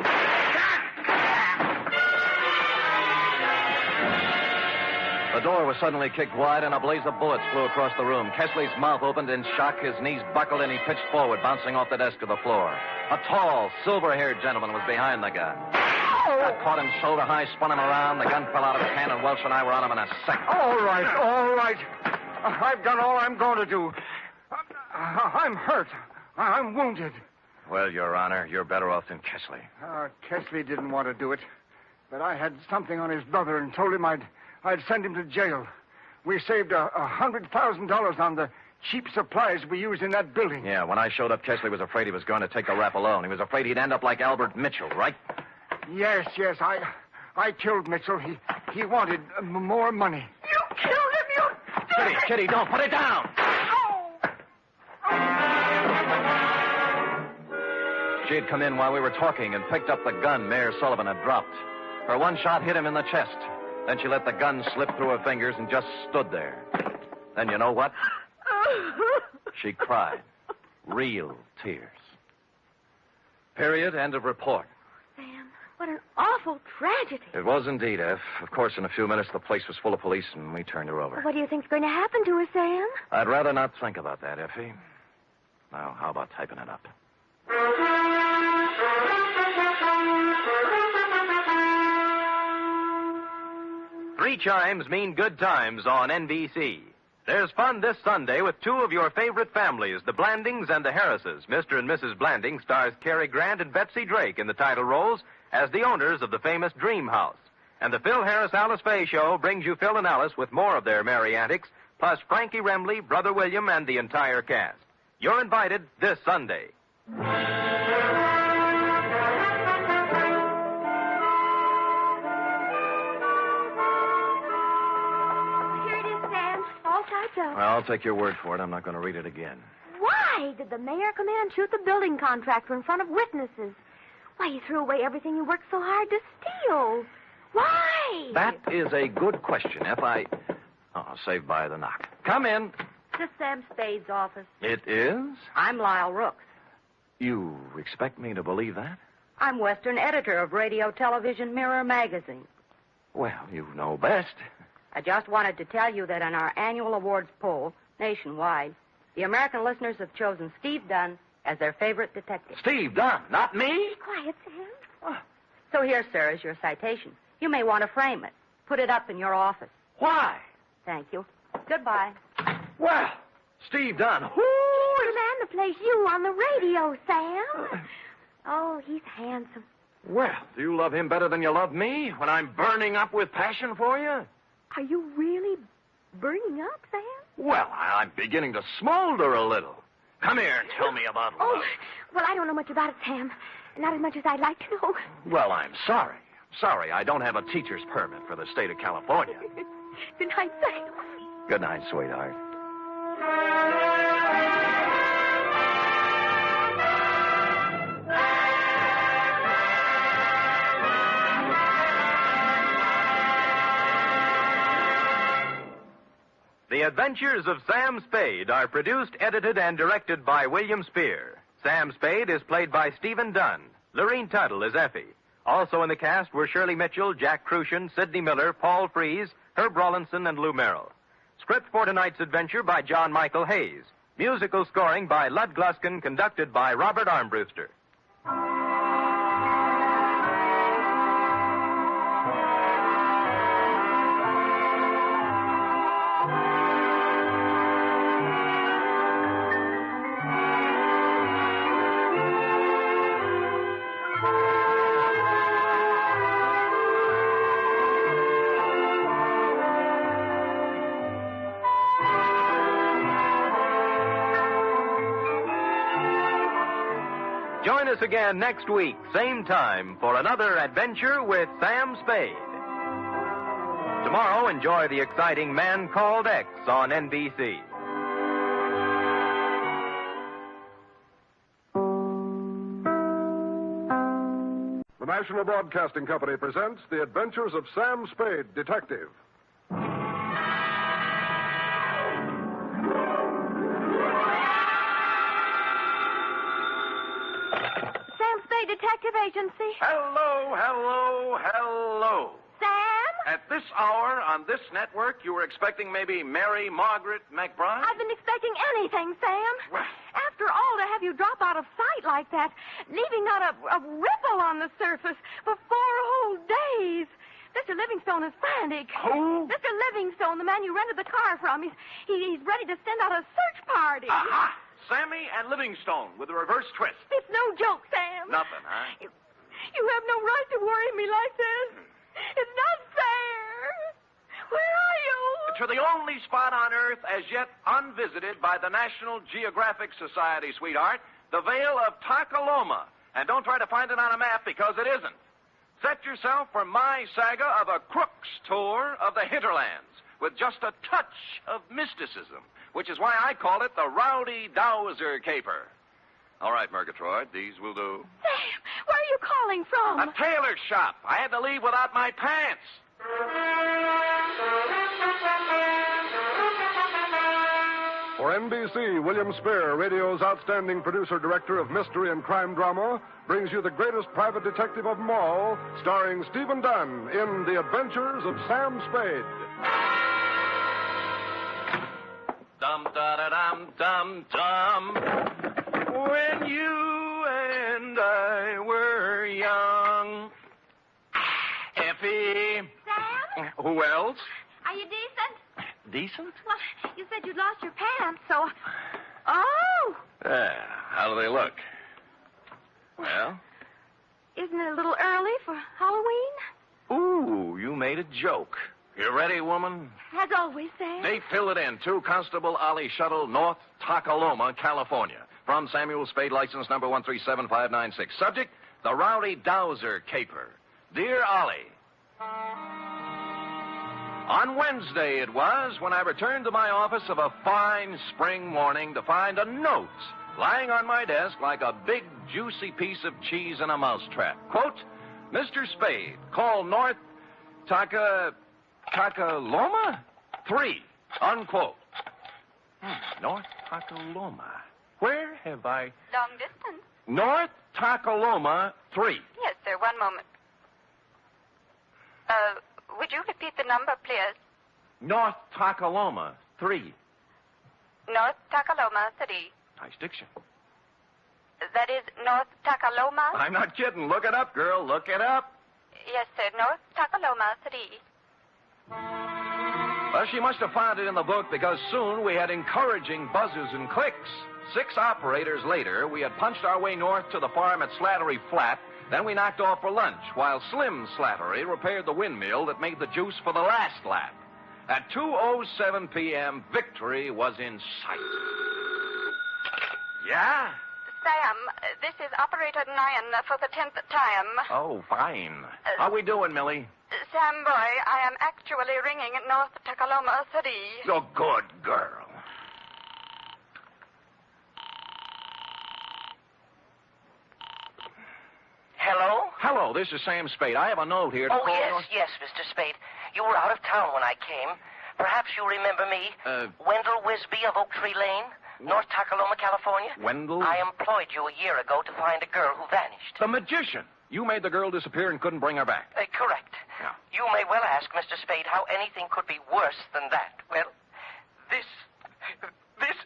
The door was suddenly kicked wide, and a blaze of bullets flew across the room. Kesley's mouth opened in shock, his knees buckled, and he pitched forward, bouncing off the desk to the floor. A tall, silver-haired gentleman was behind the gun. I caught him shoulder high, spun him around. The gun fell out of his hand, and Welch and I were on him in a second. All right. I've done all I'm going to do. I'm hurt. I'm wounded. Well, Your Honor, you're better off than Kesley. Kesley didn't want to do it, but I had something on his brother and told him I'd send him to jail. We saved $100,000 on the cheap supplies we used in that building. Yeah, when I showed up, Kesley was afraid he was going to take the rap alone. He was afraid he'd end up like Albert Mitchell, right? Yes. I killed Mitchell. He wanted more money. You killed him, you... Kitty, don't put it down! She had come in while we were talking and picked up the gun Mayor Sullivan had dropped. Her one shot hit him in the chest. Then she let the gun slip through her fingers and just stood there. Then you know what? She cried. Real tears. Period. End of report. Sam, what an awful tragedy. It was indeed, F. Of course, in a few minutes, the place was full of police, and we turned her over. Well, what do you think's going to happen to her, Sam? I'd rather not think about that, Effie. Now, how about typing it up? Three chimes mean good times on NBC. There's fun this Sunday with 2 of your favorite families, the Blandings and the Harrises. Mr. and Mrs. Blanding stars Cary Grant and Betsy Drake in the title roles as the owners of the famous Dream House. And the Phil Harris-Alice Faye Show brings you Phil and Alice with more of their merry antics, plus Frankie Remley, Brother William, and the entire cast. You're invited this Sunday. Well, I'll take your word for it. I'm not going to read it again. Why did the mayor come in and shoot the building contractor in front of witnesses? Why, he threw away everything he worked so hard to steal. Why? That is a good question, F. Saved by the knock. Come in. This is Sam Spade's office. It is? I'm Lyle Rooks. You expect me to believe that? I'm Western editor of Radio Television Mirror magazine. Well, you know best. I just wanted to tell you that in our annual awards poll, nationwide, the American listeners have chosen Steve Dunn as their favorite detective. Steve Dunn, not me? Quiet, Sam. So here, sir, is your citation. You may want to frame it. Put it up in your office. Why? Thank you. Goodbye. Well, Steve Dunn. He's the man that plays you on the radio, Sam. Oh, he's handsome. Well, do you love him better than you love me when I'm burning up with passion for you? Are you really burning up, Sam? Well, I'm beginning to smolder a little. Come here and tell me about love. Oh, well, I don't know much about it, Sam. Not as much as I'd like to know. Well, I'm sorry. Sorry, I don't have a teacher's permit for the state of California. Good night, Sam. Good night, sweetheart. The Adventures of Sam Spade are produced, edited, and directed by William Spear. Sam Spade is played by Stephen Dunn. Lorene Tuttle is Effie. Also in the cast were Shirley Mitchell, Jack Crucian, Sidney Miller, Paul Frees, Herb Rawlinson, and Lou Merrill. Script for tonight's adventure by John Michael Hayes. Musical scoring by Lud Gluskin, conducted by Robert Armbruster. Join us again next week, same time, for another adventure with Sam Spade. Tomorrow, enjoy the exciting Man Called X on NBC. The National Broadcasting Company presents The Adventures of Sam Spade, Detective. Detective Agency. Hello, hello, hello. Sam? At this hour on this network, you were expecting maybe Mary Margaret McBride? I've been expecting anything, Sam. Well. After all, to have you drop out of sight like that, leaving not a ripple on the surface for 4 whole days. Mr. Livingstone is frantic. Who? Mr. Livingstone, the man you rented the car from. He's ready to send out a search party. Aha! Sammy and Livingstone with a reverse twist. It's no joke, Sam. Nothing, huh? You have no right to worry me like this. It's not fair. Where are you? To the only spot on Earth as yet unvisited by the National Geographic Society, sweetheart, the Vale of Takaloma. And don't try to find it on a map because it isn't. Set yourself for my saga of a crook's tour of the hinterlands with just a touch of mysticism, which is why I call it the Rowdy Dowser Caper. All right, Murgatroyd, these will do. Sam, where are you calling from? A tailor shop. I had to leave without my pants. For NBC, William Spear, radio's outstanding producer-director of mystery and crime drama, brings you the greatest private detective of them all, starring Stephen Dunn in The Adventures of Sam Spade. Dum-da-da-dum-dum-dum. When you and I were young. Effie. Sam? Who else? Are you decent? Decent? Well, you said you'd lost your pants, so... Oh! Yeah, how do they look? Well? Isn't it a little early for Halloween? Ooh, you made a joke. You ready, woman? As always, Sam. Date, fill it in. 2 Constable Ollie Shuttle, North Takaloma, California. From Samuel Spade, license number 1375596. Subject, the Rowdy Dowser Caper. Dear Ollie, on Wednesday it was when I returned to my office of a fine spring morning to find a note lying on my desk like a big, juicy piece of cheese in a mousetrap. Quote, Mr. Spade, call North Takaloma 3, unquote. North Takaloma. Where have I... Long distance. North Takaloma 3. Yes, sir. One moment. Would you repeat the number, please? North Takaloma, 3. North Takaloma, 3. Nice diction. That is North Takaloma? I'm not kidding. Look it up, girl. Look it up. Yes, sir. North Takaloma, 3. Well, she must have found it in the book because soon we had encouraging buzzes and clicks. 6 operators later, we had punched our way north to the farm at Slattery Flat. Then we knocked off for lunch, while Slim Slattery repaired the windmill that made the juice for the last lap. At 2:07 p.m., victory was in sight. Yeah? Sam, this is Operator Nyan for the 10th time. Oh, fine. How we doing, Millie? Sam, boy, I am actually ringing North Takaloma 3. Oh, good girl. Hello? Hello, this is Sam Spade. I have a note here to Oh, call yes, yes, Mr. Spade. You were out of town when I came. Perhaps you remember me. Wendell Wisby of Oak Tree Lane, North Takaloma, California. Wendell? I employed you a year ago to find a girl who vanished. The magician. You made the girl disappear and couldn't bring her back. Correct. Yeah. You may well ask, Mr. Spade, how anything could be worse than that. Well, this is...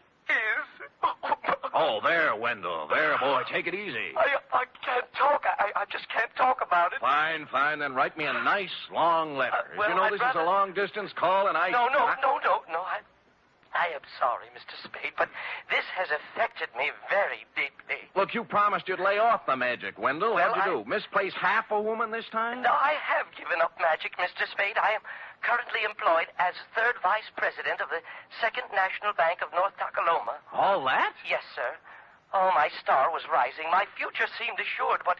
Oh, there, Wendell. There, boy. Take it easy. I can't talk. I just can't talk about it. Fine, fine. Then write me a nice, long letter. Well, you know, I'd this rather... is a long-distance call, and I... No. I am sorry, Mr. Spade, but this has affected me very deeply. Look, you promised you'd lay off the magic, Wendell. Well, What'd you do? Misplace half a woman this time? No, I have given up magic, Mr. Spade. I am currently employed as third vice president of the Second National Bank of North Takaloma. All that? Yes, sir. Oh, my star was rising. My future seemed assured, but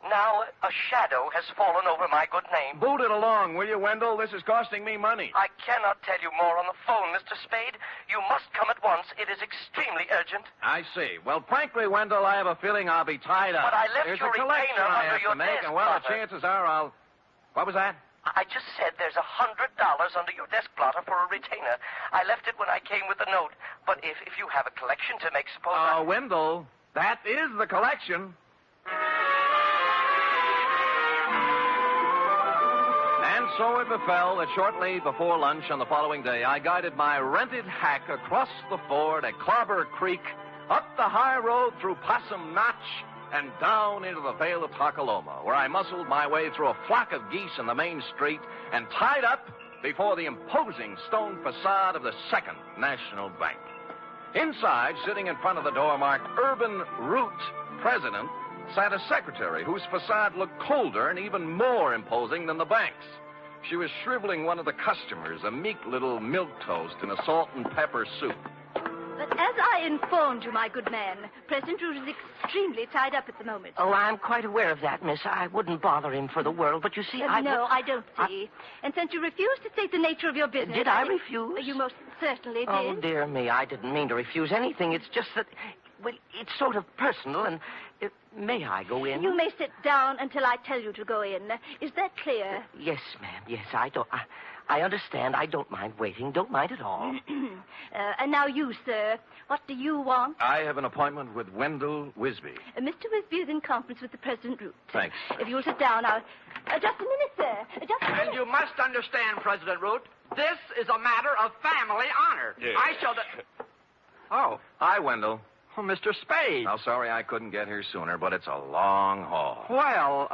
now a shadow has fallen over my good name. Boot it along, will you, Wendell? This is costing me money. I cannot tell you more on the phone, Mr. Spade. You must come at once. It is extremely urgent. I see. Well, frankly, Wendell, I have a feeling I'll be tied up. But I left There's your a collection retainer I under have your to make, desk, and, well, the Father. chances are I'll... What was that? I just said there's $100 under your desk blotter for a retainer. I left it when I came with the note. But if you have a collection to make, suppose Wendell, that is the collection. And so it befell that shortly before lunch on the following day, I guided my rented hack across the ford at Clobber Creek, up the high road through Possum Notch, and down into the Vale of Takaloma, where I muscled my way through a flock of geese in the main street and tied up before the imposing stone facade of the Second National Bank. Inside, sitting in front of the door marked Urban Root President, sat a secretary whose facade looked colder and even more imposing than the bank's. She was shriveling one of the customers, a meek little milquetoast in a salt and pepper soup. But as I informed you, my good man, President Root is extremely tied up at the moment. Oh, I'm quite aware of that, miss. I wouldn't bother him for the world, but you see, No, I don't see. And since you refused to state the nature of your business... Did I refuse? You most certainly did. Oh, dear me, I didn't mean to refuse anything. It's just that, well, it's sort of personal, and may I go in? You may sit down until I tell you to go in. Is that clear? Yes, ma'am. Yes, I understand. I don't mind waiting. Don't mind at all. And now you, sir. What do you want? I have an appointment with Wendell Wisby. Mr. Wisby is in conference with the President Root. Thanks. If you'll sit down, I'll... just a minute, sir. Just a minute. And you must understand, President Root, this is a matter of family honor. Yes. I shall... Oh, hi, Wendell. Oh, Mr. Spade. I'm sorry I couldn't get here sooner, but it's a long haul. Well,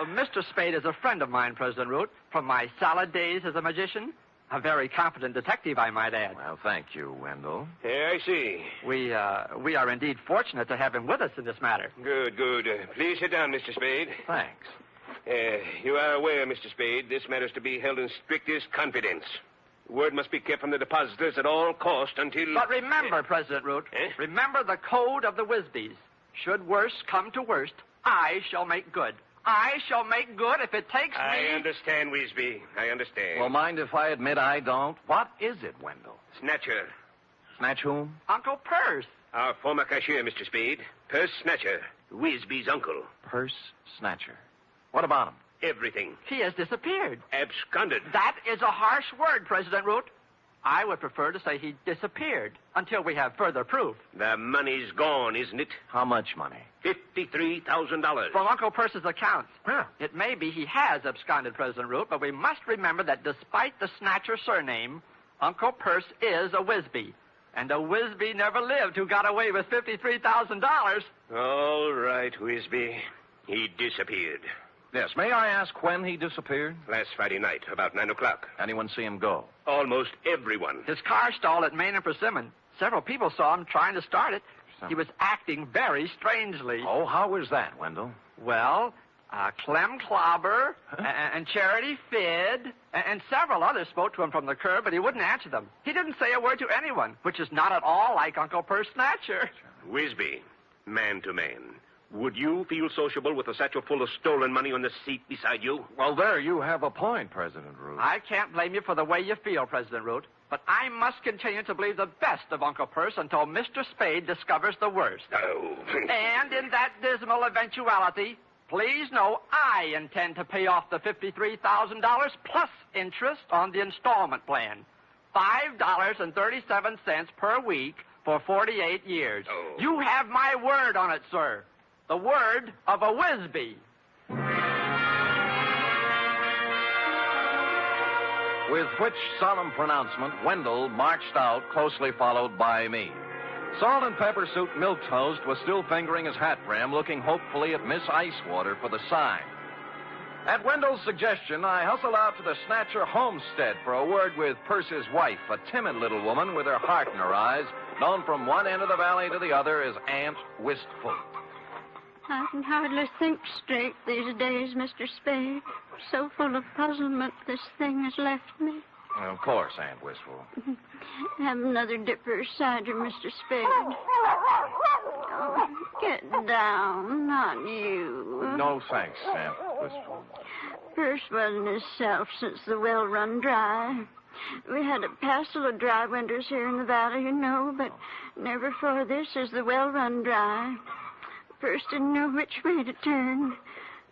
Mr. Spade is a friend of mine, President Root, from my salad days as a magician. A very competent detective, I might add. Well, thank you, Wendell. Yeah, I see. We are indeed fortunate to have him with us in this matter. Good, good. Please sit down, Mr. Spade. Thanks. You are aware, Mr. Spade, this matter is to be held in strictest confidence. Word must be kept from the depositors at all cost until... But remember, President Root, remember the code of the Wisbys. Should worst come to worst, I shall make good. I shall make good if it takes me... I understand, Wisby. I understand. Well, mind if I admit I don't? What is it, Wendell? Snatcher. Snatch whom? Uncle Purse. Our former cashier, Mr. Spade. Purse Snatcher. Wisby's uncle. Purse Snatcher. What about him? Everything. He has disappeared. Absconded. That is a harsh word, President Root. I would prefer to say he disappeared until we have further proof. The money's gone, isn't it? How much money? $53,000. From Uncle Perce's accounts. It may be he has absconded, President Root, but we must remember that despite the Snatcher surname, Uncle Perce is a Wisby. And a Wisby never lived who got away with $53,000. All right, Wisby. He disappeared. Yes, may I ask when he disappeared? Last Friday night, about 9 o'clock. Anyone see him go? Almost everyone. His car stalled at Main and Persimmon. Several people saw him trying to start it. He was acting very strangely. Oh, how was that, Wendell? Well, Clem Clobber and Charity Fidd and several others spoke to him from the curb, but he wouldn't answer them. He didn't say a word to anyone, which is not at all like Uncle Perce Snatcher. Wisby, man to man, would you feel sociable with a satchel full of stolen money on the seat beside you? Well, there you have a point, President Root. I can't blame you for the way you feel, President Root, but I must continue to believe the best of Uncle Perce until Mr. Spade discovers the worst. Oh. And in that dismal eventuality, please know I intend to pay off the $53,000 plus interest on the installment plan. $5.37 per week for 48 years. Oh. You have my word on it, sir. The word of a Wisby. With which solemn pronouncement, Wendell marched out, closely followed by me. Salt and Pepper Suit Milquetoast was still fingering his hat brim, looking hopefully at Miss Icewater for the sign. At Wendell's suggestion, I hustled out to the Snatcher homestead for a word with Perce's wife, a timid little woman with her heart in her eyes, known from one end of the valley to the other as Aunt Wistful. I can hardly think straight these days, Mr. Spade. So full of puzzlement this thing has left me. Well, of course, Aunt Wistful. Have another dipper of cider, Mr. Spade. Oh, get down, not you. No, thanks, Aunt Wistful. Perce wasn't himself since the well run dry. We had a passel of dry winters here in the valley, you know, but never for this has the well run dry. Perce didn't know which way to turn.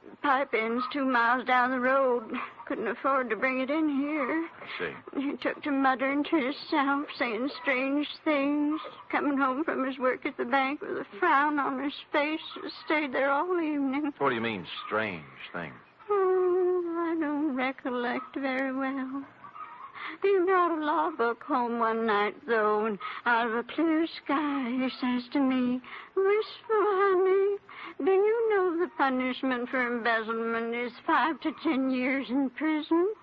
The pipe end's 2 miles down the road. Couldn't afford to bring it in here. I see. He took to muttering to himself, saying strange things. Coming home from his work at the bank with a frown on his face. Stayed there all evening. What do you mean, strange things? Oh, I don't recollect very well. He brought a law book home one night, though, and out of a clear sky he says to me, "Wistful, honey, do you know the punishment for embezzlement is 5 to 10 years in prison?"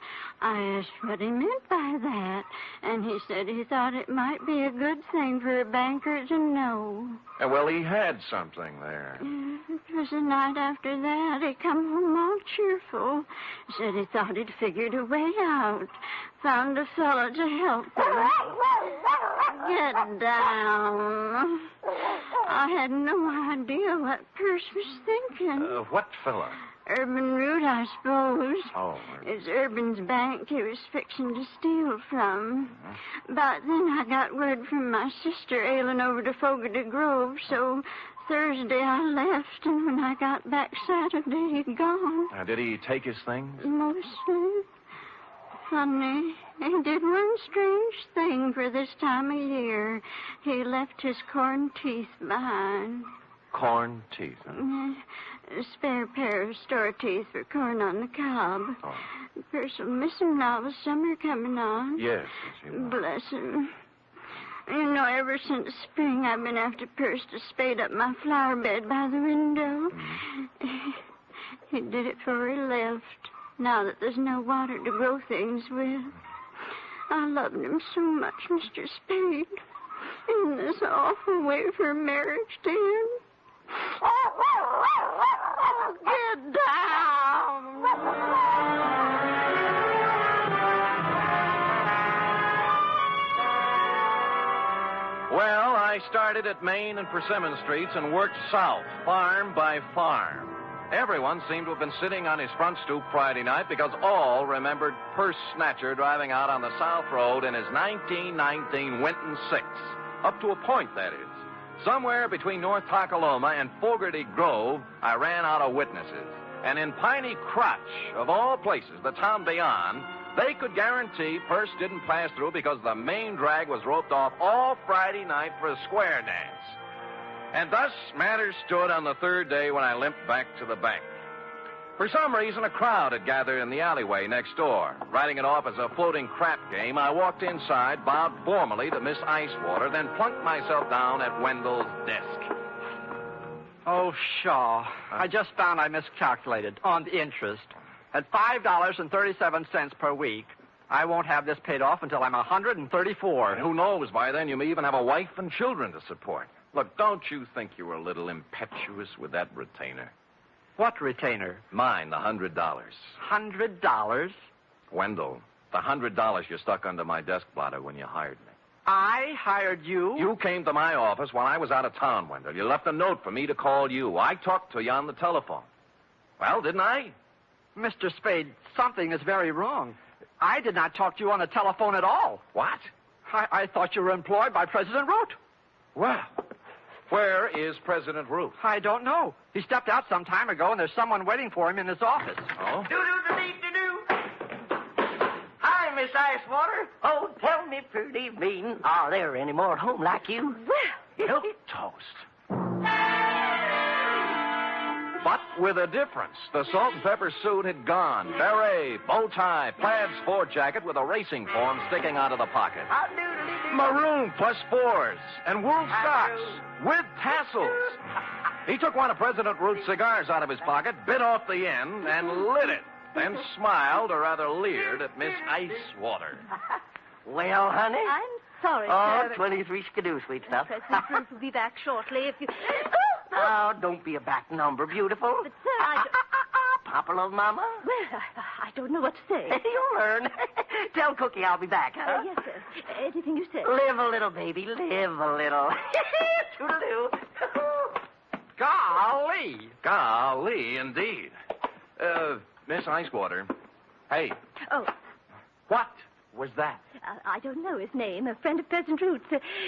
I asked what he meant by that, and he said he thought it might be a good thing for a banker to know. Well, he had something there. It was the night after that. He come home all cheerful. Said he thought he'd figured a way out. Found a fellow to help him. Get down. I had no idea what Perce was thinking. What fella? Urban Root, I suppose. Oh. It's Urban's bank he was fixing to steal from. About then I got word from my sister ailing over to Fogarty Grove, so Thursday I left, and when I got back Saturday, he'd gone. Did he take his things? Mostly. Funny, he did one strange thing for this time of year. He left his corn teeth behind. Corn teeth, huh? A spare pair of store teeth for corn on the cob. Oh. Perce will miss him now with summer coming on. Yes, he will. Bless him. You know, ever since spring, I've been after Perce to spade up my flower bed by the window. He did it before he left, now that there's no water to grow things with. I loved him so much, Mr. Spade. In this awful way for marriage to him. Get down! Well, I started at Main and Persimmon Streets and worked south, farm by farm. Everyone seemed to have been sitting on his front stoop Friday night because all remembered Perce Snatcher driving out on the South Road in his 1919 Winton 6. Up to a point, that is. Somewhere between North Takaloma and Fogarty Grove, I ran out of witnesses. And in Piney Crotch, of all places, the town beyond, They could guarantee Purse didn't pass through because the main drag was roped off all Friday night for a square dance. And thus matters stood on the third day when I limped back to the bank. For some reason, a crowd had gathered in the alleyway next door. Writing it off as a floating crap game, I walked inside, bowed formally to Miss Icewater, then plunked myself down at Wendell's desk. Oh, Shaw. I just found I miscalculated on the interest. At $5.37 per week, I won't have this paid off until I'm 134. And who knows, by then you may even have a wife and children to support. Look, don't you think you were a little impetuous with that retainer? What retainer? Mine, the $100. $100? Wendell, the $100 you stuck under my desk blotter when you hired me. I hired you? You came to my office while I was out of town, Wendell. You left a note for me to call you. I talked to you on the telephone. Well, didn't I? Mr. Spade, something is very wrong. I did not talk to you on the telephone at all. What? I thought you were employed by President Root. Well, where is President Root? I don't know. He stepped out some time ago, and there's someone waiting for him in his office. Oh? Do-do-do-dee-do-do. Hi, Miss Icewater. Oh, tell me, pretty mean, are there any more at home like you? Well, toast. But with a difference. The salt and pepper suit had gone. Beret, bow tie, plaid sport jacket with a racing form sticking out of the pocket. Maroon plus fours and wool socks with tassels. He took one of President Root's cigars out of his pocket, bit off the end, and lit it. Then smiled, or rather leered, at Miss Icewater. Well, honey? I'm sorry, Oh, sir. 23 skidoo, sweet stuff. President Root will be back shortly if you... Oh, don't be a back number, beautiful. But, sir, I... Papa, love Mama? Well, I don't know what to say. You'll learn. Tell Cookie I'll be back, huh? Yes, sir. Anything you say. Live a little, baby. Live a little. Toodaloo. Golly. Golly, indeed. Miss Icewater. Hey. Oh. What was that? I don't know his name. A friend of President Root's.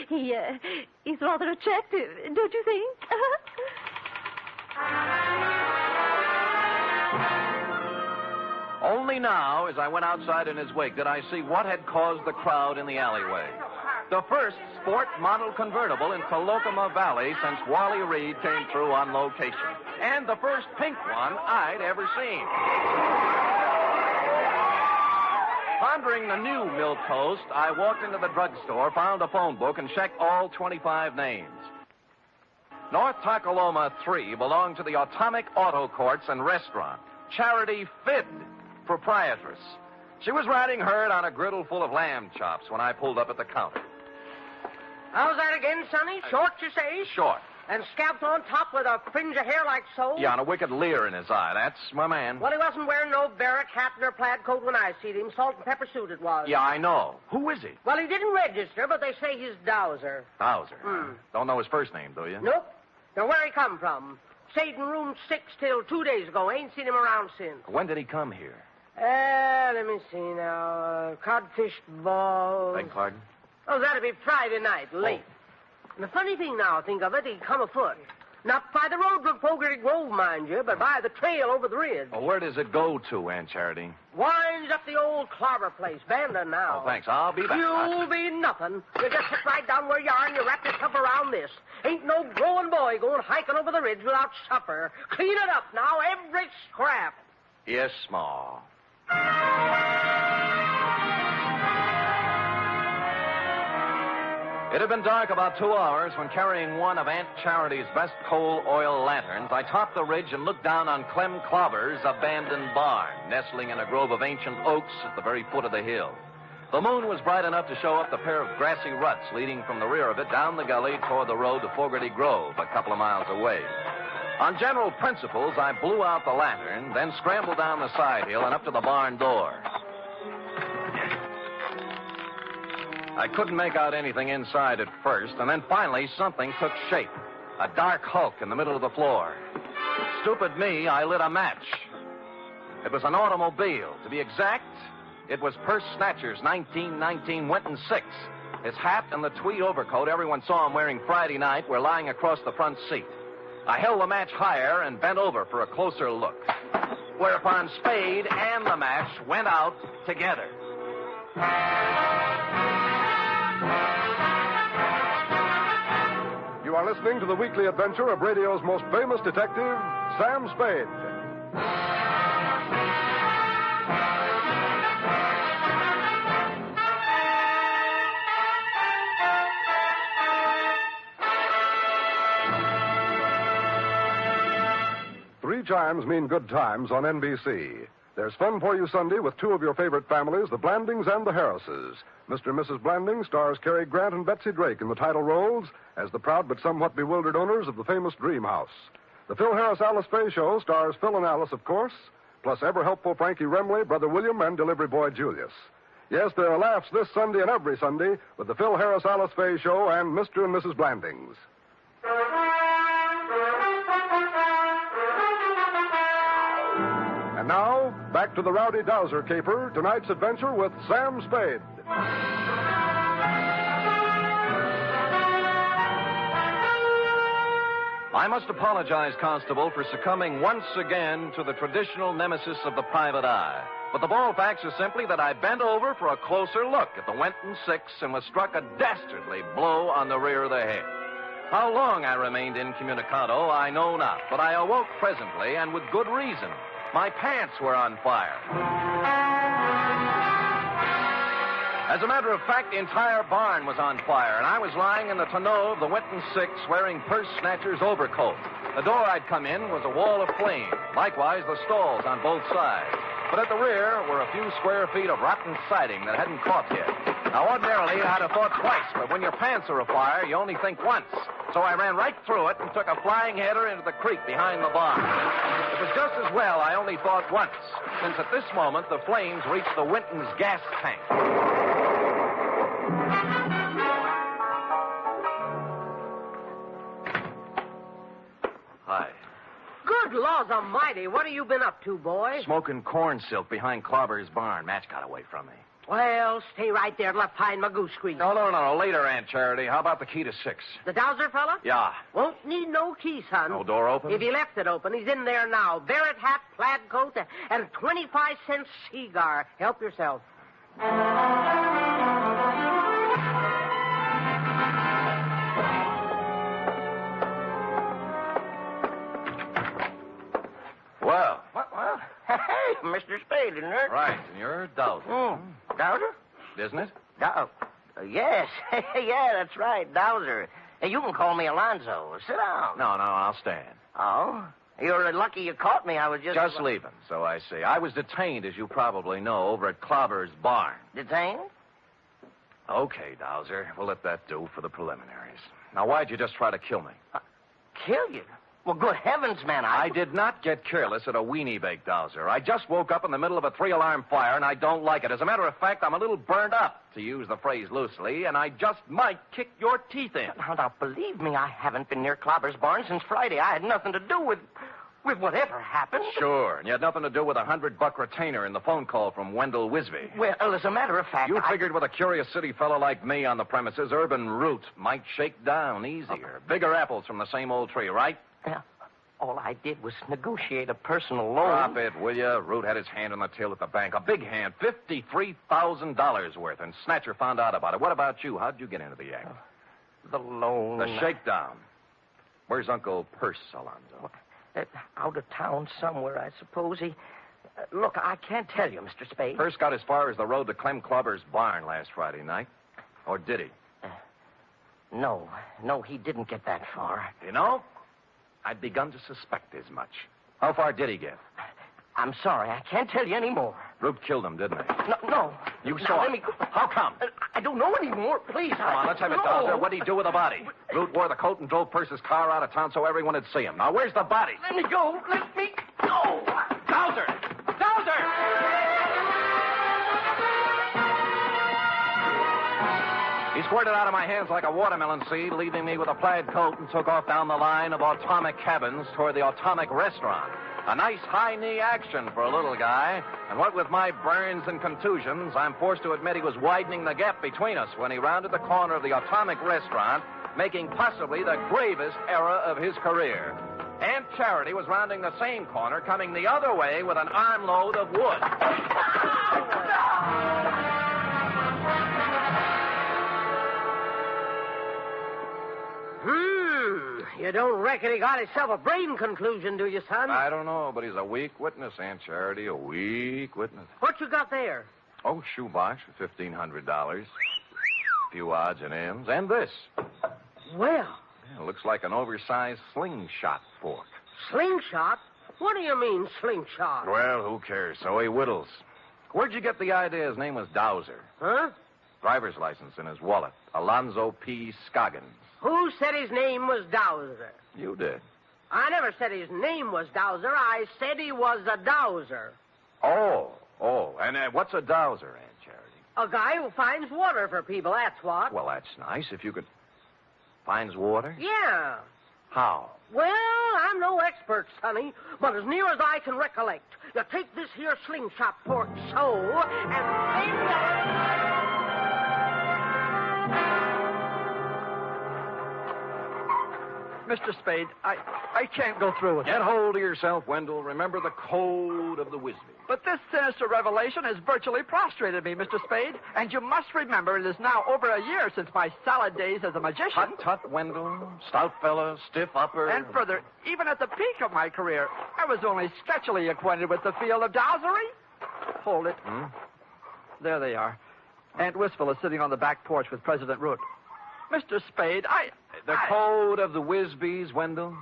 He's rather attractive, don't you think? Only now, as I went outside in his wake, did I see what had caused the crowd in the alleyway. The first sport model convertible in Tolokema Valley since Wally Reed came through on location. And the first pink one I'd ever seen. Pondering the new milk toast, I walked into the drugstore, found a phone book, and checked all 25 names. North Tacoloma 3 belonged to the Atomic Auto Courts and Restaurant. Charity Fid, proprietress. She was riding herd on a griddle full of lamb chops when I pulled up at the counter. How's that again, Sonny? Short, you say? Short. And scalped on top with a fringe of hair like so? Yeah, and a wicked leer in his eye. That's my man. Well, he wasn't wearing no barrack hat nor plaid coat when I seen him. Salt and pepper suit it was. Yeah, I know. Who is he? Well, he didn't register, but they say he's Dowser. Dowser. Don't know his first name, do you? Nope. Now, where he come from? Stayed in room 6 till 2 days ago. Ain't seen him around since. When did he come here? Let me see now. Codfish balls. Beg pardon? Oh, that'd be Friday night, late. And the funny thing now, think of it, he come afoot. Not by the road to Fogarty Grove, mind you, but by the trail over the ridge. Oh, where does it go to, Aunt Charity? Winds up the old clobber place, Banda now. Oh, thanks. I'll be back. You'll be nothing. You just sit right down where you are and you wrap yourself around this. Ain't no growing boy going hiking over the ridge without supper. Clean it up now, every scrap. Yes, Ma. It had been dark about 2 hours when, carrying one of Aunt Charity's best coal oil lanterns, I topped the ridge and looked down on Clem Clobber's abandoned barn, nestling in a grove of ancient oaks at the very foot of the hill. The moon was bright enough to show up the pair of grassy ruts leading from the rear of it down the gully toward the road to Fogarty Grove, a couple of miles away. On general principles, I blew out the lantern, then scrambled down the side hill and up to the barn door. I couldn't make out anything inside at first, and then finally something took shape. A dark hulk in the middle of the floor. Stupid me, I lit a match. It was an automobile. To be exact, it was Purse Snatcher's 1919 Winton 6. His hat and the tweed overcoat everyone saw him wearing Friday night were lying across the front seat. I held the match higher and bent over for a closer look. whereupon Spade and the match went out together. You are listening to the weekly adventure of radio's most famous detective, Sam Spade. Three chimes mean good times on NBC. There's fun for you Sunday with two of your favorite families, the Blandings and the Harrises. Mr. and Mrs. Blanding stars Cary Grant and Betsy Drake in the title roles as the proud but somewhat bewildered owners of the famous Dream House. The Phil Harris-Alice Faye Show stars Phil and Alice, of course, plus ever-helpful Frankie Remley, Brother William, and delivery boy Julius. Yes, there are laughs this Sunday and every Sunday with the Phil Harris-Alice Faye Show and Mr. and Mrs. Blandings. And now, back to the Rowdy Dowser Caper, tonight's adventure with Sam Spade. I must apologize, Constable, for succumbing once again to the traditional nemesis of the private eye. But the bald facts are simply that I bent over for a closer look at the Winton 6 and was struck a dastardly blow on the rear of the head. How long I remained incommunicado, I know not, but I awoke presently, and with good reason. My pants were on fire. As a matter of fact, the entire barn was on fire, and I was lying in the tonneau of the Winton 6 wearing Purse Snatcher's overcoat. The door I'd come in was a wall of flame, likewise the stalls on both sides. But at the rear were a few square feet of rotten siding that hadn't caught yet. Now, ordinarily, I'd have thought twice, but when your pants are afire, you only think once. So I ran right through it and took a flying header into the creek behind the barn. It was just as well I only thought once, since at this moment the flames reached the Winton's gas tank. Hi. Good laws almighty, what have you been up to, boy? Smoking corn silk behind Clobber's barn. Match got away from me. Well, stay right there left behind my goose creek. No. Later, Aunt Charity. How about the key to 6? The Dowser fella? Yeah. Won't need no key, son. No door open? If he left it open, he's in there now. Barrett hat, plaid coat, and a 25-cent cigar. Help yourself. Well. Well, hey, Mr. Spade, isn't it? Right, and you're Dowser. Dowser? Isn't it? Yes. Yeah, that's right, Dowser. Hey, you can call me Alonzo. Sit down. No, I'll stand. Oh? You're lucky you caught me. I was Just leaving, so I see. I was detained, as you probably know, over at Clobber's barn. Detained? Okay, Dowser. We'll let that do for the preliminaries. Now, why'd you just try to kill me? Kill you? Well, good heavens, man, I did not get careless at a weenie bake, Dowser. I just woke up in the middle of a 3-alarm fire, and I don't like it. As a matter of fact, I'm a little burned up, to use the phrase loosely, and I just might kick your teeth in. Now, believe me, I haven't been near Clobber's barn since Friday. I had nothing to do with whatever happened. Sure, and you had nothing to do with a $100 retainer in the phone call from Wendell Wisby. Well, as a matter of fact, You figured with a curious city fellow like me on the premises, urban root might shake down easier. Bigger apples from the same old tree, right? Yeah. All I did was negotiate a personal loan. Drop it, will you? Root had his hand on the till at the bank. A big hand, $53,000 worth, and Snatcher found out about it. What about you? How'd you get into the act? The loan. The shakedown. Where's Uncle Purse, Alonzo? Out of town somewhere, I suppose. Look, I can't tell you, Mr. Spade. Purse got as far as the road to Clem Clobber's barn last Friday night. Or did he? No, he didn't get that far. You know, I'd begun to suspect as much. How far did he get? I'm sorry, I can't tell you any more. Root killed him, didn't he? No. You saw let it. me go. How come? I don't know anymore. Please. Come on, let's have it, Dowser. What'd he do with the body? Root wore the coat and drove Purse's car out of town so everyone would see him. Now, where's the body? Let me go. Let me go. Dowser! Dowser! He squirted out of my hands like a watermelon seed, leaving me with a plaid coat, and took off down the line of Atomic Cabins toward the Atomic Restaurant. A nice high-knee action for a little guy, and what with my burns and contusions, I'm forced to admit he was widening the gap between us when he rounded the corner of the Atomic Restaurant, making possibly the gravest error of his career. Aunt Charity was rounding the same corner, coming the other way with an armload of wood. You don't reckon he got himself a brain conclusion, do you, son? I don't know, but he's a weak witness, Aunt Charity, a weak witness. What you got there? Oh, shoebox for $1,500. A few odds and ends. And this. Well. Yeah, looks like an oversized slingshot fork. Slingshot? What do you mean, slingshot? Well, who cares? So he whittles. Where'd you get the idea his name was Dowser? Huh? Driver's license in his wallet. Alonzo P. Scoggins. Who said his name was Dowser? You did. I never said his name was Dowser. I said he was a dowser. Oh. And what's a dowser, Aunt Charity? A guy who finds water for people, that's what. Well, that's nice. If you could... Finds water? Yeah. How? Well, I'm no expert, Sonny, but as near as I can recollect, you take this here slingshot fork so, and then... Mr. Spade, I can't go through with it. Get hold of yourself, Wendell. Remember the code of the Wisby. But this sinister revelation has virtually prostrated me, Mr. Spade. And you must remember it is now over a year since my salad days as a magician. Tut, Wendell. Stout fella, stiff upper. And further, even at the peak of my career, I was only sketchily acquainted with the field of dowsery. Hold it. There they are. Aunt Wistful is sitting on the back porch with President Root. Mr. Spade, The code of the Wisbys, Wendell?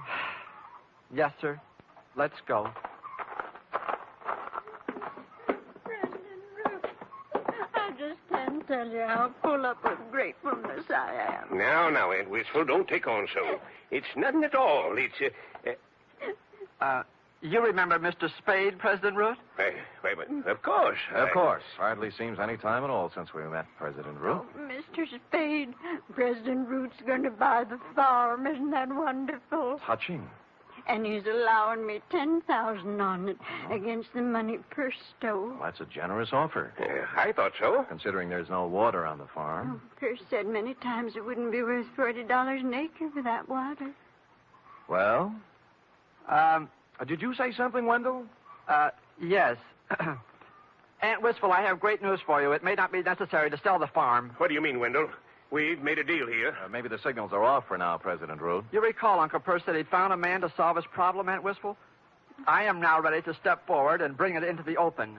Yes, sir. Let's go. I just can't tell you how full up with gratefulness I am. Now, Aunt Wistful, don't take on so. It's nothing at all. It's, You remember Mr. Spade, President Root? Wait, of course. Of course. Hardly seems any time at all since we met President Root. Oh, Mr. Spade, President Root's going to buy the farm. Isn't that wonderful? Touching. And he's allowing me $10,000 on it against the money per stove. Well, that's a generous offer. I thought so. Considering there's no water on the farm. Pierce said many times it wouldn't be worth $40 an acre for that water. Well? Did you say something, Wendell? Yes. Aunt Wistful, I have great news for you. It may not be necessary to sell the farm. What do you mean, Wendell? We've made a deal here. Maybe the signals are off for now, President Root. You recall Uncle Percy said he'd found a man to solve his problem, Aunt Wistful? I am now ready to step forward and bring it into the open.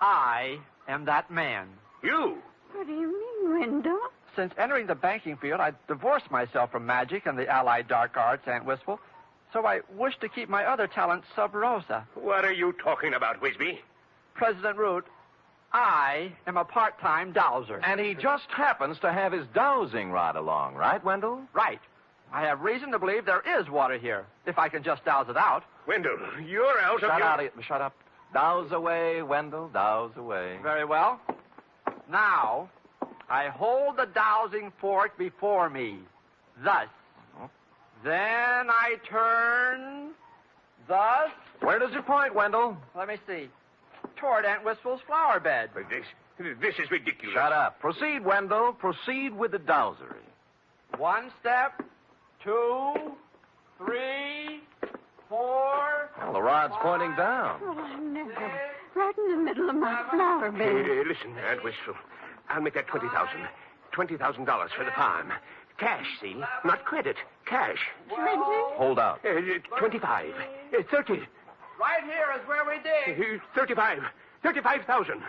I am that man. You? What do you mean, Wendell? Since entering the banking field, I divorced myself from magic and the allied dark arts, Aunt Wistful. So I wish to keep my other talents sub rosa. What are you talking about, Wisby? President Root, I am a part-time dowser. And he just happens to have his dowsing rod along, right, Wendell? Right. I have reason to believe there is water here, if I can just douse it out. Wendell, you're out of your... Shut up. Douse away, Wendell, douse away. Very well. Now, I hold the dowsing fork before me, thus. Then I turn, thus... Where does it point, Wendell? Let me see. Toward Aunt Wistful's flower bed. But this is ridiculous. Shut up. Proceed, Wendell. Proceed with the dowsery. 1 step, 2, 3, 4... Well, the rod's pointing down. Oh, I never. Right in the middle of my flower bed. Listen, Aunt Wistful. I'll make that $20,000. $20,000 for the farm. Cash, see? Not credit. Cash. 20? Hold out. 25. 30. Right here is where we dig. 35. 35,000.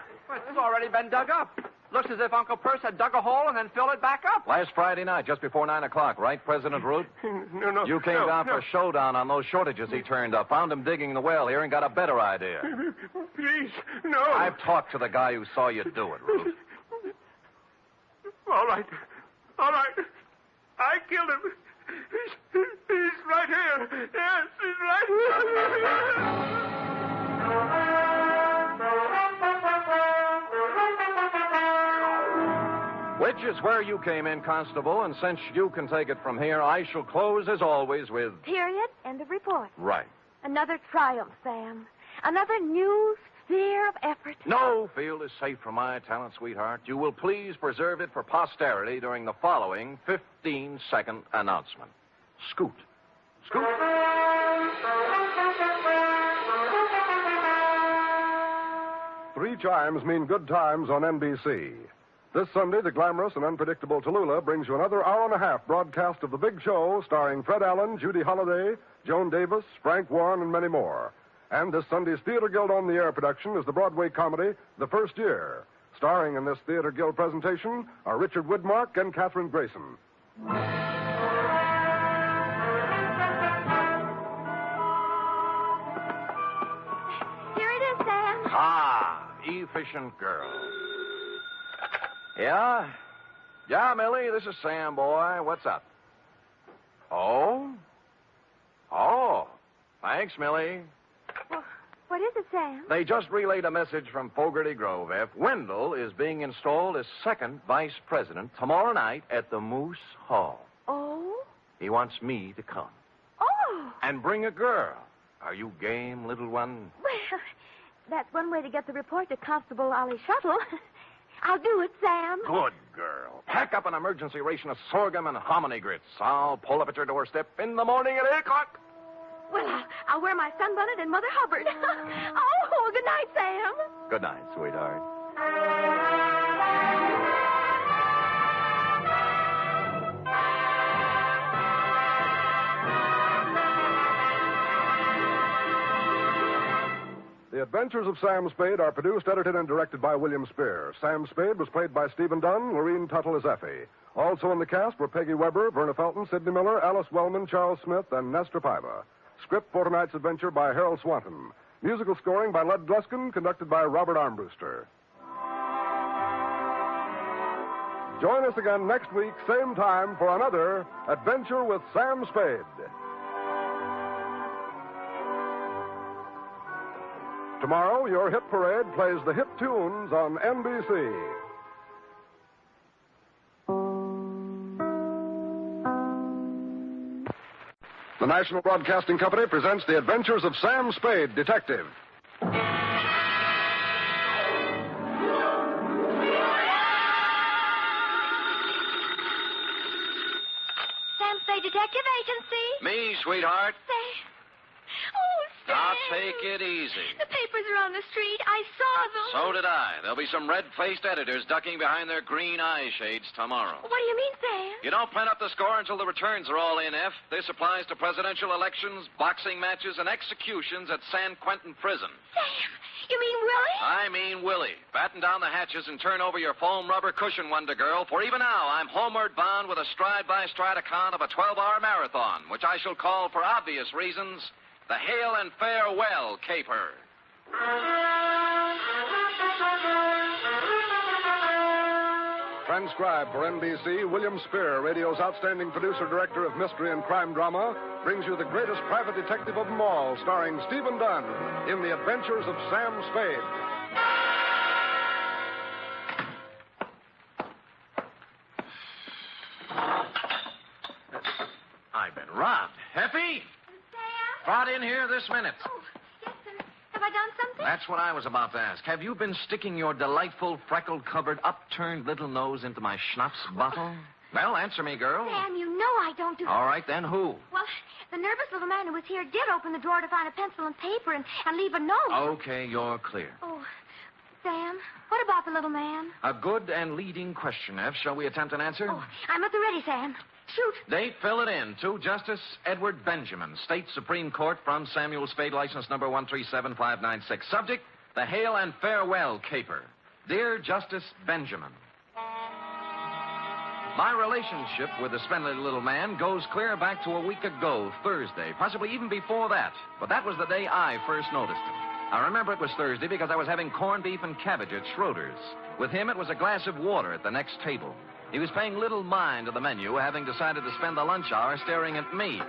It's already been dug up. Looks as if Uncle Percy had dug a hole and then filled it back up. Last Friday night, just before 9 o'clock, right, President Root? No. You came down for a showdown on those shortages he turned up. Found him digging the well here and got a better idea. Please, no. I've talked to the guy who saw you do it, Root. All right. I killed him. He's right here. Yes, he's right here. Which is where you came in, Constable, and since you can take it from here, I shall close, as always, with... Period. End of report. Right. Another triumph, Sam. Another new sphere of effort. No field is safe from my talent, sweetheart. You will please preserve it for posterity during the following 15-second announcement. Scoot. Scoot. Three chimes mean good times on NBC. This Sunday, the glamorous and unpredictable Tallulah brings you another hour and a half broadcast of The Big Show, starring Fred Allen, Judy Holliday, Joan Davis, Frank Warren, and many more. And this Sunday's Theater Guild on the Air production is the Broadway comedy The First Year. Starring in this Theater Guild presentation are Richard Widmark and Katherine Grayson. Here it is, Sam. Ah, efficient girl. Yeah? Yeah, Millie, this is Sam, boy. What's up? Oh? Oh. Thanks, Millie. Well, what is it, Sam? They just relayed a message from Fogarty Grove, F. Wendell is being installed as second vice president tomorrow night at the Moose Hall. Oh? He wants me to come. Oh! And bring a girl. Are you game, little one? Well, that's one way to get the report to Constable Ollie Shuttle. I'll do it, Sam. Good girl. Pack up an emergency ration of sorghum and hominy grits. I'll pull up at your doorstep in the morning at 8 o'clock. Well, I'll wear my sunbonnet and Mother Hubbard. Oh, good night, Sam. Good night, sweetheart. The Adventures of Sam Spade are produced, edited, and directed by William Spear. Sam Spade was played by Stephen Dunn, Lorene Tuttle as Effie. Also in the cast were Peggy Weber, Verna Felton, Sidney Miller, Alice Wellman, Charles Smith, and Nestor Paiva. Script for tonight's adventure by Harold Swanton. Musical scoring by Led Gluskin, conducted by Robert Armbruster. Join us again next week, same time, for another Adventure with Sam Spade. Tomorrow, your hit parade plays the hit tunes on NBC. The National Broadcasting Company presents The Adventures of Sam Spade, Detective. Sam Spade Detective Agency. Me, sweetheart. Now, take it easy. The papers are on the street. I saw them. So did I. There'll be some red-faced editors ducking behind their green eye shades tomorrow. What do you mean, Sam? You don't print up the score until the returns are all in, F. This applies to presidential elections, boxing matches, and executions at San Quentin Prison. Sam, you mean Willie? I mean Willie. Batten down the hatches and turn over your foam rubber cushion, Wonder Girl, for even now I'm homeward bound with a stride-by-stride account of a 12-hour marathon, which I shall call, for obvious reasons, the Hail and Farewell Caper. Transcribed for NBC, William Spear, radio's outstanding producer-director of mystery and crime drama, brings you the greatest private detective of them all, starring Stephen Dunn in The Adventures of Sam Spade. I've been robbed. Effie? Brought in here this minute. Oh, yes, sir. Have I done something? That's what I was about to ask. Have you been sticking your delightful, freckled-covered, upturned little nose into my schnapps bottle? Well, answer me, girl. Sam, you know I don't do... All right, then, who? Well, the nervous little man who was here did open the drawer to find a pencil and paper and leave a note. Okay, you're clear. Oh, Sam, what about the little man? A good and leading question, F. Shall we attempt an answer? Oh, I'm at the ready, Sam. Shoot. Date, fill it in. To Justice Edward Benjamin, State Supreme Court, from Samuel Spade, license number 137596. Subject, the Hail and Farewell Caper. Dear Justice Benjamin, my relationship with the spindly little man goes clear back to a week ago, Thursday, possibly even before that. But that was the day I first noticed him. I remember it was Thursday because I was having corned beef and cabbage at Schroeder's. With him, it was a glass of water at the next table. He was paying little mind to the menu, having decided to spend the lunch hour staring at me.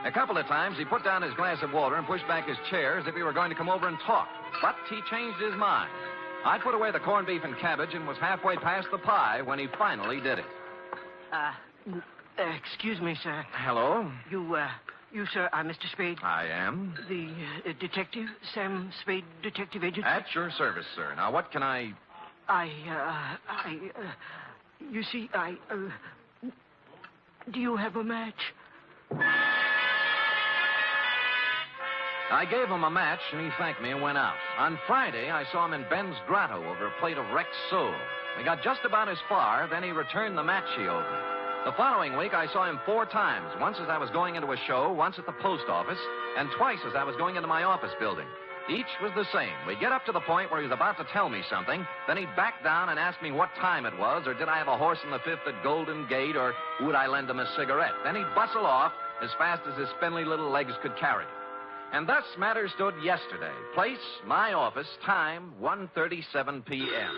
A couple of times, he put down his glass of water and pushed back his chair as if he were going to come over and talk. But he changed his mind. I put away the corned beef and cabbage and was halfway past the pie when he finally did it. Excuse me, sir. Hello? You, sir, are Mr. Spade? I am. The detective, Sam Spade, detective agency? At your service, sir. Now, what can I... You see, do you have a match? I gave him a match, and he thanked me and went out. On Friday, I saw him in Ben's grotto over a plate of wrecked sole. We got just about as far, then he returned the match he owed me. The following week, I saw him 4 times. Once as I was going into a show, once at the post office, and twice as I was going into my office building. Each was the same. We'd get up to the point where he was about to tell me something, then he'd back down and ask me what time it was, or did I have a horse in the fifth at Golden Gate, or would I lend him a cigarette. Then he'd bustle off as fast as his spindly little legs could carry. And thus matters stood yesterday. Place, my office, time, 1:37 p.m.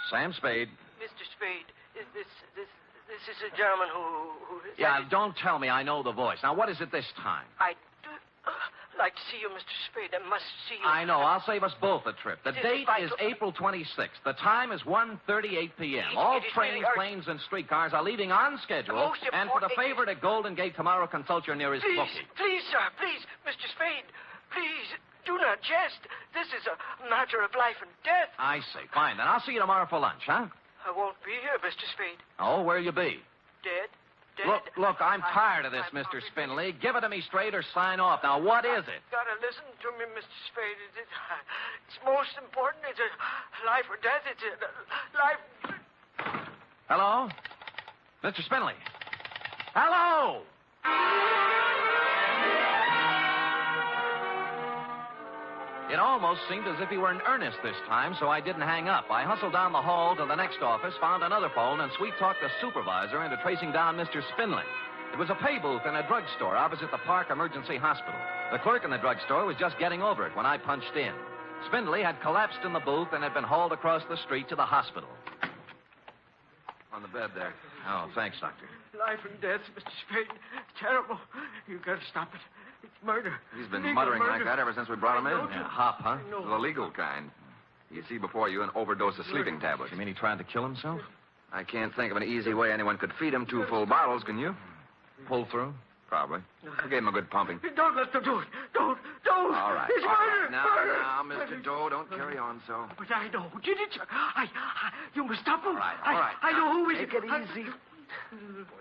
Sam Spade. Mr. Spade, this is a gentleman who Yeah, don't tell me I know the voice. Now, what is it this time? I do like to see you, Mr. Spade. I must see you. I know. I'll save us both a trip. The date is April 26th. The time is 1:38 p.m. All trains, planes, and streetcars are leaving on schedule. And for the favorite at Golden Gate tomorrow, consult your nearest bookie. Please, sir, please, Mr. Spade, please, do not jest. This is a matter of life and death. I see. Fine, then. I'll see you tomorrow for lunch, huh? I won't be here, Mr. Spade. Oh, where'll you be? Dead. Look, I'm tired of this, Mr. Spindley. Give it to me straight or sign off. Now, what is it? You've got to listen to me, Mr. Spade. It's most important. It's a life or death. It's a life... Hello? Mr. Spindley? Hello? It almost seemed as if he were in earnest this time, so I didn't hang up. I hustled down the hall to the next office, found another phone, and sweet-talked the supervisor into tracing down Mr. Spindley. It was a pay booth in a drugstore opposite the Park Emergency Hospital. The clerk in the drugstore was just getting over it when I punched in. Spindley had collapsed in the booth and had been hauled across the street to the hospital. On the bed there. Oh, thanks, Doctor. Life and death, Mr. Spade. Terrible. You've got to stop it. It's murder. He's been Legal muttering murder. like that ever since we brought him in. Yeah, hop, huh? The legal kind. You see before you an overdose of sleeping tablets. You mean he tried to kill himself? I can't think of an easy way anyone could feed him 2 full bottles, can you? Pull through? Probably. We gave him a good pumping. Don't let them do it. Don't. All right. It's murder. Murder. Now, Mr. Doe, don't carry on so. But I know who did it, sir. You must stop him. All right. I know who Take it easy.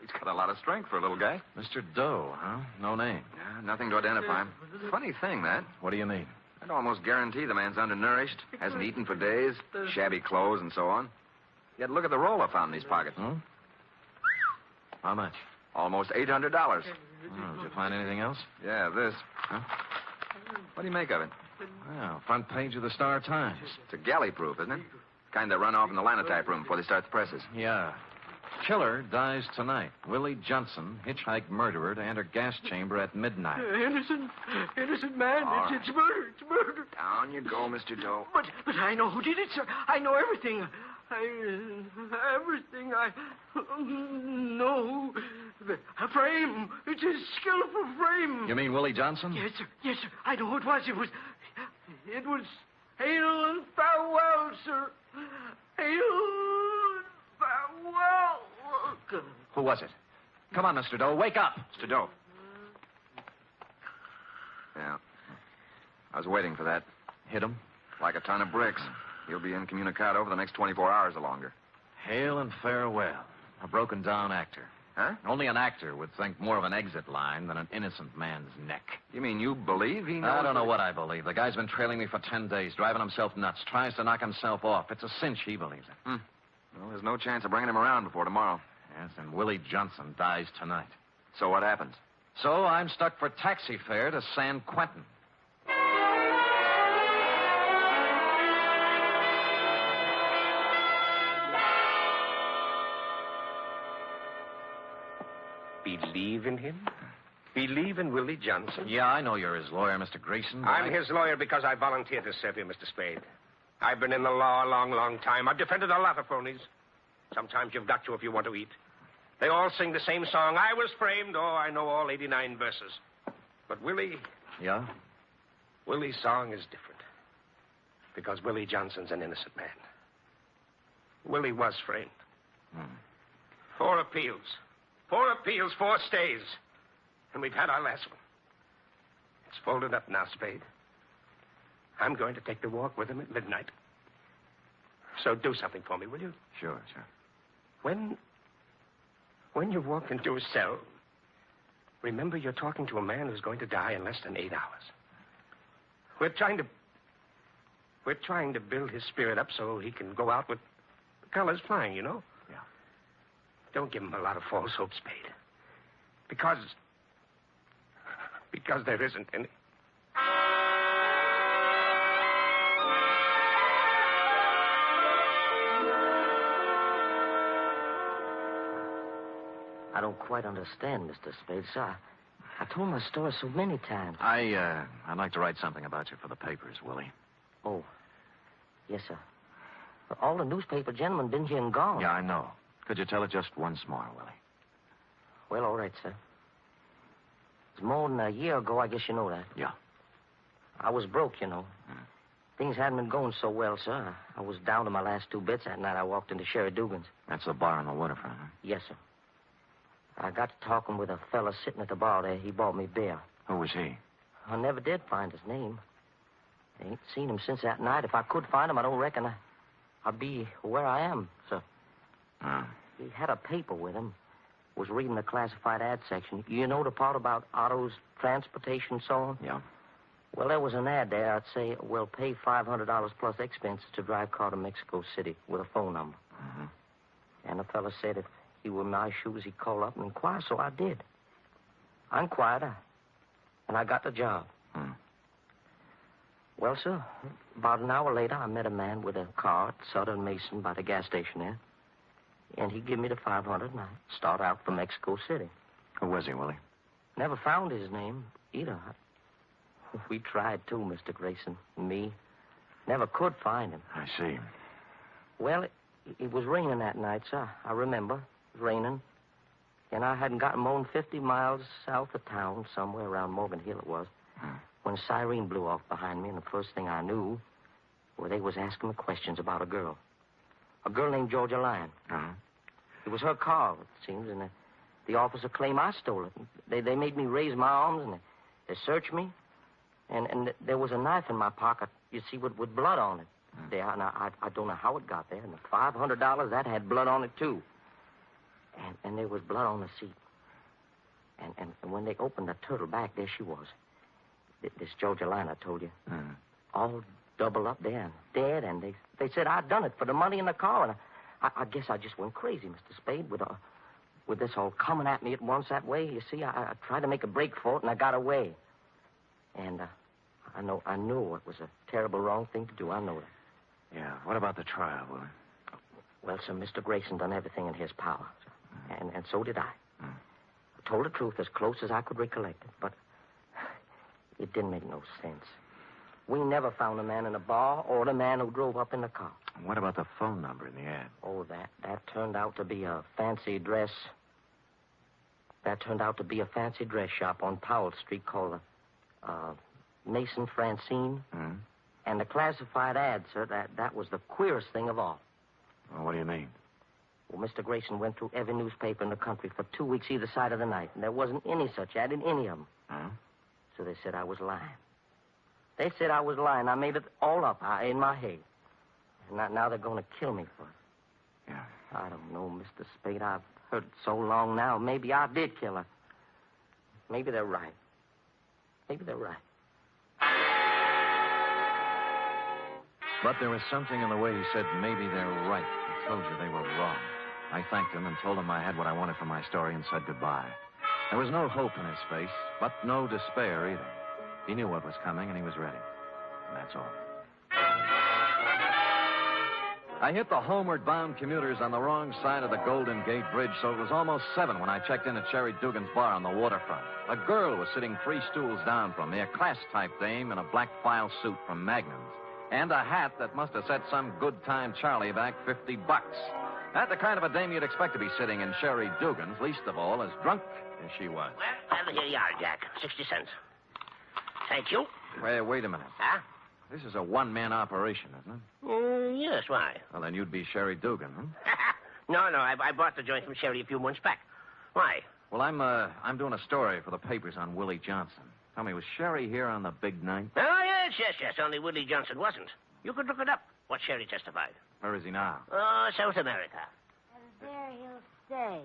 He's got a lot of strength for a little guy. Mr. Doe, huh? No name. Yeah, nothing to identify him. Funny thing, that. What do you mean? I'd almost guarantee the man's undernourished, hasn't eaten for days, shabby clothes and so on. Yet look at the roll I found in his pocket. How much? Almost $800. Oh, did you find anything else? Yeah, this. Huh? What do you make of it? Well, front page of the Star Times. It's a galley-proof, isn't it? Kind they run off in the linotype room before they start the presses. Yeah. Killer dies tonight. Willie Johnson, hitchhike murderer, to enter gas chamber at midnight. Innocent man. All It's murder. It's murder. Down you go, Mr. Doe. But I know who did it, sir. I know everything. Everything. I know. A frame. It's a skillful frame. You mean Willie Johnson? Yes, sir. Yes, sir. I know who it was. It was hail and farewell, sir. Hail and farewell. Who was it? Come on, Mr. Doe. Wake up. Mr. Doe. Yeah. I was waiting for that. Hit him? Like a ton of bricks. He'll be incommunicado for the next 24 hours or longer. Hail and farewell. A broken-down actor. Huh? Only an actor would think more of an exit line than an innocent man's neck. You mean you believe he knows? I don't know what I believe. The guy's been trailing me for 10 days, driving himself nuts, tries to knock himself off. It's a cinch he believes it. Well, there's no chance of bringing him around before tomorrow. Yes, and Willie Johnson dies tonight. So what happens? So I'm stuck for taxi fare to San Quentin. Believe in him? Believe in Willie Johnson? Yeah, I know you're his lawyer, Mr. Grayson. I'm his lawyer because I volunteered to serve you, Mr. Spade. I've been in the law a long, long time. I've defended a lot of phonies. Sometimes you've got to if you want to eat. They all sing the same song. I was framed. Oh, I know all 89 verses. But Willie... Yeah? Willie's song is different. Because Willie Johnson's an innocent man. Willie was framed. 4 appeals. 4 appeals, 4 stays. And we've had our last one. It's folded up now, Spade. I'm going to take the walk with him at midnight. So do something for me, will you? Sure. When you walk into a cell, Remember, you're talking to a man who's going to die in less than 8 hours. We're trying to build his spirit up so he can go out with the colors flying, you know? Yeah. Don't give him a lot of false hope, Spade. Because there isn't any. I don't quite understand, Mr. Spade, sir. I told my story so many times. I'd like to write something about you for the papers, Willie. Oh, yes, sir. But all the newspaper gentlemen been here and gone. Yeah, I know. Could you tell it just once more, Willie? Well, all right, sir. It's more than a year ago, I guess you know that. Yeah. I was broke, you know. Things hadn't been going so well, sir. I was down to my last 2 bits that night. I walked into Sherry Dugan's. That's the bar on the waterfront, huh? Yes, sir. I got to talking with a fella sitting at the bar there. He bought me beer. Who was he? I never did find his name. I ain't seen him since that night. If I could find him, I don't reckon I'd be where I am, sir. Oh. He had a paper with him. Was reading the classified ad section. You know the part about autos, transportation, and so on? Yeah. Well, there was an ad there. I'd say, we'll pay $500 plus expenses to drive car to Mexico City with a phone number. Mm-hmm. And the fella said if he were in my shoes, he'd call up and inquire, so I did. I inquired, and I got the job. Well, sir, about an hour later, I met a man with a car at Southern Mason by the gas station there. And he gave me the $500, and I start out for Mexico City. Who was he, Willie? Never found his name either. We tried too, Mr. Grayson, and me. Never could find him. I see. Well, it was raining that night, sir. I remember. It was raining. And I hadn't gotten more than 50 miles south of town, somewhere around Morgan Hill it was, when a siren blew off behind me, and the first thing I knew, well, they was asking me questions about a girl. A girl named Georgia Lyon. It was her car, it seems, and the officer claimed I stole it. They made me raise my arms, and they searched me. And there was a knife in my pocket, you see, with blood on it. There, and I don't know how it got there. And the $500, that had blood on it, too. And there was blood on the seat. And when they opened the turtle back, there she was. This Georgia Lyon I told you. All doubled up there and dead. And they said I'd done it for the money in the car. And I guess I just went crazy, Mr. Spade, with this all coming at me at once that way. You see, I tried to make a break for it, and I got away. And I knew it was a terrible wrong thing to do. I know that. Yeah. What about the trial, Willie? Well, sir, Mr. Grayson done everything in his power, sir. And so did I. I told the truth as close as I could recollect it, but it didn't make no sense. We never found the man in the bar or the man who drove up in the car. What about the phone number in the ad? Oh, that turned out to be a fancy dress. That turned out to be a fancy dress shop on Powell Street called Mason Francine. And the classified ad, sir, that was the queerest thing of all. Well, what do you mean? Well, Mr. Grayson went through every newspaper in the country for 2 weeks either side of the night, and there wasn't any such ad in any of them. So they said I was lying. They said I was lying. I made it all up in my head. And now they're going to kill me for it. Yeah. I don't know, Mr. Spade. I've heard it so long now. Maybe I did kill her. Maybe they're right. Maybe they're right. But there was something in the way he said, maybe they're right. I told you they were wrong. I thanked him and told him I had what I wanted for my story and said goodbye. There was no hope in his face, but no despair either. He knew what was coming, and he was ready. And that's all. I hit the homeward-bound commuters on the wrong side of the Golden Gate Bridge, so it was almost 7 when I checked in at Sherry Dugan's bar on the waterfront. A girl was sitting 3 stools down from me, a class-type dame in a black file suit from Magnum's, and a hat that must have set some good-time Charlie back $50. Not the kind of a dame you'd expect to be sitting in Sherry Dugan's, least of all as drunk as she was. Well, here you are, Jack. 60 cents. Thank you. Wait a minute. Huh? This is a one-man operation, isn't it? Yes, why? Well, then you'd be Sherry Dugan, huh? No, I bought the joint from Sherry a few months back. Why? Well, I'm doing a story for the papers on Willie Johnson. Tell me, was Sherry here on the big night? Oh, yes. Only Willie Johnson wasn't. You could look it up, what Sherry testified. Where is he now? Oh, South America. And there he'll stay.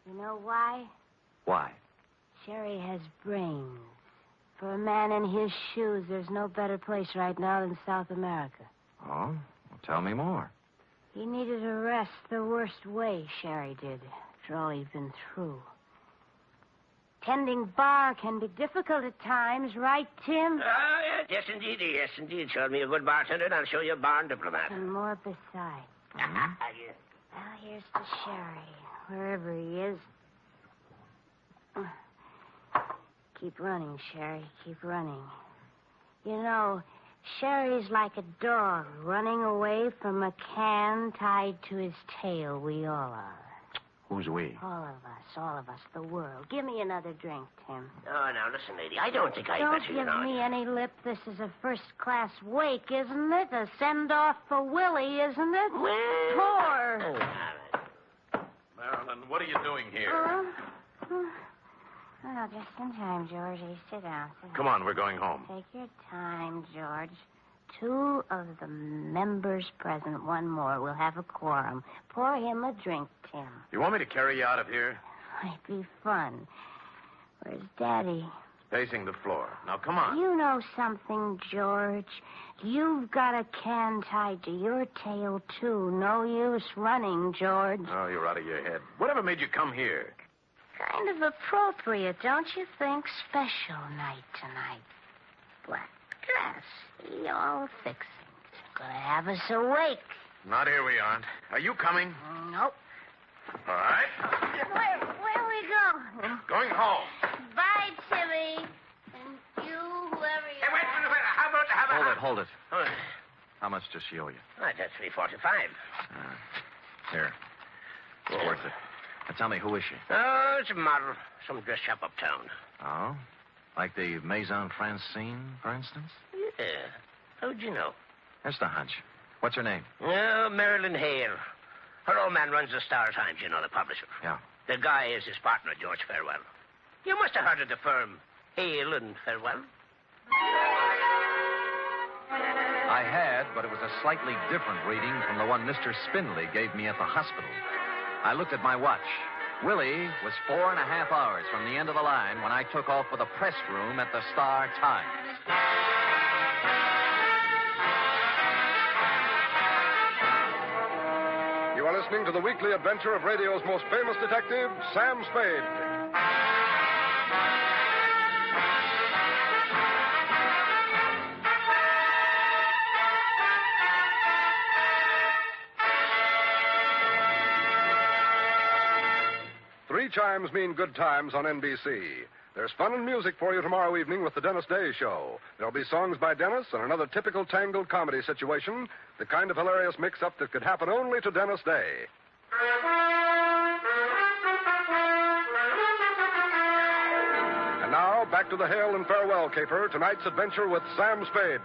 You know why? Why? Sherry has brains. For a man in his shoes, there's no better place right now than South America. Oh? Well, tell me more. He needed a rest the worst way, Sherry did, after all he'd been through. Tending bar can be difficult at times, right, Tim? Yes, indeed. Yes, indeed. Show me a good bartender, and I'll show you a barn diplomat. And more besides. Well, here's to Sherry, wherever he is. Keep running, Sherry. Keep running. You know, Sherry's like a dog running away from a can tied to his tail. We all are. Who's we? All of us, the world. Give me another drink, Tim. Oh, now, listen, lady. I don't think I Don't better, give me any lip. This is a first-class wake, isn't it? A send-off for Willie, isn't it? Poor. Marilyn, what are you doing here? Oh, just in time, Georgie. Sit down. Come on, we're going home. Take your time, George. 2 of the members present. 1 more. We'll have a quorum. Pour him a drink, Tim. You want me to carry you out of here? Might be fun. Where's Daddy? Pacing the floor. Now, come on. You know something, George. You've got a can tied to your tail, too. No use running, George. Oh, you're out of your head. Whatever made you come here? Kind of appropriate, don't you think? Special night tonight. Black dress. All fixings. Gonna have us awake. Not here we aren't. Are you coming? Nope. All right. Where we go? Going home. Bye, Timmy. And you, whoever you Hey, wait. How about... Hold it. How much does she owe you? That's $3.45. Here. It's worth it. Now, tell me, who is she? Oh, it's a model. Some dress shop uptown. Oh? Like the Maison Francine, for instance? Yeah. How'd you know? Just a hunch. What's her name? Oh, Marilyn Hale. Her old man runs the Star Times, you know, the publisher. Yeah. The guy is his partner, George Farewell. You must have heard of the firm Hale and Farewell. I had, but it was a slightly different reading from the one Mr. Spindley gave me at the hospital. I looked at my watch. Willie was 4.5 hours from the end of the line when I took off for the press room at the Star Times. You are listening to the weekly adventure of radio's most famous detective, Sam Spade. Three chimes mean good times on NBC. There's fun and music for you tomorrow evening with the Dennis Day Show. There'll be songs by Dennis and another typical tangled comedy situation, the kind of hilarious mix-up that could happen only to Dennis Day. And now, back to the Hail and Farewell Caper, tonight's adventure with Sam Spade.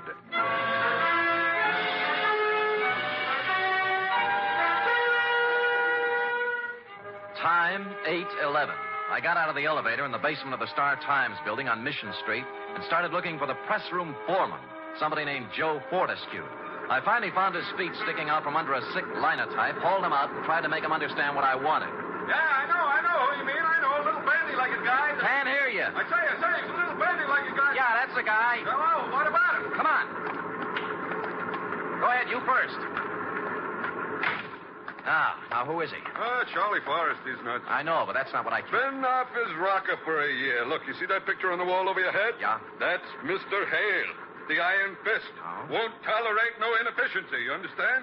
Time 8:11. I got out of the elevator in the basement of the Star Times building on Mission Street and started looking for the press room foreman, somebody named Joe Fortescue. I finally found his feet sticking out from under a sick linotype, hauled him out, and tried to make him understand what I wanted. Yeah, I know who you mean. I know, a little bandy-legged guy. Can't hear you. I say, he's a little bandy-legged guy. Yeah, that's the guy. Hello, what about him? Come on. Go ahead, you first. Now, who is he? Charlie Forrest, he's nuts. I know, but that's not what I... Been off his rocker for a year. Look, you see that picture on the wall over your head? Yeah. That's Mr. Hale, the Iron Fist. Oh. Won't tolerate no inefficiency, you understand?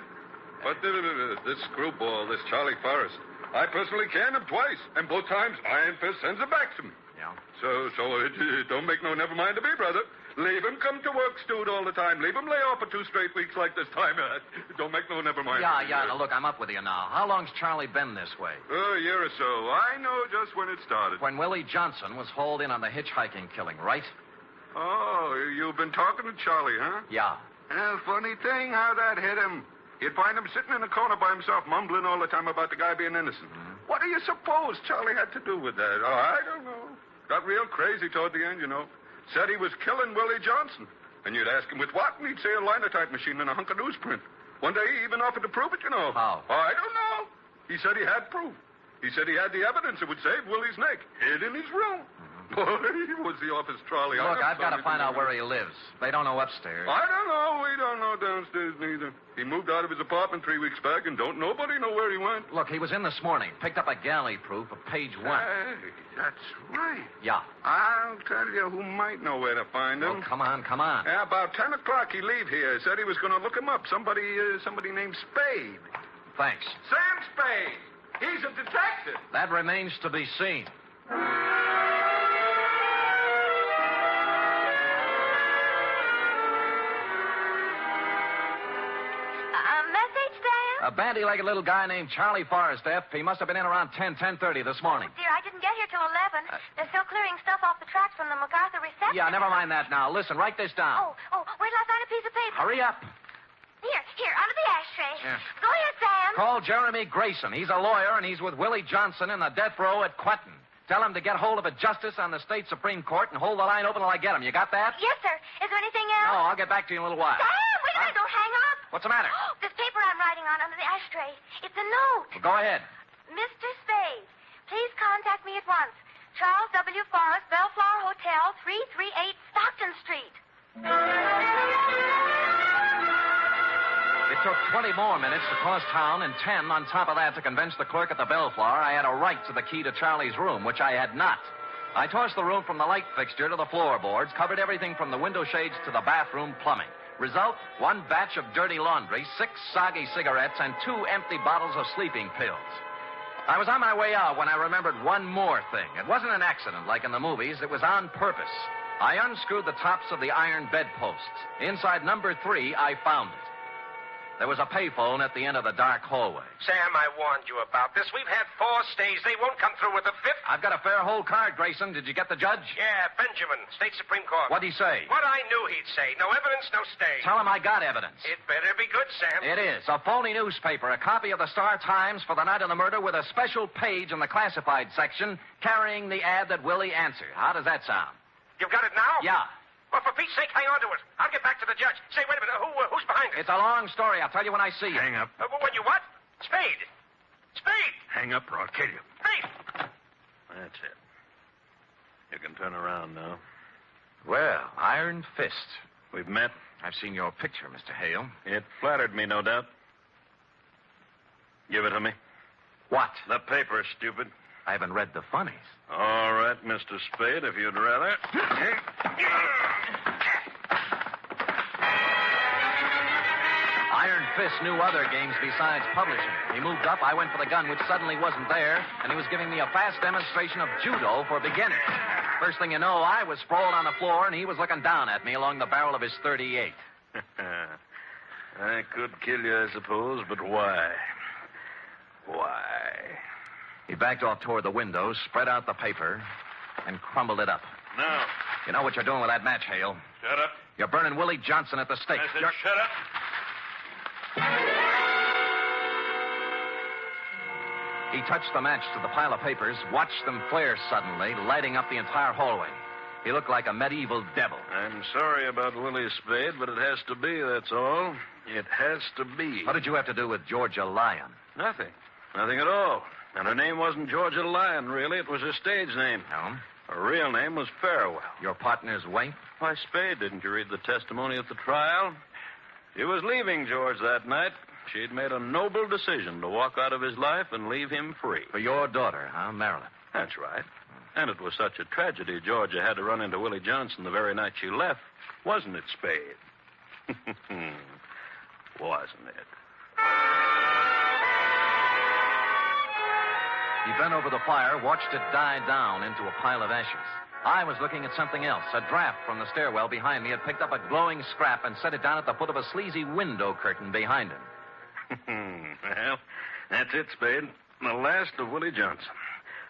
But this screwball, this Charlie Forrest, I personally canned him twice, and both times Iron Fist sends him back to me. Yeah. So it don't make no never mind to me, brother. Leave him come to work, Stewed, all the time. Leave him lay off for 2 straight weeks like this time. Don't make no never mind. Yeah, now look, I'm up with you now. How long's Charlie been this way? A year or so. I know just when it started. When Willie Johnson was hauled in on the hitchhiking killing, right? Oh, you've been talking to Charlie, huh? Yeah. Funny thing how that hit him. You'd find him sitting in a corner by himself, mumbling all the time about the guy being innocent. Mm-hmm. What do you suppose Charlie had to do with that? Oh, I don't know. Got real crazy toward the end, you know. Said he was killing Willie Johnson. And you'd ask him with what, and he'd say a linotype machine and a hunk of newsprint. One day he even offered to prove it, you know. How? Oh, I don't know. He said he had proof. He said he had the evidence that would save Willie's neck, hid in his room. Boy, was the office trolley. Look, I've got to find out where he lives. They don't know upstairs. I don't know. We don't know downstairs neither. He moved out of his apartment 3 weeks back, and don't nobody know where he went. Look, he was in this morning. Picked up a galley proof of page 1. Hey, that's right. Yeah. I'll tell you who might know where to find him. Oh, come on. Yeah, about 10 o'clock he leave here. Said he was going to look him up. Somebody named Spade. Thanks. Sam Spade. He's a detective. That remains to be seen. Message, Sam? A bandy-legged little guy named Charlie Forrest, F. He must have been in around 10:30 this morning. Dear, I didn't get here till 11. They're still clearing stuff off the tracks from the MacArthur reception. Yeah, never mind that now. Listen, write this down. Wait till I find a piece of paper. Hurry up. Here, under the ashtray. Yeah. Go ahead, Sam. Call Jeremy Grayson. He's a lawyer, and he's with Willie Johnson in the death row at Quentin. Tell him to get hold of a justice on the state Supreme Court and hold the line open till I get him. You got that? Yes, sir. Is there anything else? No, I'll get back to you in a little while. Sam, wait a minute. Don't hang up. What's the matter? This paper I'm writing on under the ashtray. It's a note. Well, go ahead. Mr. Spade, please contact me at once. Charles W. Forrest, Bellflower Hotel, 338 Stockton Street. It took 20 more minutes to cross town and 10 on top of that to convince the clerk at the Bellflower I had a right to the key to Charlie's room, which I had not. I tossed the room from the light fixture to the floorboards, covered everything from the window shades to the bathroom plumbing. Result, 1 batch of dirty laundry, 6 soggy cigarettes, and 2 empty bottles of sleeping pills. I was on my way out when I remembered one more thing. It wasn't an accident like in the movies. It was on purpose. I unscrewed the tops of the iron bedposts. Inside number 3, I found it. There was a payphone at the end of the dark hallway. Sam, I warned you about this. We've had 4 stays. They won't come through with the 5th. I've got a fair hold card, Grayson. Did you get the judge? Yeah, Benjamin, State Supreme Court. What'd he say? What I knew he'd say. No evidence, no stay. Tell him I got evidence. It better be good, Sam. It is. A phony newspaper, a copy of the Star-Times for the night of the murder with a special page in the classified section carrying the ad that Willie answered. How does that sound? You've got it now? Yeah. Well, for Pete's sake, hang on to it. I'll get back to the judge. Say, wait a minute. Who's behind it? It's a long story. I'll tell you when I see you. Hang up. When you what? Spade. Spade. Hang up or I'll kill you. Spade. That's it. You can turn around now. Well, Iron Fist. We've met. I've seen your picture, Mr. Hale. It flattered me, no doubt. Give it to me. What? The paper, stupid. I haven't read the funnies. All right, Mr. Spade, if you'd rather. Iron Fist knew other games besides publishing. He moved up, I went for the gun, which suddenly wasn't there, and he was giving me a fast demonstration of judo for beginners. First thing you know, I was sprawled on the floor, and he was looking down at me along the barrel of his .38. I could kill you, I suppose, but why? Why? He backed off toward the window, spread out the paper, and crumbled it up. Now. You know what you're doing with that match, Hale? Shut up. You're burning Willie Johnson at the stake. I said shut up. He touched the match to the pile of papers, watched them flare suddenly, lighting up the entire hallway. He looked like a medieval devil. I'm sorry about Willie Spade, but it has to be, that's all. It has to be. What did you have to do with Georgia Lyon? Nothing. Nothing at all. And her name wasn't Georgia Lyon, really. It was her stage name. No? Her real name was Farewell. Your partner's wife? Why, Spade, didn't you read the testimony at the trial? She was leaving George that night. She'd made a noble decision to walk out of his life and leave him free. For your daughter, huh, Marilyn? That's right. And it was such a tragedy Georgia had to run into Willie Johnson the very night she left. Wasn't it, Spade? Wasn't it? He bent over the fire, watched it die down into a pile of ashes. I was looking at something else. A draft from the stairwell behind me had picked up a glowing scrap and set it down at the foot of a sleazy window curtain behind him. Well, that's it, Spade. The last of Willie Johnson.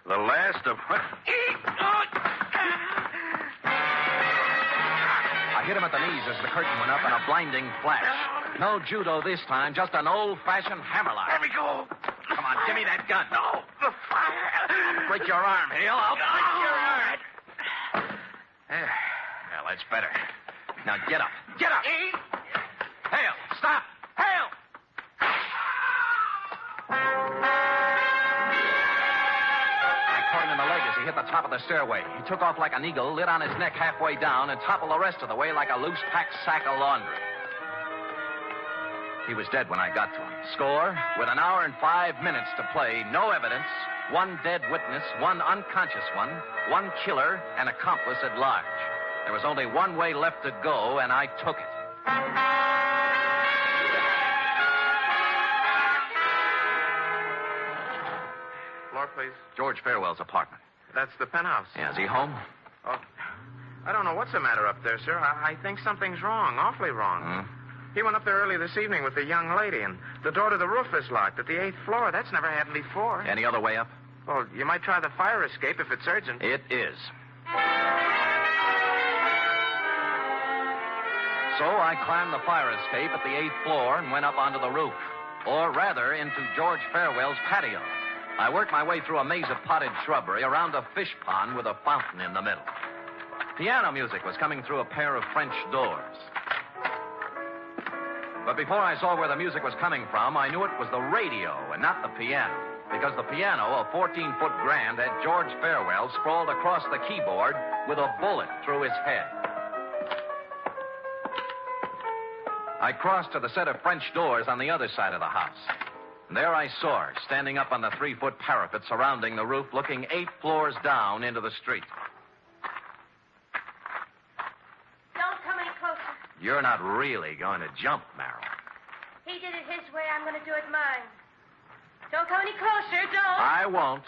The last of what? I hit him at the knees as the curtain went up in a blinding flash. No judo this time, just an old-fashioned hammerlock. Let me go. Come on, give me that gun. No, the fire. I'll break your arm, Hale. I'll break your arm. There. Well, that's better. Now get up. Get up. Hale, stop. Hale! I caught him in the leg as he hit at the top of the stairway. He took off like an eagle, lit on his neck halfway down, and toppled the rest of the way like a loose-packed sack of laundry. He was dead when I got to him. Score, with an hour and 5 minutes to play, no evidence, one dead witness, one unconscious one killer, and accomplice at large. There was only one way left to go, and I took it. Floor, please. George Farewell's apartment. That's the penthouse. Yeah, is he home? Oh, I don't know what's the matter up there, sir. I think something's wrong, awfully wrong. He went up there early this evening with a young lady, and the door to the roof is locked at the 8th floor. That's never happened before. Any other way up? Well, you might try the fire escape if it's urgent. It is. So I climbed the fire escape at the 8th floor and went up onto the roof. Or rather, into George Farewell's patio. I worked my way through a maze of potted shrubbery around a fish pond with a fountain in the middle. Piano music was coming through a pair of French doors. But before I saw where the music was coming from, I knew it was the radio and not the piano. Because the piano, a 14-foot grand, had George Farewell sprawled across the keyboard with a bullet through his head. I crossed to the set of French doors on the other side of the house. And there I saw her, standing up on the 3-foot parapet surrounding the roof, looking 8 floors down into the street. Don't come any closer. You're not really going to jump, Merrill. He did it his way. I'm going to do it mine. Don't come any closer. Don't. I won't.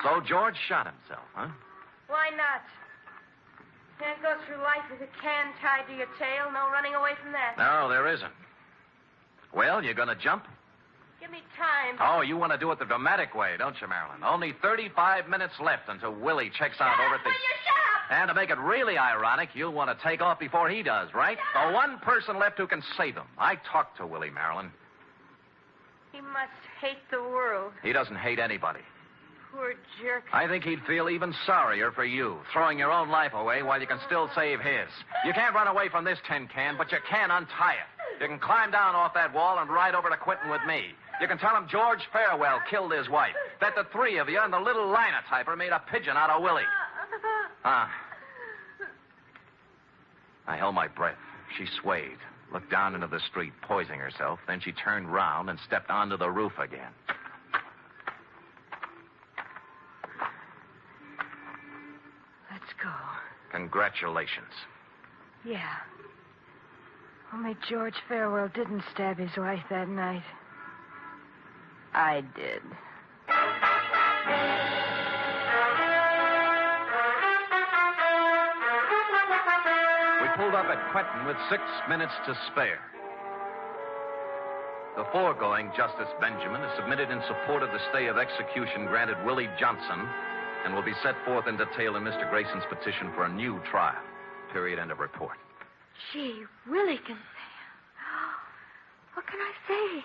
So George shot himself, huh? Why not? Can't go through life with a can tied to your tail. No running away from that. No, there isn't. Well, you going to jump? Give me time. Oh, you want to do it the dramatic way, don't you, Marilyn? Only 35 minutes left until Willie checks out over at the... Will you shut up? And to make it really ironic, you'll want to take off before he does, right? The one person left who can save him. I talked to Willie, Marilyn. He must hate the world. He doesn't hate anybody. Poor jerk. I think he'd feel even sorrier for you, throwing your own life away while you can still save his. You can't run away from this tin can, but you can untie it. You can climb down off that wall and ride over to Quentin with me. You can tell him George Farewell killed his wife, that the three of you and the little linotyper made a pigeon out of Willie. I held my breath. She swayed, looked down into the street, poising herself. Then she turned round and stepped onto the roof again. Let's go. Congratulations. Yeah. Only George Farewell didn't stab his wife that night. I did. We pulled up at Quentin with 6 minutes to spare. The foregoing Justice Benjamin is submitted in support of the stay of execution granted Willie Johnson and will be set forth in detail in Mr. Grayson's petition for a new trial. Period. End of report. Gee, Willie can say. What can I say?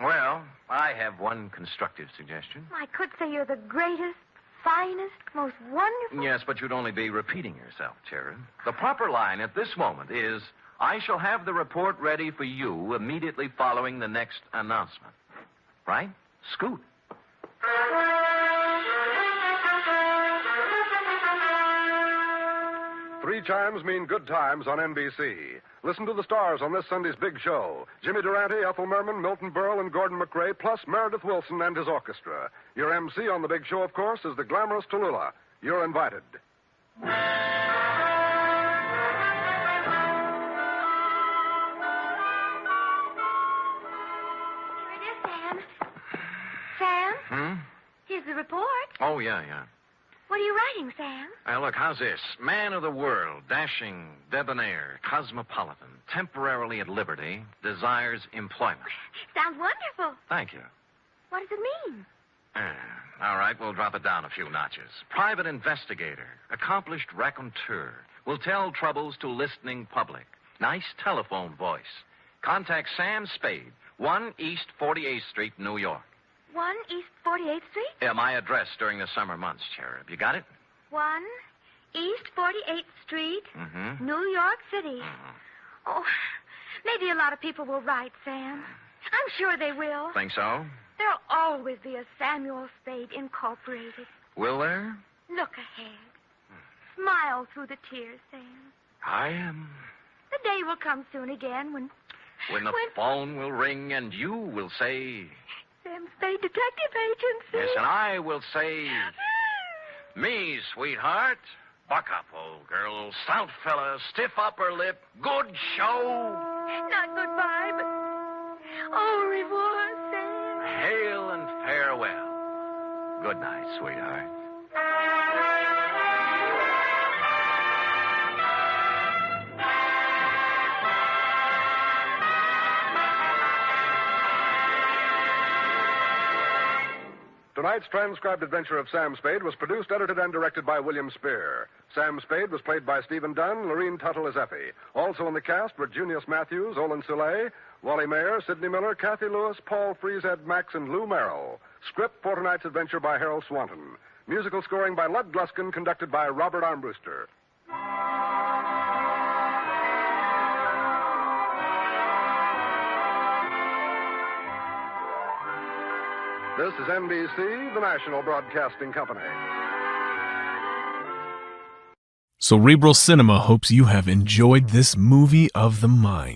Well, I have one constructive suggestion. I could say you're the greatest, finest, most wonderful... Yes, but you'd only be repeating yourself, Cherub. The proper line at this moment is, I shall have the report ready for you immediately following the next announcement. Right? Scoot. 3 chimes mean good times on NBC. Listen to the stars on this Sunday's big show. Jimmy Durante, Ethel Merman, Milton Berle, and Gordon McRae, plus Meredith Wilson and his orchestra. Your MC on the big show, of course, is the glamorous Tallulah. You're invited. Here it is, Sam. Sam? Here's the report. Oh, yeah. What are you writing, Sam? Look, how's this? Man of the world, dashing, debonair, cosmopolitan, temporarily at liberty, desires employment. Sounds wonderful. Thank you. What does it mean? All right, we'll drop it down a few notches. Private investigator, accomplished raconteur, will tell troubles to listening public. Nice telephone voice. Contact Sam Spade, 1 East 48th Street, New York. 1 East 48th Street? Yeah, my address during the summer months, Cherub. You got it? 1 East 48th Street, Mm-hmm. New York City. Oh, maybe a lot of people will write, Sam. I'm sure they will. Think so? There'll always be a Samuel Spade Incorporated. Will there? Look ahead. Smile through the tears, Sam. I am. The day will come soon again when When the phone will ring and you will say, Sam Spade, detective agency. yes, and I will say, me, sweetheart. Buck up, old girl. Stout fella, stiff upper lip, good show. Not goodbye, but au revoir, Sam. Hail and farewell. Good night, sweetheart. Tonight's transcribed adventure of Sam Spade was produced, edited, and directed by William Spear. Sam Spade was played by Stephen Dunn, Lorene Tuttle as Effie. Also in the cast were Junius Matthews, Olin Soule, Wally Mayer, Sidney Miller, Kathy Lewis, Paul Frees, Ed Max, and Lou Merrill. Script for tonight's adventure by Harold Swanton. Musical scoring by Lud Gluskin, conducted by Robert Armbruster. This is NBC, the national broadcasting company. Cerebral Cinema hopes you have enjoyed this movie of the mind.